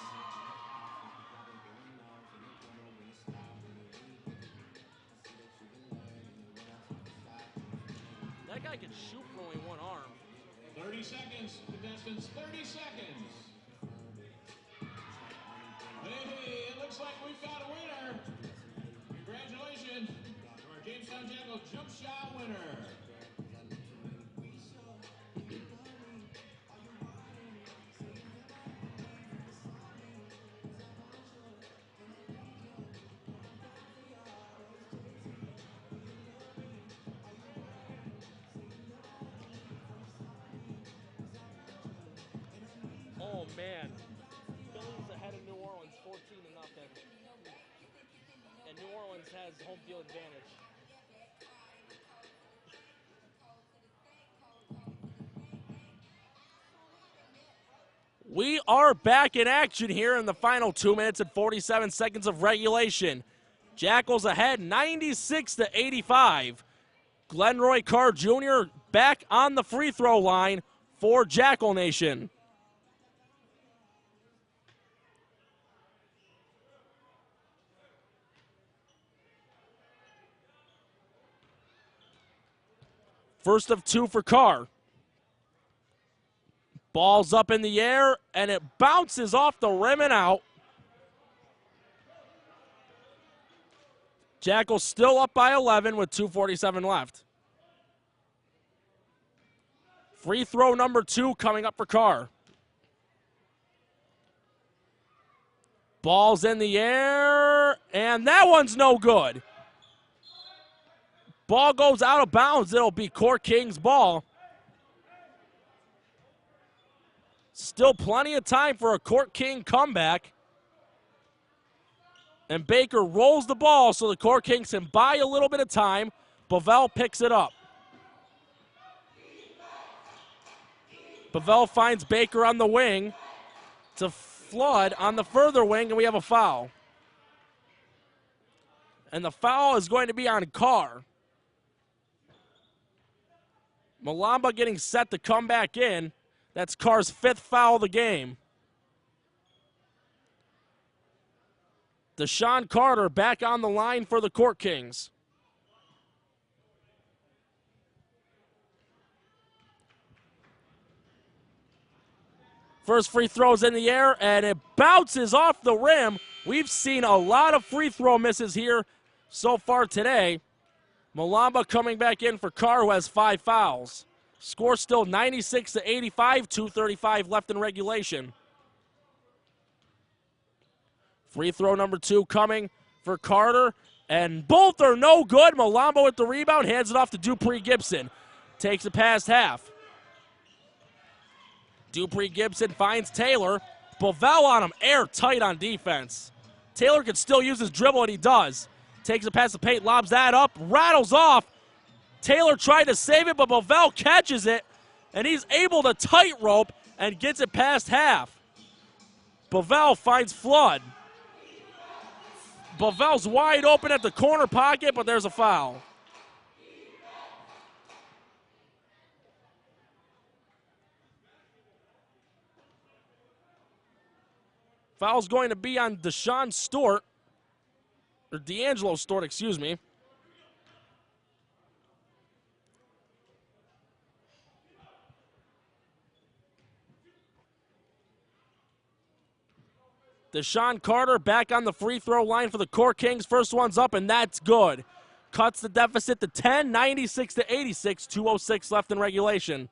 That guy can shoot for only one arm. 30 seconds, contestants, 30 seconds. Hey, it looks like we've got a winner. Congratulations to our Jamestown Jackals jump shot winner. Oh man, Philly's ahead of New Orleans 14-0. And New Orleans has home field advantage. We are back in action here in the final 2 minutes and 47 seconds of regulation. Jackals ahead 96-85. Glenroy Carr Jr. back on the free throw line for Jackal Nation. First of 2 for Carr. Ball's up in the air, and it bounces off the rim and out. Jackals still up by 11 with 2:47 left. Free throw number 2 coming up for Carr. Ball's in the air, and that one's no good. Ball goes out of bounds. It'll be Court Kings' ball. Still plenty of time for a Court King comeback. And Baker rolls the ball so the Court Kings can buy a little bit of time. Bovell picks it up. Bovell finds Baker on the wing to Flood on the further wing, and we have a foul. And the foul is going to be on Carr. Malamba getting set to come back in. That's Carr's 5th foul of the game. Deshaun Carter back on the line for the Court Kings. First free throw's in the air, and it bounces off the rim. We've seen a lot of free throw misses here so far today. Malamba coming back in for Carr, who has 5 fouls. Score still 96-85, 2:35 left in regulation. Free throw number 2 coming for Carter, and both are no good. Malamba with the rebound, hands it off to Dupree Gibson. Takes it past half. Dupree Gibson finds Taylor. Bovell on him, airtight on defense. Taylor could still use his dribble, and he does. Takes it past the paint, lobs that up, rattles off. Taylor tried to save it, but Bovell catches it, and he's able to tightrope and gets it past half. Bovell finds Flood. Bovell's wide open at the corner pocket, but there's a foul. Foul's going to be on D'Angelo Stewart, excuse me. Deshaun Carter back on the free throw line for the Court Kings. First one's up, and that's good. Cuts the deficit to 10, 96-86, 2:06 left in regulation.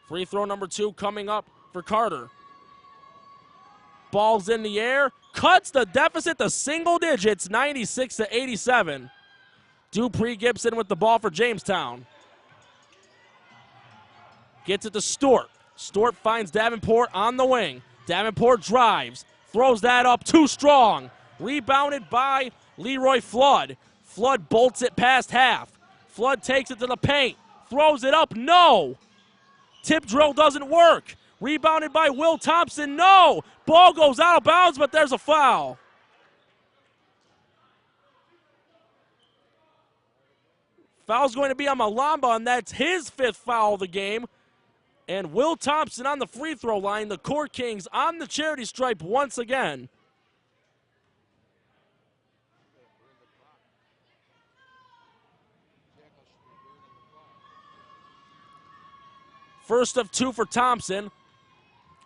Free throw number 2 coming up for Carter. Ball's in the air, cuts the deficit to single digits, 96-87. Dupree Gibson with the ball for Jamestown. Gets it to Stewart. Stewart finds Davenport on the wing. Davenport drives, throws that up too strong. Rebounded by Leroy Flood. Flood bolts it past half. Flood takes it to the paint, throws it up, no. Tip drill doesn't work. Rebounded by Will Thompson, no. Ball goes out of bounds, but there's a foul. Foul's going to be on Malamba, and that's his 5th foul of the game. And Will Thompson on the free throw line. The Court Kings on the charity stripe once again. First of 2 for Thompson.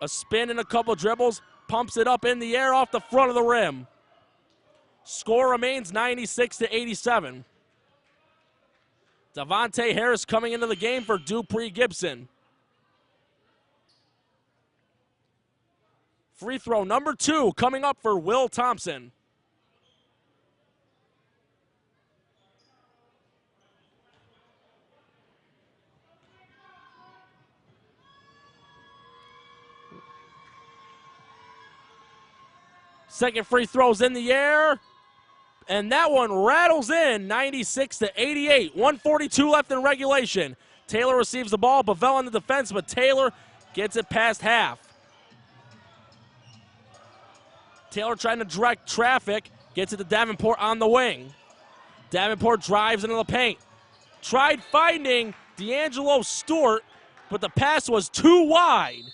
A spin and a couple dribbles. Pumps it up in the air off the front of the rim. Score remains 96-87. Devontae Harris coming into the game for Dupree Gibson. Free throw number 2 coming up for Will Thompson. Second free throw's in the air. And that one rattles in, 96-88. 1:42 left in regulation. Taylor receives the ball. Bovell on the defense, but Taylor gets it past half. Taylor trying to direct traffic. Gets it to Davenport on the wing. Davenport drives into the paint. Tried finding D'Angelo Stewart, but the pass was too wide.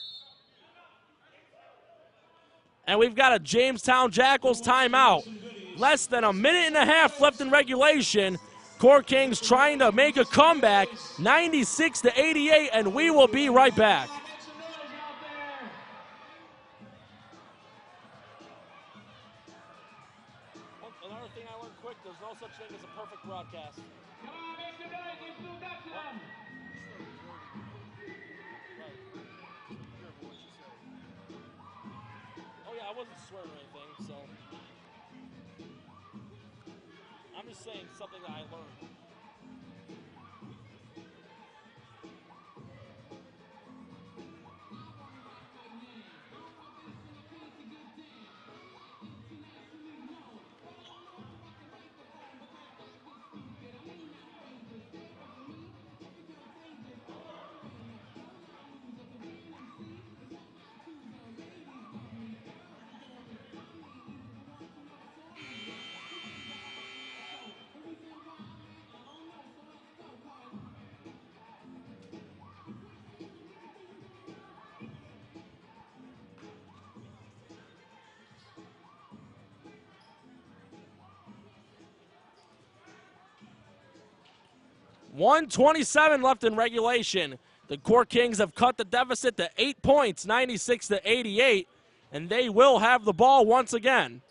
And we've got a Jamestown Jackals timeout. Less than a minute and a half left in regulation. Core Kings trying to make a comeback, 96-88, and we will be right back. Another thing I learned quick, there's no such thing as a perfect broadcast. Come on, make some noise, it's moved up to them. Oh yeah, I wasn't swearing or anything, so. I'm just saying something that I learned. .127 left in regulation. The Core Kings have cut the deficit to 8 points, 96-88, and they will have the ball once again.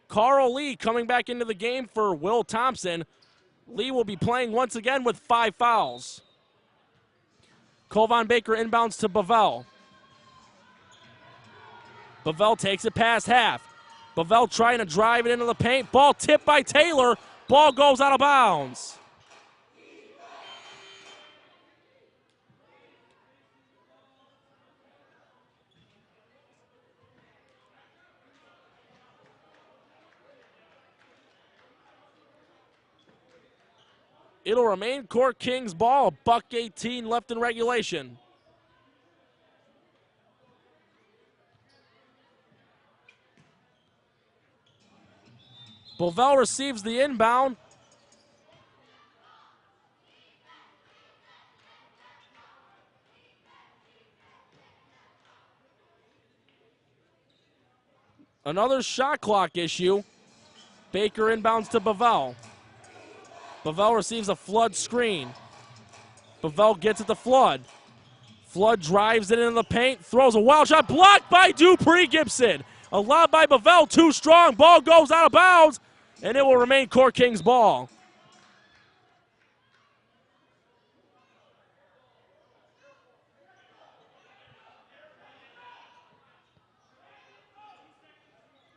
Carl Lee coming back into the game for Will Thompson. Lee will be playing once again with 5 fouls. Kovan Baker inbounds to Bavell. Bavell takes it past half. Bavell trying to drive it into the paint. Ball tipped by Taylor. Ball goes out of bounds. It'll remain Core Kings ball. $1:18 left in regulation. Bovell receives the inbound. Another shot clock issue. Baker inbounds to Bovell. Bovell receives a Flood screen. Bovell gets it to Flood. Flood drives it into the paint, throws a wild shot, blocked by Dupree Gibson. A lob by Bovell, too strong. Ball goes out of bounds, and it will remain Core Kings ball.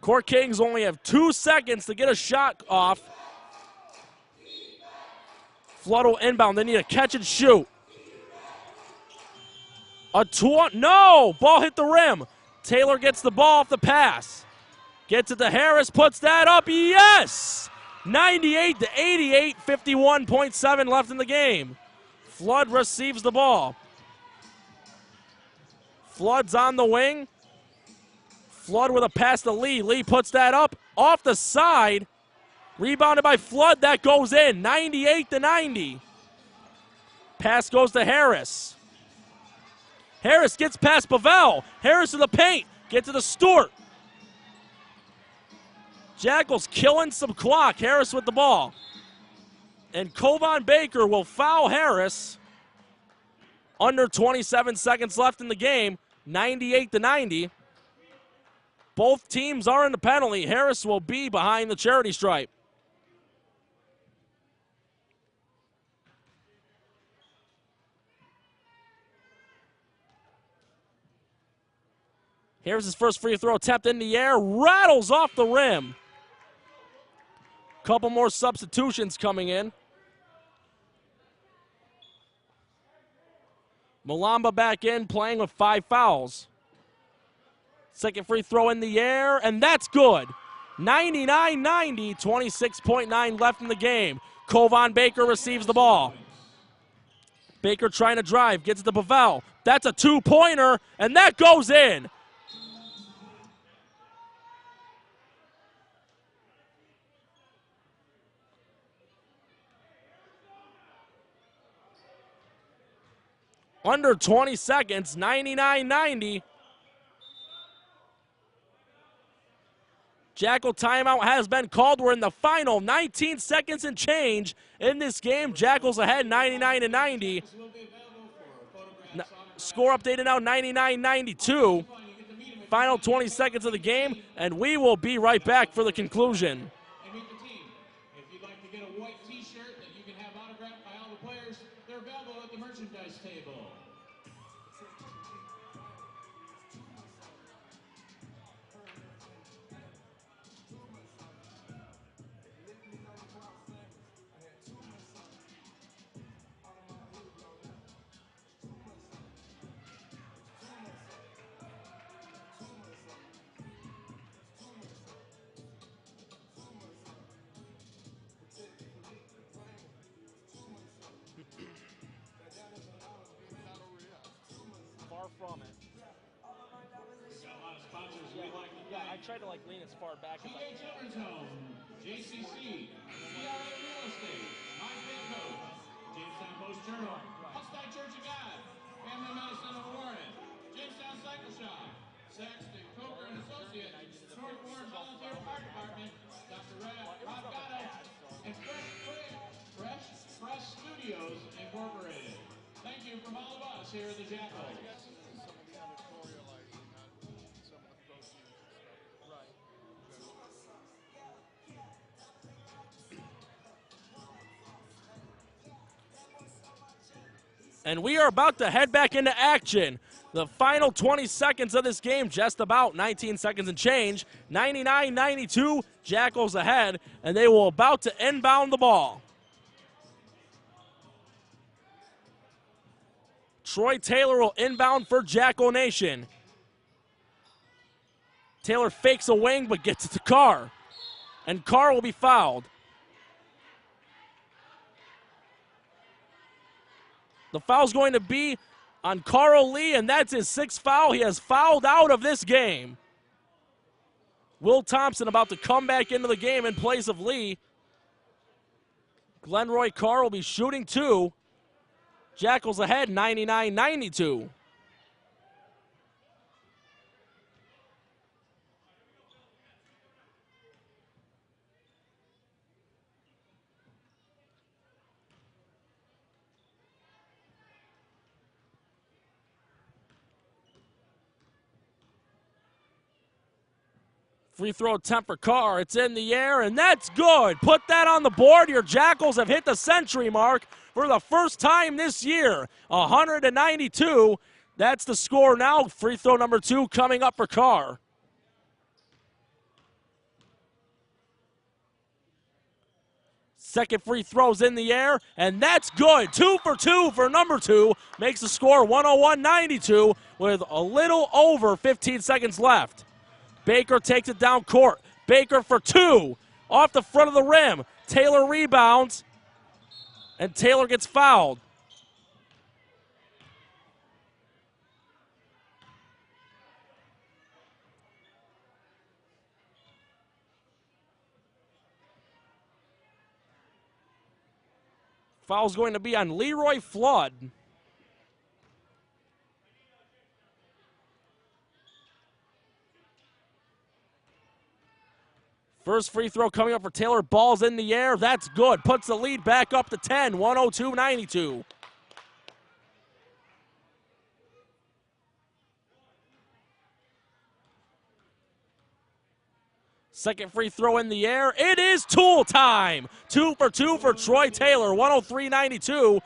Core Kings only have 2 seconds to get a shot off. Flood will inbound. They need a catch and shoot. No! Ball hit the rim. Taylor gets the ball off the pass. Gets it to Harris, puts that up. Yes! 98-88, 51.7 left in the game. Flood receives the ball. Flood's on the wing. Flood with a pass to Lee. Lee puts that up off the side. Rebounded by Flood. That goes in. 98-90. Pass goes to Harris. Harris gets past Bavell. Harris in the paint. Gets to the Stewart. Jackals killing some clock. Harris with the ball. And Kovan Baker will foul Harris. Under 27 seconds left in the game. 98-90. Both teams are in the penalty. Harris will be behind the charity stripe. Here's his first free throw, tapped in the air, rattles off the rim. Couple more substitutions coming in. Malamba back in, playing with 5 fouls. Second free throw in the air, and that's good. 99-90, 26.9 left in the game. Kovan Baker receives the ball. Baker trying to drive, gets it to Bavell. That's a 2-pointer, and that goes in. Under 20 seconds, 99-90. Jackal timeout has been called. We're in the final 19 seconds and change in this game. Jackals ahead 99-90. Score updated now 99-92. Final 20 seconds of the game, and we will be right back for the conclusion. And meet the team. If you'd like to get a white t-shirt that you can have autographed by all the players, they're available at the merchandise table. Far from it. We've got a lot of sponsors we'd like to thank. I tried to lean as far back as I PA Children's Home, JCC, CRA Real Estate, My Big Coach, Jamestown Post Journal, Hustai Church of God, Family Medicine of Warren, Jamestown Cycle Shop, Saxton, Coker and Associates, North Warren Volunteer Fire Department, Dr. Rob Gatto, and Fresh Studios Incorporated. Thank you from all of us here at the Jackals. And we are about to head back into action. The final 20 seconds of this game, just about 19 seconds and change. 99-92, Jackals ahead, and they will about to inbound the ball. Troy Taylor will inbound for Jackal Nation. Taylor fakes a wing but gets it to Carr, and Carr will be fouled. The foul's going to be on Carl Lee, and that's his sixth foul. He has fouled out of this game. Will Thompson about to come back into the game in place of Lee. Glenroy Carr will be shooting two. Jackals ahead 99-92. Free throw attempt for Carr. It's in the air, and that's good. Put that on the board. Your Jackals have hit the century mark for the first time this year. 192. That's the score now. Free throw number two coming up for Carr. Second free throw's in the air, and that's good. 2 for 2 for number two. Makes the score 101-92 with a little over 15 seconds left. Baker takes it down court. Baker for two. Off the front of the rim. Taylor rebounds, and Taylor gets fouled. Foul's going to be on Leroy Flood. First free throw coming up for Taylor. Ball's in the air. That's good. Puts the lead back up to 10. 102-92. Second free throw in the air. It is tool time. 2 for 2 for Troy Taylor. 103-92.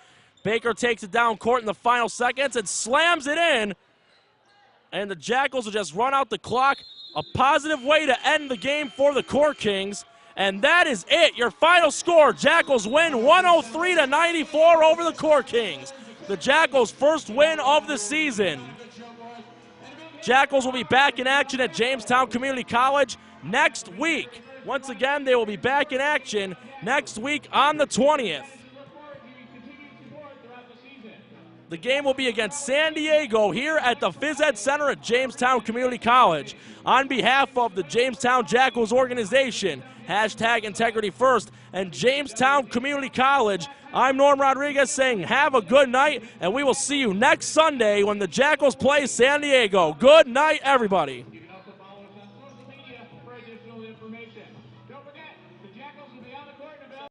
Baker takes it down court in the final seconds and slams it in. And the Jackals will just run out the clock. A positive way to end the game for the Core Kings. And that is it. Your final score, Jackals win 103-94 over the Core Kings. The Jackals' first win of the season. Jackals will be back in action at Jamestown Community College next week. Once again, they will be back in action next week on the 20th. The game will be against San Diego here at the Phys Ed Center at Jamestown Community College. On behalf of the Jamestown Jackals organization, #IntegrityFirst, and Jamestown Community College, I'm Norm Rodriguez saying have a good night, and we will see you next Sunday when the Jackals play San Diego. Good night, everybody.